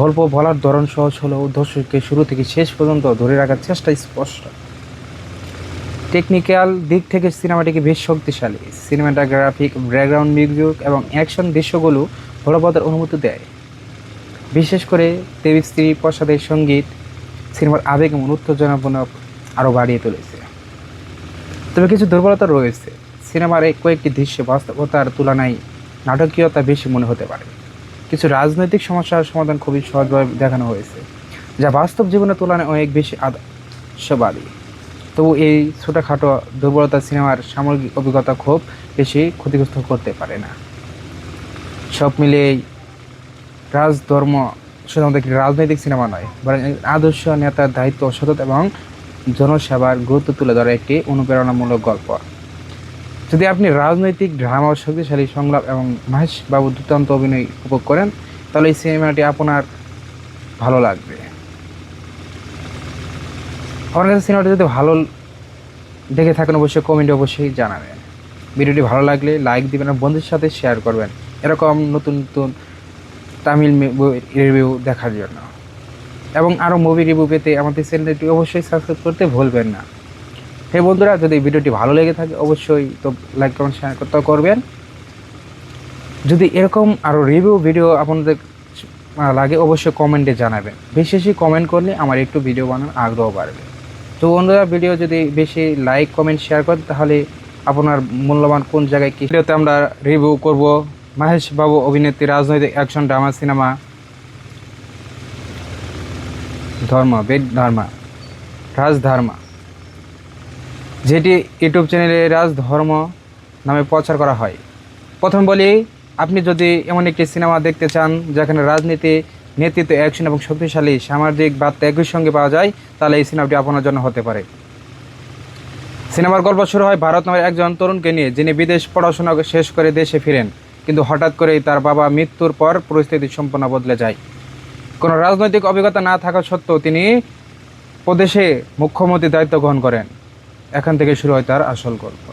গল্প বলার ধরন সহজ হলেও দর্শককে শুরু থেকে শেষ পর্যন্ত ধরে রাখার চেষ্টা স্পষ্ট। টেকনিক্যাল দিক থেকে সিনেমাটিকে বেশ শক্তিশালী। সিনেমাটোগ্রাফিক, ব্যাকগ্রাউন্ড মিউজিক এবং অ্যাকশন দৃশ্যগুলো বলবতের অনুমতি দেয়। বিশেষ করে দেবী প্রসাদের সঙ্গীত সিনেমার আবেগ এবং উত্তেজনাপূর্ণ আরও বাড়িয়ে তুলেছে। তবে কিছু দুর্বলতা রয়েছে। সিনেমার কয়েকটি দৃশ্যে বাস্তবতার তুলনায় নাটকীয়তা বেশি মনে হতে পারে। কিছু রাজনৈতিক সমস্যার সমাধান খুবই সহজভাবে দেখানো হয়েছে, যা বাস্তব জীবনের তুলনায় অনেক বেশি আদর্শবাদী। তবু এই ছোটোখাটো দুর্বলতা সিনেমার সামগ্রিক অভিজ্ঞতা খুব বেশি ক্ষতিগ্রস্ত করতে পারে না। সব মিলিয়ে রাজধর্ম শুধুমাত্র একটি রাজনৈতিক সিনেমা নয়, বরং আদর্শ নেতার দায়িত্ব, সততা এবং জনসেবার গুরুত্ব তুলে ধরা একটি অনুপ্রেরণামূলক গল্প। যদি আপনি রাজনৈতিক ড্রামা, শক্তিশালী সংলাপ এবং মহেশ বাবুর দুর্দান্ত অভিনয় উপভোগ করেন, তাহলে এই সিনেমাটি আপনার ভালো লাগবে। আমার কাছে সিনেমাটি যদি ভালো দেখে থাকেন অবশ্যই কমেন্টে অবশ্যই জানাবেন। ভিডিওটি ভালো লাগলে লাইক দিবেন আর বন্ধুদের সাথে শেয়ার করবেন এরকম নতুন নতুন তামিল রিভিউ দেখার জন্য। এবং আরও মুভি রিভিউ পেতে আমাদের চ্যানেলটি অবশ্যই সাবস্ক্রাইব করতে ভুলবেন না। হে বন্ধুরা, যদি ভিডিওটি ভালো লেগে থাকে অবশ্যই তো লাইক কমেন্ট শেয়ার করতে করবেন। যদি এরকম আরও রিভিউ ভিডিও আপনাদের লাগে অবশ্যই কমেন্টে জানাবেন। বেশি বেশি কমেন্ট করলে আমার একটু ভিডিও বানানোর আগ্রহ বাড়বে। তো বন্ধুরা, ভিডিও যদি বেশি লাইক কমেন্ট শেয়ার করেন তাহলে আপনার মূল্যবান কোন জায়গায় কী ভিডিওতে আমরা রিভিউ করব মহেশ বাবু অভিনেত্রী রাজনৈতিক অ্যাকশন ড্রামা সিনেমা রাজধর্মা, যেটি ইউটিউব চ্যানেলে রাজধর্ম নামে প্রচার করা হয়। প্রথম বলি, আপনি যদি এমন একটি সিনেমা দেখতে চান যেখানে রাজনীতি, নেতৃত্ব, অ্যাকশন এবং শক্তিশালী সামাজিক বার্তা একই সঙ্গে পাওয়া যায়, তাহলে এই সিনেমাটি আপনার জন্য হতে পারে। সিনেমার গল্প শুরু হয় ভারত নামের একজন তরুণকে নিয়ে, যিনি বিদেশ পড়াশোনা শেষ করে দেশে ফিরেন, কিন্তু হঠাৎ করেই তার বাবা মৃত্যুর পর পরিস্থিতি সম্পূর্ণ বদলে যায়। কোনো রাজনৈতিক অভিজ্ঞতা না থাকা সত্ত্বেও তিনি প্রদেশে মুখ্যমন্ত্রীর দায়িত্ব গ্রহণ করেন। এখান থেকে শুরু হয় তার আসল গল্প।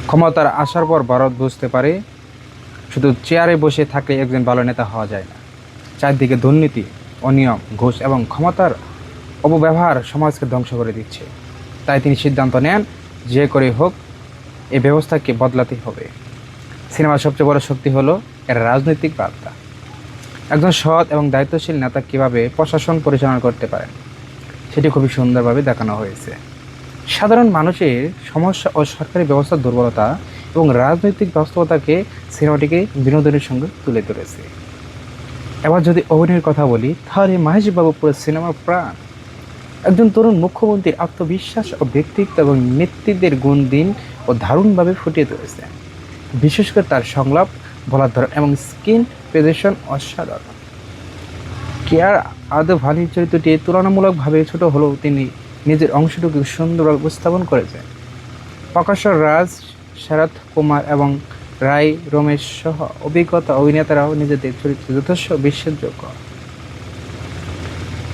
ক্ষমতার আসার পর ভারত বুঝতে পারে শুধু চেয়ারে বসে থাকলে একজন ভালো নেতা হওয়া যায় না। চারদিকে দুর্নীতি, অনিয়ম, ঘুষ এবং ক্ষমতার অপব্যবহার সমাজকে ধ্বংস করে দিচ্ছে। তাই তিনি সিদ্ধান্ত নেন যে করে হোক এই ব্যবস্থাকে বদলাতেই হবে। সিনেমার সবচেয়ে বড় শক্তি হলো এর রাজনৈতিক বার্তা। একজন সৎ এবং দায়িত্বশীল নেতা কীভাবে প্রশাসন পরিচালনা করতে পারেন সেটি খুবই সুন্দরভাবে দেখানো হয়েছে। সাধারণ মানুষের সমস্যা ও সরকারি ব্যবস্থার দুর্বলতা এবং রাজনৈতিক বাস্তবতাকে সিনেমাটিকে বিনোদনের সঙ্গে তুলে ধরেছে। এবার যদি অভিনয়ের কথা বলি, তাহলে মহেশ বাবু পুরো সিনেমার প্রাণ। একজন তরুণ মুখ্যমন্ত্রীর আত্মবিশ্বাস ও ব্যক্তিত্ব এবং নেতৃত্বের গুণ দিন ও দারুণভাবে ফুটিয়ে তুলেছে। বিশেষ করে তার সংলাপ, বলার ধরন এবং স্ক্রিন প্রেজেন্টেশন অসাধারণ। কেয়ার আদভানির চরিত্রটি তুলনামূলকভাবে ছোট হলেও তিনি নিজের অংশটুকু সুন্দরভাবে উপস্থাপন করেছেন। প্রকাশ রাজ, শরৎ কুমার এবং রায় রমেশ সহ অভিজ্ঞতা অভিনেতারাও নিজেদের চরিত্রে যথেষ্ট বিশ্বাসযোগ্য।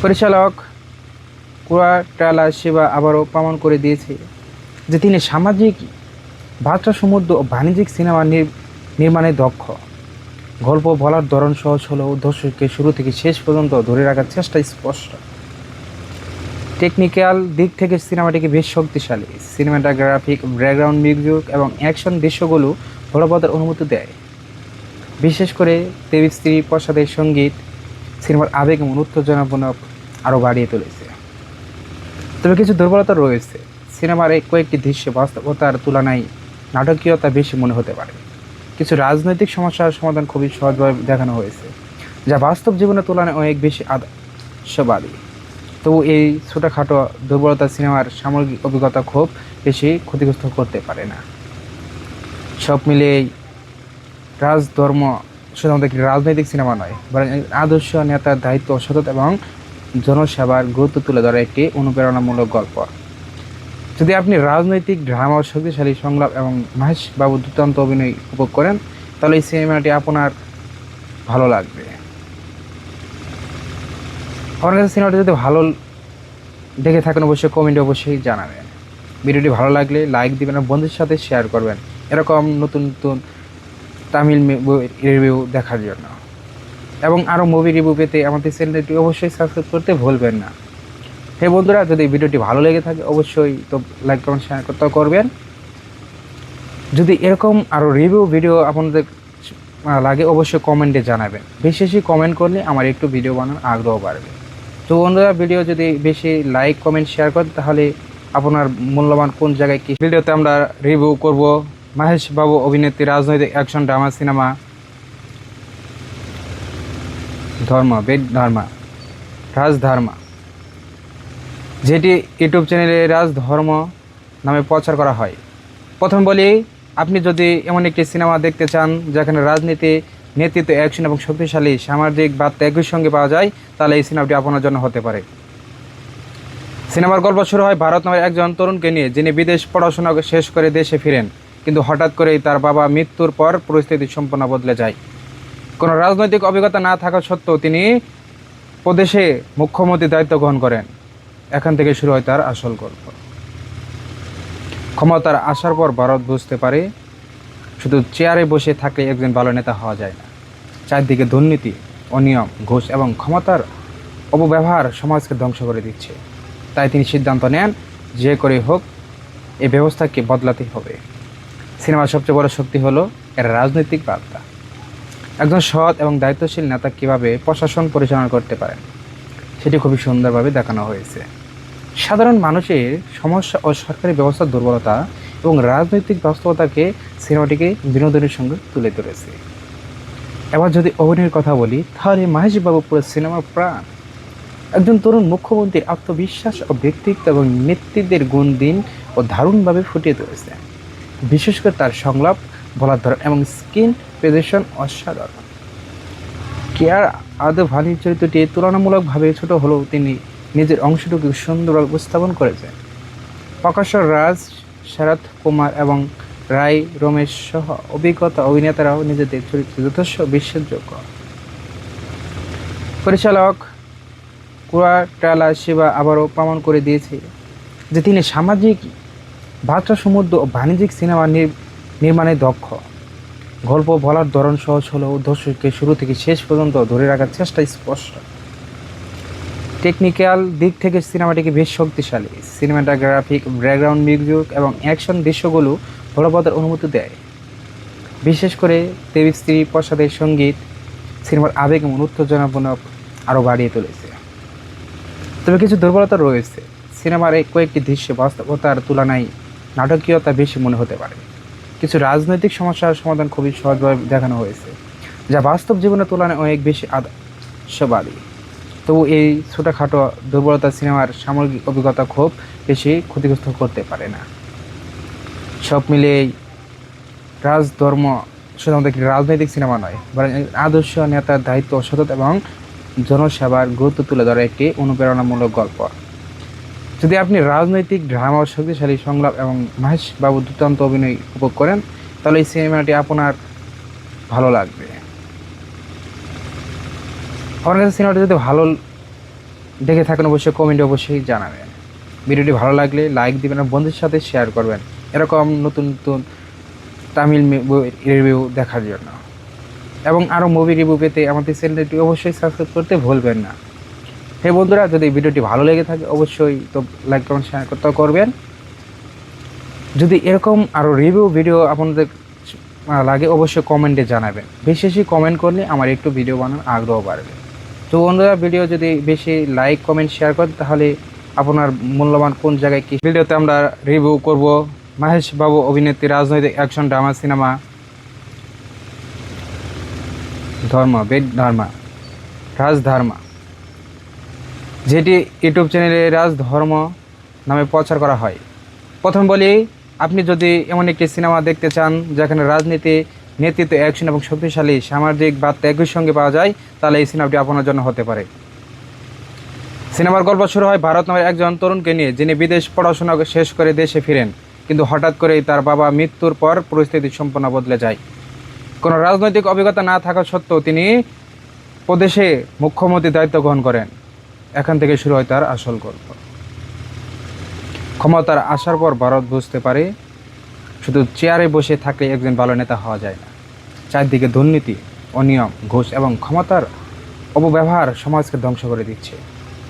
পরিচালক কুরাটালা শিবা আবারও প্রমাণ করে দিয়েছে যে তিনি সামাজিক বার্তা সমৃদ্ধ ও বাণিজ্যিক সিনেমা নির্মাণে দক্ষ। গল্প বলার ধরন সহজ হলেও দর্শককে শুরু থেকে শেষ পর্যন্ত ধরে রাখার চেষ্টা স্পষ্ট। টেকনিক্যাল দিক থেকে সিনেমাটিকে বেশ শক্তিশালী। সিনেমাটোগ্রাফিক, ব্যাকগ্রাউন্ড মিউজিক এবং অ্যাকশন দৃশ্যগুলো বলবৎের অনুমতি দেয়। বিশেষ করে দেবী শ্রী প্রসাদের সঙ্গীত সিনেমার আবেগ এবং উত্তেজনাপূর্ণ আরও বাড়িয়ে তুলেছে। তবে কিছু দুর্বলতা রয়েছে। সিনেমার এই কয়েকটি দৃশ্যে বাস্তবতার তুলনায় নাটকীয়তা বেশি মনে হতে পারে। কিছু রাজনৈতিক সমস্যার সমাধান খুবই সহজভাবে দেখানো হয়েছে, যা বাস্তব জীবনের তুলনায় অনেক বেশি আদর্শবাদী। তবু এই ছোটোখাটো দুর্বলতা সিনেমার সামগ্রিক অভিজ্ঞতা খুব বেশি ক্ষতিগ্রস্ত করতে পারে না। সব মিলিয়ে রাজধর্ম শুধুমাত্র একটি রাজনৈতিক সিনেমা নয়, বরং আদর্শ নেতার দায়িত্ব, সততা এবং জনসেবার গুরুত্ব তুলে ধরা একটি অনুপ্রেরণামূলক গল্প। যদি আপনি রাজনৈতিক ড্রামা, শক্তিশালী সংলাপ এবং মহেশ বাবুর দুর্দান্ত অভিনয় উপভোগ করেন, তাহলে এই সিনেমাটি আপনার ভালো লাগবে। আমার কাছে সিনেমাটি যদি ভালো দেখে থাকেন অবশ্যই কমেন্টে অবশ্যই জানাবেন। ভিডিওটি ভালো লাগলে লাইক দিবেন আর বন্ধুদের সাথে শেয়ার করবেন এরকম নতুন নতুন তামিল রিভিউ দেখার জন্য। এবং আরও মুভি রিভিউ পেতে আমাদের চ্যানেলটি অবশ্যই সাবস্ক্রাইব করতে ভুলবেন না। হে বন্ধুরা, যদি ভিডিওটি ভালো লেগে থাকে অবশ্যই তো লাইক কমেন্ট শেয়ার করতে করবেন। যদি এরকম আরও রিভিউ ভিডিও আপনাদের লাগে অবশ্যই কমেন্টে জানাবেন। বেশি বেশি কমেন্ট করলে আমার একটু ভিডিও বানানোর আগ্রহ বাড়বে। তো বন্ধুরা, ভিডিও যদি বেশি লাইক কমেন্ট শেয়ার করেন তাহলে আপনার মূল্যবান কোন জায়গায় কী ভিডিওতে আমরা রিভিউ করব মহেশ বাবু অভিনেত্রী রাজনৈতিক অ্যাকশন ড্রামা সিনেমা রাজধর্মা, যেটি ইউটিউব চ্যানেলে রাজধর্ম নামে প্রচার করা হয়। প্রথম বলি, আপনি যদি এমন একটি সিনেমা দেখতে চান যেখানে রাজনীতি, নেতৃত্ব, অ্যাকশন এবং শক্তিশালী সামাজিক বার্তা একই সঙ্গে পাওয়া যায়, তাহলে এই সিনেমাটি আপনার জন্য হতে পারে। সিনেমার গল্প শুরু হয় ভারত নামের একজন তরুণকে নিয়ে, যিনি বিদেশ পড়াশোনা শেষ করে দেশে ফিরেন, কিন্তু হঠাৎ করেই তার বাবা মৃত্যুর পর পরিস্থিতি সম্পূর্ণ বদলে যায়। কোনো রাজনৈতিক অভিজ্ঞতা না থাকা সত্ত্বেও তিনি প্রদেশে মুখ্যমন্ত্রীর দায়িত্ব গ্রহণ করেন। এখান থেকে শুরু হয় তার আসল গল্প। ক্ষমতার আসার পর ভারত বুঝতে পারে শুধু চেয়ারে বসে থাকলে একজন ভালো নেতা হওয়া যায় না। চারদিকে দুর্নীতি, অনিয়ম, ঘুষ এবং ক্ষমতার অপব্যবহার সমাজকে ধ্বংস করে দিচ্ছে। তাই তিনি সিদ্ধান্ত নেন, যে করে হোক এই ব্যবস্থাকে বদলাতেই হবে। সিনেমার সবচেয়ে বড় শক্তি হলো এর রাজনৈতিক বার্তা। একজন সৎ এবং দায়িত্বশীল নেতা কীভাবে প্রশাসন পরিচালনা করতে পারেন সেটি খুবই সুন্দরভাবে দেখানো হয়েছে। সাধারণ মানুষের সমস্যা ও সরকারি ব্যবস্থার দুর্বলতা এবং রাজনৈতিক বাস্তবতাকে সিনেমাটিকে বিনোদনের সঙ্গে তুলে ধরেছে। এবার যদি অভিনয়ের কথা বলি, তাহলে মাহেশ বাবু পুরো সিনেমার প্রাণ। একজন তরুণ মুখ্যমন্ত্রীর আত্মবিশ্বাস ও ব্যক্তিত্ব এবং নেতৃত্বের গুণ দিন ও দারুণভাবে ফুটিয়ে তুলেছে। বিশেষ করে তার সংলাপ, বলার ধরন এবং স্ক্রিন প্রেজেন্টেশন অসাধারণ। কেয়ার আদভানির চরিত্রটি তুলনামূলকভাবে ছোট হলেও তিনি নিজের অংশটুকু সুন্দরভাবে উপস্থাপন করেছেন। প্রকাশ রাজ, শরৎ কুমার এবং রায় রমেশ সহ অভিজ্ঞতা অভিনেতারাও নিজেদের চরিত্রে যথেষ্ট বিশ্বাসযোগ্য। পরিচালক কুরাটালা শিবা আবারও প্রমাণ করে দিয়েছে যে তিনি সামাজিক বার্তা সমৃদ্ধ ও বাণিজ্যিক সিনেমা নির্মাণে দক্ষ। গল্প বলার ধরন সহজ হলেও দর্শককে শুরু থেকে শেষ পর্যন্ত ধরে রাখার চেষ্টা স্পষ্ট। টেকনিক্যাল দিক থেকে সিনেমাটিকে বেশ শক্তিশালী। সিনেমাটোগ্রাফিক, ব্যাকগ্রাউন্ড মিউজিক এবং অ্যাকশন দৃশ্যগুলো বলবতের অনুমতি দেয়। বিশেষ করে দেবশ্রী প্রসাদের সঙ্গীত সিনেমার আবেগ এবং উত্তেজনাপূর্ণ আরও বাড়িয়ে তুলেছে। তবে কিছু দুর্বলতা রয়েছে। সিনেমার এই কয়েকটি দৃশ্য বাস্তবতার তুলনায় নাটকীয়তা বেশি মনে হতে পারে। কিছু রাজনৈতিক সমস্যার সমাধান খুবই সহজভাবে দেখানো হয়েছে, যা বাস্তব জীবনের তুলনায় অনেক বেশি আদর্শবাদী। তবু এই ছোটোখাটো দুর্বলতা সিনেমার সামগ্রিক অভিজ্ঞতা খুব বেশি ক্ষতিগ্রস্ত করতে পারে না। সব মিলিয়েই রাজধর্ম শুধুমাত্র একটি রাজনৈতিক সিনেমা নয়, বরং আদর্শ নেতার দায়িত্ব, সততা এবং জনসেবার গুরুত্ব তুলে ধরা একটি অনুপ্রেরণামূলক গল্প। যদি আপনি রাজনৈতিক ড্রামা, শক্তিশালী সংলাপ এবং মাহেশ বাবু দুর্দান্ত অভিনয় উপভোগ করেন, তাহলে এই সিনেমাটি আপনার ভালো লাগবে। আমার কাছে সিনেমাটি যদি ভালো দেখে থাকেন অবশ্যই কমেন্টে অবশ্যই জানাবেন। ভিডিওটি ভালো লাগলে লাইক দিবেন এবং বন্ধুদের সাথে শেয়ার করবেন এরকম নতুন নতুন তামিল রিভিউ দেখার জন্য। এবং আরও মুভি রিভিউ পেতে আমাদের চ্যানেলটি অবশ্যই সাবস্ক্রাইব করতে ভুলবেন না। হে বন্ধুরা, যদি ভিডিওটি ভালো লেগে থাকে অবশ্যই তো লাইক, কমেন্ট, শেয়ার করতে করবেন। যদি এরকম আরও রিভিউ ভিডিও আপনাদের লাগে অবশ্যই কমেন্টে জানাবেন। বেশি বেশি কমেন্ট করলে আমার একটু ভিডিও বানানোর আগ্রহ বাড়বে। তো বন্ধুরা, ভিডিও যদি বেশি লাইক, কমেন্ট, শেয়ার করেন তাহলে আপনার মূল্যবান কোন জায়গায় কী ভিডিওতে আমরা রিভিউ করব মাহেশ বাবু অভিনেত্রী রাজনৈতিক অ্যাকশন ড্রামা সিনেমা রাজধর্মা, যেটি ইউটিউব চ্যানেলে রাজধর্ম নামে প্রচার করা হয়। প্রথম বলি, আপনি যদি এমন একটি সিনেমা দেখতে চান যেখানে রাজনীতি, নেতৃত্ব, অ্যাকশন এবং শক্তিশালী সামাজিক বার্তা একই সঙ্গে পাওয়া যায়, তাহলে এই সিনেমাটি আপনার জন্য হতে পারে। সিনেমার গল্প শুরু হয় ভারত নামের একজন তরুণকে নিয়ে, যিনি বিদেশ পড়াশোনা শেষ করে দেশে ফিরেন, কিন্তু হঠাৎ করেই তার বাবা মৃত্যুর পর পরিস্থিতি সম্পূর্ণ বদলে যায়। কোনো রাজনৈতিক অভিজ্ঞতা না থাকা সত্ত্বেও তিনি প্রদেশে মুখ্যমন্ত্রীর দায়িত্ব গ্রহণ করেন। এখান থেকে শুরু হয় তার আসল গল্প। ক্ষমতার আসার পর ভারত বুঝতে পারে শুধু চেয়ারে বসে থাকলে একজন ভালো নেতা হওয়া যায় না। চারদিকে দুর্নীতি, অনিয়ম, ঘুষ এবং ক্ষমতার অপব্যবহার সমাজকে ধ্বংস করে দিচ্ছে।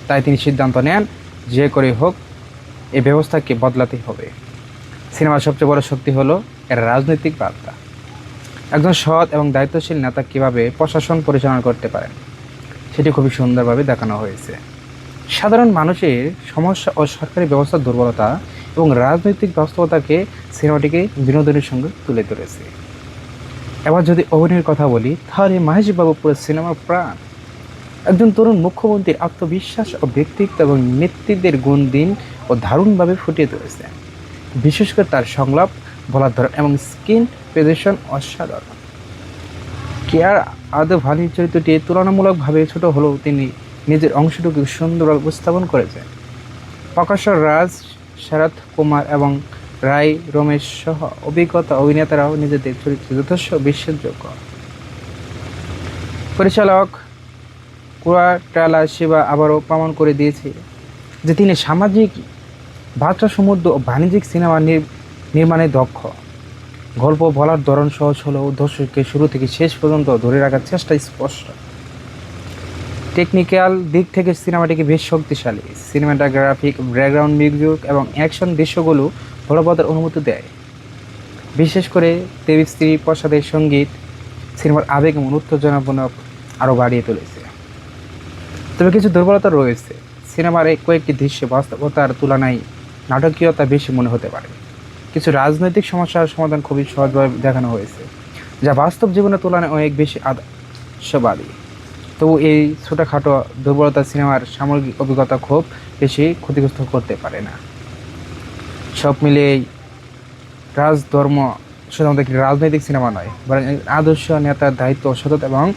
তাই তিনি সিদ্ধান্ত নেন, যে করে হোক এই ব্যবস্থাকে বদলাতেই হবে। সিনেমার সবচেয়ে বড় শক্তি হলো এর রাজনৈতিক বার্তা। একজন সৎ এবং দায়িত্বশীল নেতা কীভাবে প্রশাসন পরিচালনা করতে পারেন সেটি খুবই সুন্দরভাবে দেখানো হয়েছে। সাধারণ মানুষের সমস্যা ও সরকারি ব্যবস্থার দুর্বলতা এবং রাজনৈতিক বাস্তবতাকে সিনেমাটিকে বিনোদনের সঙ্গে তুলে ধরেছে। এবার যদি অভিনয়ের কথা বলি, তাহলে মাহেশ বাবু পুরো সিনেমার প্রাণ। একজন তরুণ মুখ্যমন্ত্রীর আত্মবিশ্বাস ও ব্যক্তিত্ব এবং নেতৃত্বের গুণ দিন ও দারুণভাবে ফুটিয়ে তুলেছে। বিশেষ করে তার সংলাপ, বলার ধরন এবং স্ক্রিন প্রেজেন্টেশন অসাধারণ। কেয়ার আদভানির চরিত্রটি তুলনামূলকভাবে ছোট হলেও তিনি নিজের অংশটুকু সুন্দরভাবে উপস্থাপন করেছেন। প্রকাশ্য রাজ, শরৎ কুমার এবং রায় রমেশ সহ অভিজ্ঞতা অভিনেতারাও নিজেদের চরিত্রে যথেষ্ট বিশ্বাসযোগ্য। পরিচালক কুয়াটালা শিবা আবারও প্রমাণ করে দিয়েছে যে তিনি সামাজিক বার্তা সমৃদ্ধ ও বাণিজ্যিক সিনেমা নির্মাণে দক্ষ। গল্প বলার ধরন সহজ হলেও দর্শককে শুরু থেকে শেষ পর্যন্ত ধরে রাখার চেষ্টা স্পষ্ট। টেকনিক্যাল দিক থেকে সিনেমাটিকে বেশ শক্তিশালী। সিনেমাটোগ্রাফিক, ব্যাকগ্রাউন্ড মিউজিক এবং অ্যাকশন দৃশ্যগুলো বলবতের অনুমতি দেয়। বিশেষ করে দেবী প্রসাদের সঙ্গীত সিনেমার আবেগ এবং উত্তেজনাপূর্ণ আরও বাড়িয়ে তুলেছে। তবে কিছু দুর্বলতা রয়েছে। সিনেমার কয়েকটি দৃশ্যে বাস্তবতার তুলনায় নাটকীয়তা বেশি মনে হতে পারে। কিছু রাজনৈতিক সমস্যার সমাধান খুবই সহজভাবে দেখানো হয়েছে, যা বাস্তব জীবনের তুলনায় অনেক বেশি আদর্শবাদী। তবু এই ছোটোখাটো দুর্বলতা সিনেমার সামগ্রিক অভিজ্ঞতা খুব বেশি ক্ষতিগ্রস্ত করতে পারে না। সব মিলিয়ে রাজধর্ম শুধুমাত্র একটি রাজনৈতিক সিনেমা নয়, বরং আদর্শ নেতার দায়িত্ব, সততা এবং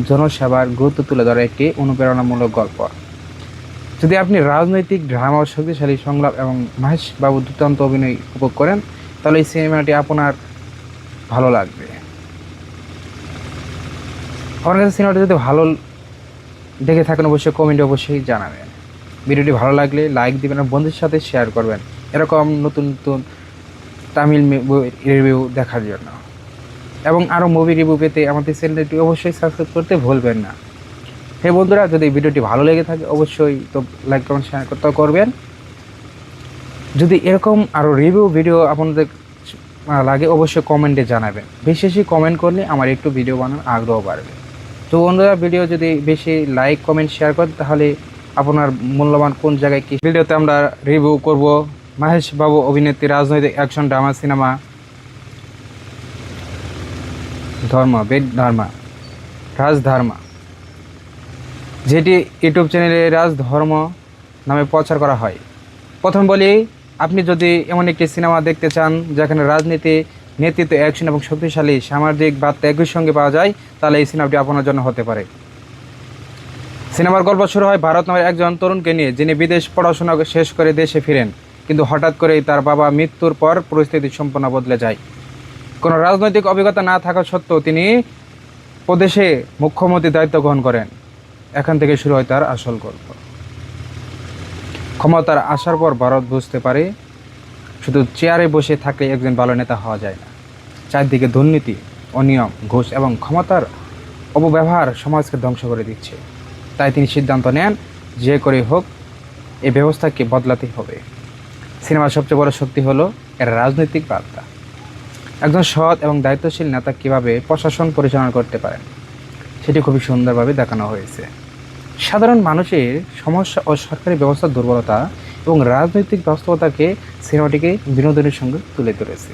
জনসেবার গুরুত্ব তুলে ধরা একটি অনুপ্রেরণামূলক গল্প। যদি আপনি রাজনৈতিক ড্রামা ও শক্তিশালী সংলাপ এবং মহেশ বাবুর দুর্দান্ত অভিনয় উপভোগ করেন, তাহলে এই সিনেমাটি আপনার ভালো লাগবে। আমার কাছে সিনেমাটি যদি ভালো দেখে থাকেন অবশ্যই কমেন্টে অবশ্যই জানাবেন। ভিডিওটি ভালো লাগলে লাইক দিবেন আর বন্ধুদের সাথে শেয়ার করবেন এরকম নতুন নতুন তামিল রিভিউ দেখার জন্য। এবং আরও মুভি রিভিউ পেতে আমাদের চ্যানেলটি অবশ্যই সাবস্ক্রাইব করতে ভুলবেন না। হে বন্ধুরা, যদি ভিডিওটি ভালো লেগে থাকে অবশ্যই তো লাইক, কমেন্ট, শেয়ার করবেন। যদি এরকম আরও রিভিউ ভিডিও আপনাদের লাগে অবশ্যই কমেন্টে জানাবেন। বেশি বেশি কমেন্ট করলে আমার একটু ভিডিও বানানোর আগ্রহ বাড়বে। তো বন্ধুরা, ভিডিও যদি বেশি লাইক, কমেন্ট, শেয়ার করেন তাহলে আপনার মূল্যবান কোন জায়গায় কি ভিডিওতে আমরা রিভিউ করব মহেশ বাবু অভিনেত্রী রাজনৈতিক অ্যাকশন ড্রামা সিনেমা রাজধর্মা, যেটি ইউটিউব চ্যানেলে রাজধর্ম নামে প্রচার করা হয়। প্রথম বলি, আপনি যদি এমন একটি সিনেমা দেখতে চান যেখানে রাজনীতি, নেতৃত্ব, অ্যাকশন এবং শক্তিশালী সামাজিক বার্তা একই সঙ্গে পাওয়া যায়, তাহলে এই সিনেমাটি আপনার জন্য হতে পারে। সিনেমার গল্প শুরু হয় ভারত নামের একজন তরুণকে নিয়ে, যিনি বিদেশ পড়াশোনা শেষ করে দেশে ফিরেন, কিন্তু হঠাৎ করেই তার বাবা মৃত্যুর পর পরিস্থিতি সম্পূর্ণ বদলে যায়। কোনো রাজনৈতিক অভিজ্ঞতা না থাকা সত্ত্বেও তিনি প্রদেশে মুখ্যমন্ত্রীর দায়িত্ব গ্রহণ করেন। এখান থেকে শুরু হয় তার আসল গল্প। ক্ষমতার আসার পর ভারত বুঝতে পারে শুধু চেয়ারে বসে থাকলে একজন ভালো নেতা হওয়া যায় না। চারদিকে দুর্নীতি, অনিয়ম, ঘুষ এবং ক্ষমতার অপব্যবহার সমাজকে ধ্বংস করে দিচ্ছে। তাই তিনি সিদ্ধান্ত নেন যে করে হোক এই ব্যবস্থাকে বদলাতে হবে। সিনেমার সবচেয়ে বড় শক্তি হলো এর রাজনৈতিক বার্তা। একজন সৎ এবং দায়িত্বশীল নেতা কীভাবে প্রশাসন পরিচালনা করতে পারেন সেটি খুবই সুন্দরভাবে দেখানো হয়েছে। সাধারণ মানুষের সমস্যা ও সরকারি ব্যবস্থার দুর্বলতা এবং রাজনৈতিক বাস্তবতাকে সিনেমাটিকে বিনোদনের সঙ্গে তুলে ধরেছে।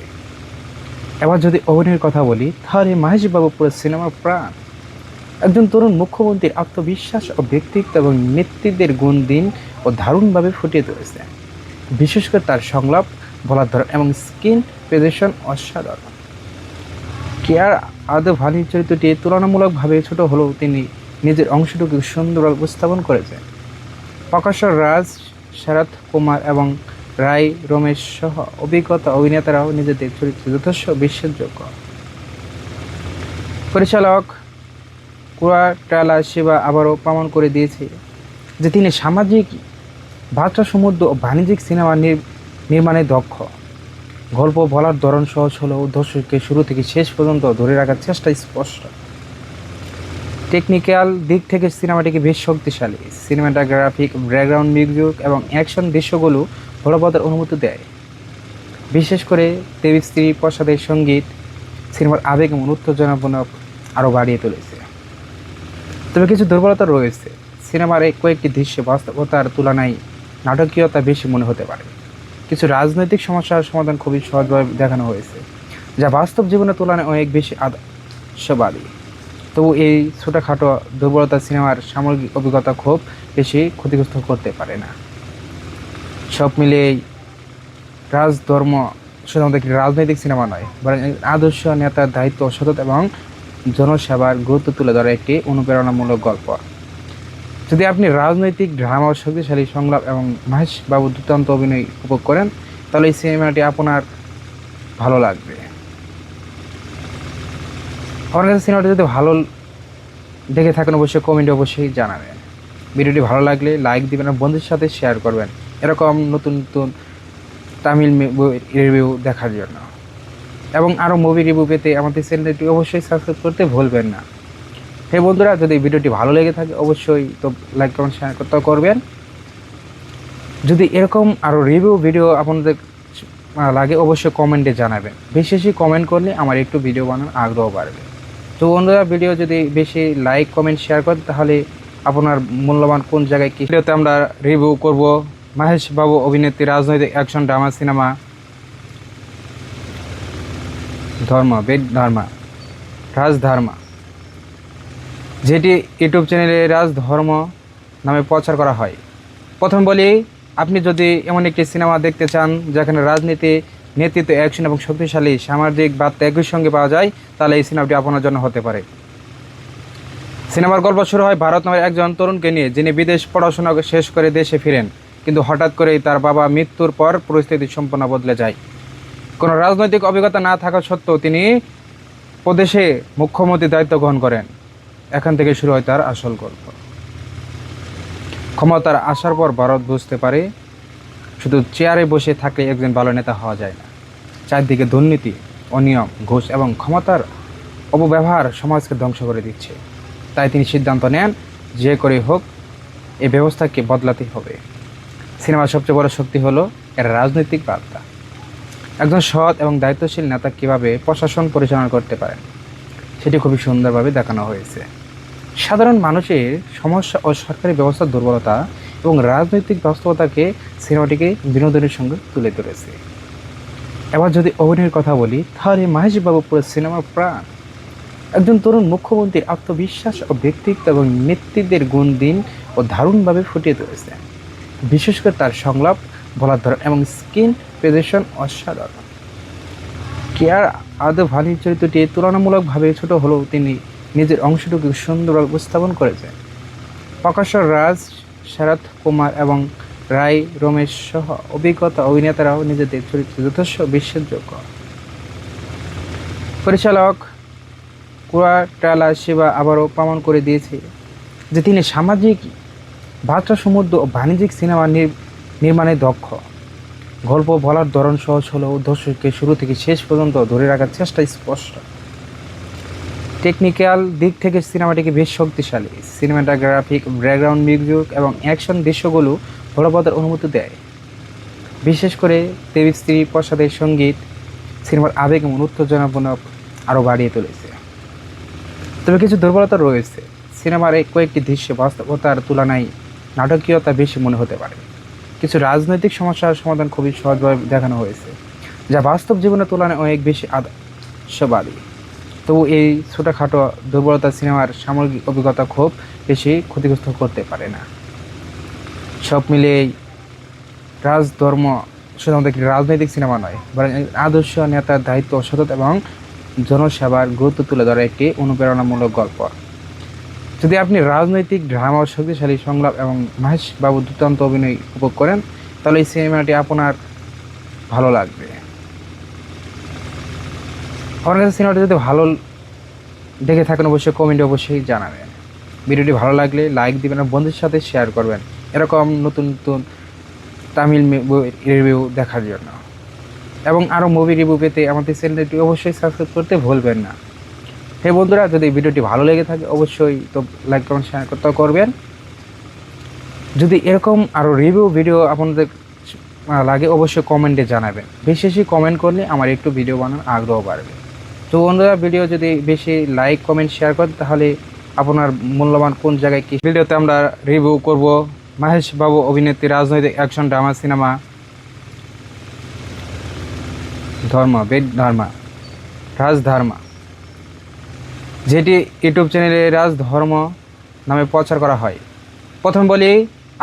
এবার যদি অভিনয়ের কথা বলি, তাহলে মহেশ বাবু পুরো সিনেমার প্রাণ। একজন তরুণ মুখ্যমন্ত্রীর আত্মবিশ্বাস ও ব্যক্তিত্ব এবং নেতৃত্বের গুণ দিন ও দারুণভাবে ফুটিয়ে তুলেছে। বিশেষ করে তার সংলাপ, বলার ধরন এবং স্ক্রিন প্রেজেন্টেশন অসাধারণ। কেয়ার আদভানির চরিত্রটি তুলনামূলকভাবে ছোট হলেও তিনি নিজের অংশটুকু সুন্দরভাবে উপস্থাপন করেছেন। প্রকাশ্য রাজ, শরৎ কুমার এবং রায় রমেশ সহ অভিজ্ঞতা অভিনেতারাও নিজেদের চরিত্রে যথেষ্ট বিশ্বাসযোগ্য। পরিচালক কুয়াটালা শিবা আবারও প্রমাণ করে দিয়েছে যে তিনি সামাজিক বার্তা সমৃদ্ধ ও বাণিজ্যিক সিনেমা নির্মাণে দক্ষ। গল্প বলার ধরন সহজ হলেও দর্শককে শুরু থেকে শেষ পর্যন্ত ধরে রাখার চেষ্টা স্পষ্ট। টেকনিক্যাল দিক থেকে সিনেমাটিকে বেশ শক্তিশালী। সিনেমাটোগ্রাফিক, ব্যাকগ্রাউন্ড মিউজিক এবং অ্যাকশন দৃশ্যগুলো বলবতের অনুমতি দেয়। বিশেষ করে দেবী প্রসাদের সঙ্গীত সিনেমার আবেগ এবং উত্তেজনাপূর্ণ আরও বাড়িয়ে তুলেছে। তবে কিছু দুর্বলতা রয়েছে। সিনেমার কয়েকটি দৃশ্যে বাস্তবতার তুলনায় নাটকীয়তা বেশি মনে হতে পারে। কিছু রাজনৈতিক সমস্যার সমাধান খুবই সহজভাবে দেখানো হয়েছে, যা বাস্তব জীবনের তুলনায় অনেক বেশি আদর্শবাদী। তবু এই ছোটোখাটো দুর্বলতা সিনেমার সামগ্রিক অভিজ্ঞতা খুব বেশি ক্ষতিগ্রস্ত করতে পারে না। সব মিলিয়ে রাজধর্ম শুধুমাত্র একটি রাজনৈতিক সিনেমা নয়, বরং আদর্শ নেতার দায়িত্ব, সততা এবং জনসেবার গুরুত্ব তুলে ধরা একটি অনুপ্রেরণামূলক গল্প। যদি আপনি রাজনৈতিক ড্রামা, শক্তিশালী সংলাপ এবং মহেশ বাবুর দুর্দান্ত অভিনয় উপভোগ করেন, তাহলে এই সিনেমাটি আপনার ভালো লাগবে। আমার কাছে সিনেমাটি যদি ভালো দেখে থাকেন অবশ্যই কমেন্টে অবশ্যই জানাবেন। ভিডিওটি ভালো লাগলে লাইক দিবেন আর বন্ধুদের সাথে শেয়ার করবেন এরকম নতুন নতুন তামিল রিভিউ দেখার জন্য। এবং আরও মুভি রিভিউ পেতে আমাদের চ্যানেলটি অবশ্যই সাবস্ক্রাইব করতে ভুলবেন না। হে বন্ধুরা, যদি ভিডিওটি ভালো লেগে থাকে অবশ্যই তো লাইক কমেন্ট শেয়ার করতে করবেন। যদি এরকম আরও রিভিউ ভিডিও আপনাদের লাগে অবশ্যই কমেন্টে জানাবেন। বেশি বেশি কমেন্ট করলে আমার একটু ভিডিও বানানোর আগ্রহ বাড়বে। তো বন্ধুরা, ভিডিও যদি বেশি লাইক কমেন্ট শেয়ার করেন তাহলে আপনার মূল্যবান কোন জায়গায় কী ভিডিওতে আমরা রিভিউ করব মহেশ বাবু অভিনেত্রী রাজনৈতিক অ্যাকশন ড্রামা সিনেমা রাজধর্মা, যেটি ইউটিউব চ্যানেলে রাজধর্ম নামে প্রচার করা হয়। প্রথম বলি, আপনি যদি এমন একটি সিনেমা দেখতে চান যেখানে রাজনীতি, নেতৃত্ব, অ্যাকশন এবং শক্তিশালী সামাজিক বার্তা একই সঙ্গে পাওয়া যায়, তাহলে এই সিনেমাটি আপনার জন্য হতে পারে। সিনেমার গল্প শুরু হয় ভারত নামের একজন তরুণকে নিয়ে, যিনি বিদেশ পড়াশোনা শেষ করে দেশে ফিরেন, কিন্তু হঠাৎ করেই তার বাবা মৃত্যুর পর পরিস্থিতি সম্পূর্ণ বদলে যায়। কোনো রাজনৈতিক অভিজ্ঞতা না থাকা সত্ত্বেও তিনি প্রদেশে মুখ্যমন্ত্রীর দায়িত্ব গ্রহণ করেন। এখান থেকে শুরু হয় তার আসল গল্প। ক্ষমতার আসার পর ভারত বুঝতে পারে শুধু চেয়ারে বসে থাকলে একজন ভালো নেতা হওয়া যায় না। চারদিকে দুর্নীতি, অনিয়ম, ঘুষ এবং ক্ষমতার অপব্যবহার সমাজকে ধ্বংস করে দিচ্ছে। তাই তিনি সিদ্ধান্ত নেন যে করে হোক এই ব্যবস্থাকে বদলাতেই হবে। সিনেমার সবচেয়ে বড় শক্তি হলো এর রাজনৈতিক বার্তা। একজন সৎ এবং দায়িত্বশীল নেতা কীভাবে প্রশাসন পরিচালনা করতে পারেন সেটি খুবই সুন্দরভাবে দেখানো হয়েছে। সাধারণ মানুষের সমস্যা ও সরকারি ব্যবস্থার দুর্বলতা এবং রাজনৈতিক বাস্তবতাকে সিনেমাটিকে বিনোদনের সঙ্গে তুলে ধরেছে। এবার যদি অভিনয়ের কথা বলি, তাহলে মহেশ বাবু পুরো সিনেমার প্রাণ। একজন তরুণ মুখ্যমন্ত্রীর আত্মবিশ্বাস ও ব্যক্তিত্ব এবং নেতৃত্বের গুণ দিন ও দারুণভাবে ফুটিয়ে তুলেছে। বিশেষ করে তার সংলাপ, বলার ধরন এবং স্ক্রিন প্রেজেন্টেশন অসাধারণ। কেয়ার আদভানির চরিত্রটি তুলনামূলকভাবে ছোট হলেও তিনি নিজের অংশটুকু সুন্দরভাবে উপস্থাপন করেছেন। প্রকাশ রাজ, শরৎ কুমার এবং রায় রমেশ সহ অভিজ্ঞতা অভিনেতারাও নিজেদের চরিত্রে যথেষ্ট বিশ্বাসযোগ্য। পরিচালক কুরাটালা শিবা আবারও প্রমাণ করে দিয়েছে যে তিনি সামাজিক বার্তা সমৃদ্ধ ও বাণিজ্যিক সিনেমা নির্মাণে দক্ষ। গল্প বলার ধরন সহজ হলেও দর্শককে শুরু থেকে শেষ পর্যন্ত ধরে রাখার চেষ্টা স্পষ্ট। টেকনিক্যাল দিক থেকে সিনেমাটিকে বেশ শক্তিশালী। সিনেমাটোগ্রাফিক, ব্যাকগ্রাউন্ড মিউজিক এবং অ্যাকশন দৃশ্যগুলো বলবৎের অনুমতি দেয়। বিশেষ করে দেবী শ্রী প্রসাদের সঙ্গীত সিনেমার আবেগ এবং উত্তেজনাপূর্ণ আরও বাড়িয়ে তুলেছে। তবে কিছু দুর্বলতা রয়েছে। সিনেমার এই কয়েকটি দৃশ্যে বাস্তবতার তুলনায় নাটকীয়তা বেশি মনে হতে পারে। কিছু রাজনৈতিক সমস্যার সমাধান খুবই সহজভাবে দেখানো হয়েছে, যা বাস্তব জীবনের তুলনায় অনেক বেশি আদর্শবাদী। তবু এই ছোটোখাটো দুর্বলতা সিনেমার সামগ্রিক অভিজ্ঞতা খুব বেশি ক্ষতিগ্রস্ত করতে পারে না। সব মিলিয়ে রাজধর্ম শুধুমাত্র একটি রাজনৈতিক সিনেমা নয়, বরং আদর্শ নেতার দায়িত্ব, সততা এবং জনসেবার গুরুত্ব তুলে ধরা একটি অনুপ্রেরণামূলক গল্প। যদি আপনি রাজনৈতিক ড্রামা, শক্তিশালী সংলাপ এবং মহেশ বাবুর দুর্দান্ত অভিনয় উপভোগ করেন, তাহলে এই সিনেমাটি আপনার ভালো লাগবে। আমার কাছে সিনেমাটি যদি ভালো দেখে থাকেন অবশ্যই কমেন্টে অবশ্যই জানাবেন। ভিডিওটি ভালো লাগলে লাইক দিবেন আর বন্ধুদের সাথে শেয়ার করবেন এরকম নতুন নতুন তামিল রিভিউ দেখার জন্য। এবং আরও মুভি রিভিউ পেতে আমাদের চ্যানেলটি অবশ্যই সাবস্ক্রাইব করতে ভুলবেন না। হে বন্ধুরা, যদি ভিডিওটি ভালো লেগে থাকে অবশ্যই তো লাইক কমেন্ট শেয়ার করতে করবেন। যদি এরকম আরও রিভিউ ভিডিও আপনাদের লাগে অবশ্যই কমেন্টে জানাবেন। বেশি বেশি কমেন্ট করলে আমার একটু ভিডিও বানানোর আগ্রহ বাড়বে। তো বন্ধুরা, ভিডিও যদি বেশি লাইক কমেন্ট শেয়ার করেন তাহলে আপনার মূল্যবান কোন জায়গায় কী ভিডিওতে আমরা রিভিউ করব মহেশ বাবু অভিনেত্রী রাজনৈতিক অ্যাকশন ড্রামা সিনেমা রাজধর্মা, যেটি ইউটিউব চ্যানেলে রাজধর্ম নামে প্রচার করা হয়। প্রথম বলি,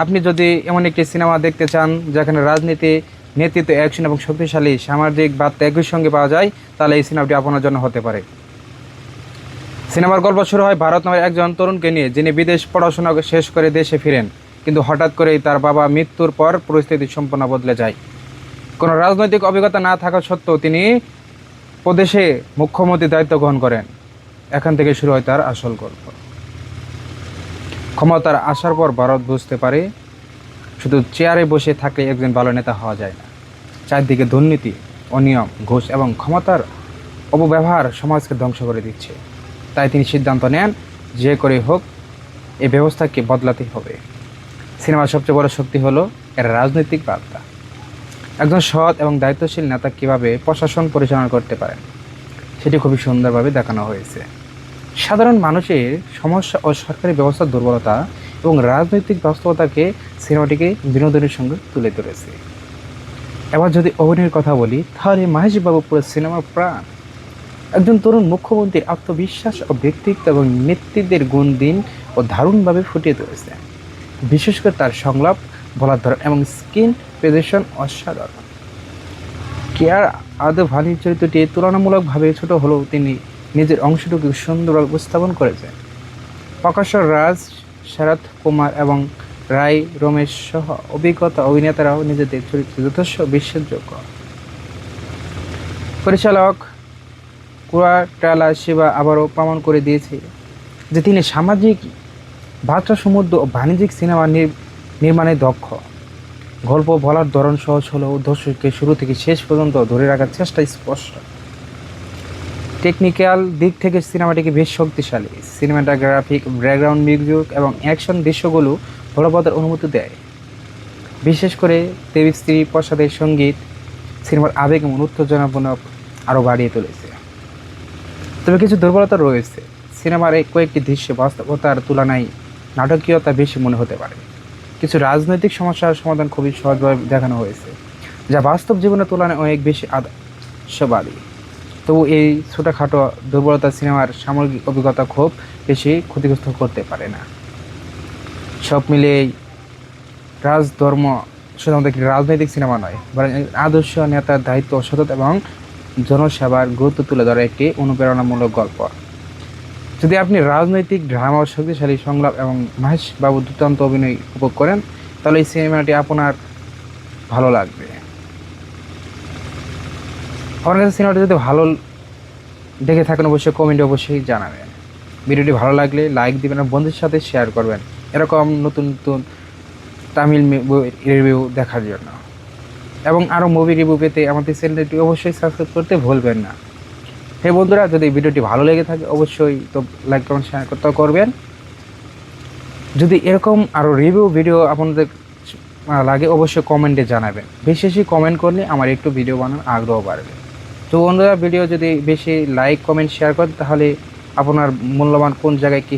আপনি যদি এমন একটি সিনেমা দেখতে চান যেখানে রাজনীতি, নেতৃত্ব, অ্যাকশন এবং শক্তিশালী সামাজিক বার্তা একই সঙ্গে পাওয়া যায়, তাহলে এই সিনেমাটি আপনার জন্য হতে পারে। সিনেমার গল্প শুরু হয় ভারত নামের একজন তরুণকে নিয়ে, যিনি বিদেশ পড়াশোনা শেষ করে দেশে ফিরেন, কিন্তু হঠাৎ করেই তার বাবা মৃত্যুর পর পরিস্থিতি সম্পূর্ণ বদলে যায়। কোনো রাজনৈতিক অভিজ্ঞতা না থাকা সত্ত্বেও তিনি প্রদেশে মুখ্যমন্ত্রীর দায়িত্ব গ্রহণ করেন। এখান থেকে শুরু হয় তার আসল গল্প। ক্ষমতার আসার পর ভারত বুঝতে পারে শুধু চেয়ারে বসে থাকলে একজন ভালো নেতা হওয়া যায় না। চারদিকে দুর্নীতি, অনিয়ম, ঘুষ এবং ক্ষমতার অপব্যবহার সমাজকে ধ্বংস করে দিচ্ছে। তাই তিনি সিদ্ধান্ত নেন, যে করে হোক এই ব্যবস্থাকে বদলাতে হবে। সিনেমার সবচেয়ে বড় শক্তি হলো এর রাজনৈতিক বার্তা। একজন সৎ এবং দায়িত্বশীল নেতা কীভাবে প্রশাসন পরিচালনা করতে পারেন সেটি খুবই সুন্দরভাবে দেখানো হয়েছে। সাধারণ মানুষের সমস্যা ও সরকারি ব্যবস্থার দুর্বলতা এবং রাজনৈতিক বাস্তবতাকে সিনেমাটিকে বিনোদনের সঙ্গে তুলে ধরেছে। এবার যদি অভিনয়ের কথা বলি, তাহলে মাহেশ বাবু পুরো সিনেমার প্রাণ। একজন তরুণ মুখ্যমন্ত্রীর আত্মবিশ্বাস ও ব্যক্তিত্ব এবং নেতৃত্বের গুণ দিন ও দারুণভাবে ফুটিয়ে তুলেছে। বিশেষ করে তার সংলাপ, বলার ধরন এবং স্ক্রিন প্রেজেন্টেশন অসাধারণ। কেয়ার আদভানির চরিত্রটি তুলনামূলকভাবে ছোট হলেও তিনি নিজের অংশটুকু সুন্দরভাবে উপস্থাপন করেছেন। প্রকাশ রাজ, শরৎ কুমার এবং রায় রমেশ সহ অভিজ্ঞতা অভিনেতারাও নিজেদের চরিত্রে যথেষ্ট বিশ্বাসযোগ্য। পরিচালক কুরাটালা শিবা আবারও প্রমাণ করে দিয়েছে যে তিনি সামাজিক বার্তা সমৃদ্ধ ও বাণিজ্যিক সিনেমা নির্মাণে দক্ষ। গল্প বলার ধরন সহজ হলেও দর্শককে শুরু থেকে শেষ পর্যন্ত ধরে রাখার চেষ্টা স্পষ্ট। টেকনিক্যাল দিক থেকে সিনেমাটিকে বেশ শক্তিশালী। সিনেমাটোগ্রাফিক, ব্যাকগ্রাউন্ড মিউজিক এবং অ্যাকশন দৃশ্যগুলো বলবতের অনুমতি দেয়। বিশেষ করে দেবশ্রী প্রসাদের সঙ্গীত সিনেমার আবেগ এবং উত্তেজনাপূর্ণ আরও বাড়িয়ে তুলেছে। তবে কিছু দুর্বলতা রয়েছে। সিনেমার এই কয়েকটি দৃশ্য বাস্তবতার তুলনায় নাটকীয়তা বেশি মনে হতে পারে। কিছু রাজনৈতিক সমস্যার সমাধান খুবই সহজভাবে দেখানো হয়েছে, যা বাস্তব জীবনের তুলনায় অনেক বেশি আদর্শবাদী। তবু এই ছোটোখাটো দুর্বলতা সিনেমার সামগ্রিক অভিজ্ঞতা খুব বেশি ক্ষতিগ্রস্ত করতে পারে না। সব মিলিয়েই রাজধর্ম শুধুমাত্র একটি রাজনৈতিক সিনেমা নয়, বরং আদর্শ নেতার দায়িত্ব, সততা এবং জনসেবার গুরুত্ব তুলে ধরা একটি অনুপ্রেরণামূলক গল্প। যদি আপনি রাজনৈতিক ড্রামা, শক্তিশালী সংলাপ এবং মাহেশ বাবু দুর্দান্ত অভিনয় উপভোগ করেন, তাহলে এই সিনেমাটি আপনার ভালো লাগবে। আমার কাছে সিনেমাটি যদি ভালো দেখে থাকেন অবশ্যই কমেন্টে অবশ্যই জানাবেন। ভিডিওটি ভালো লাগলে লাইক দিবেন এবং বন্ধুদের সাথে শেয়ার করবেন এরকম নতুন নতুন তামিল রিভিউ দেখার জন্য। এবং আরও মুভি রিভিউ পেতে আমাদের চ্যানেলটি অবশ্যই সাবস্ক্রাইব করতে ভুলবেন না। হে বন্ধুরা, যদি ভিডিওটি ভালো লেগে থাকে অবশ্যই তো লাইক, কমেন্ট, শেয়ার করতে করবেন। যদি এরকম আরও রিভিউ ভিডিও আপনাদের লাগে অবশ্যই কমেন্টে জানাবেন। বেশি বেশি কমেন্ট করলে আমার একটু ভিডিও বানানোর আগ্রহ বাড়বে। তো বন্ধুরা, ভিডিও যদি বেশি লাইক, কমেন্ট, শেয়ার করেন তাহলে আপনার মূল্যবান কোন জায়গায় কী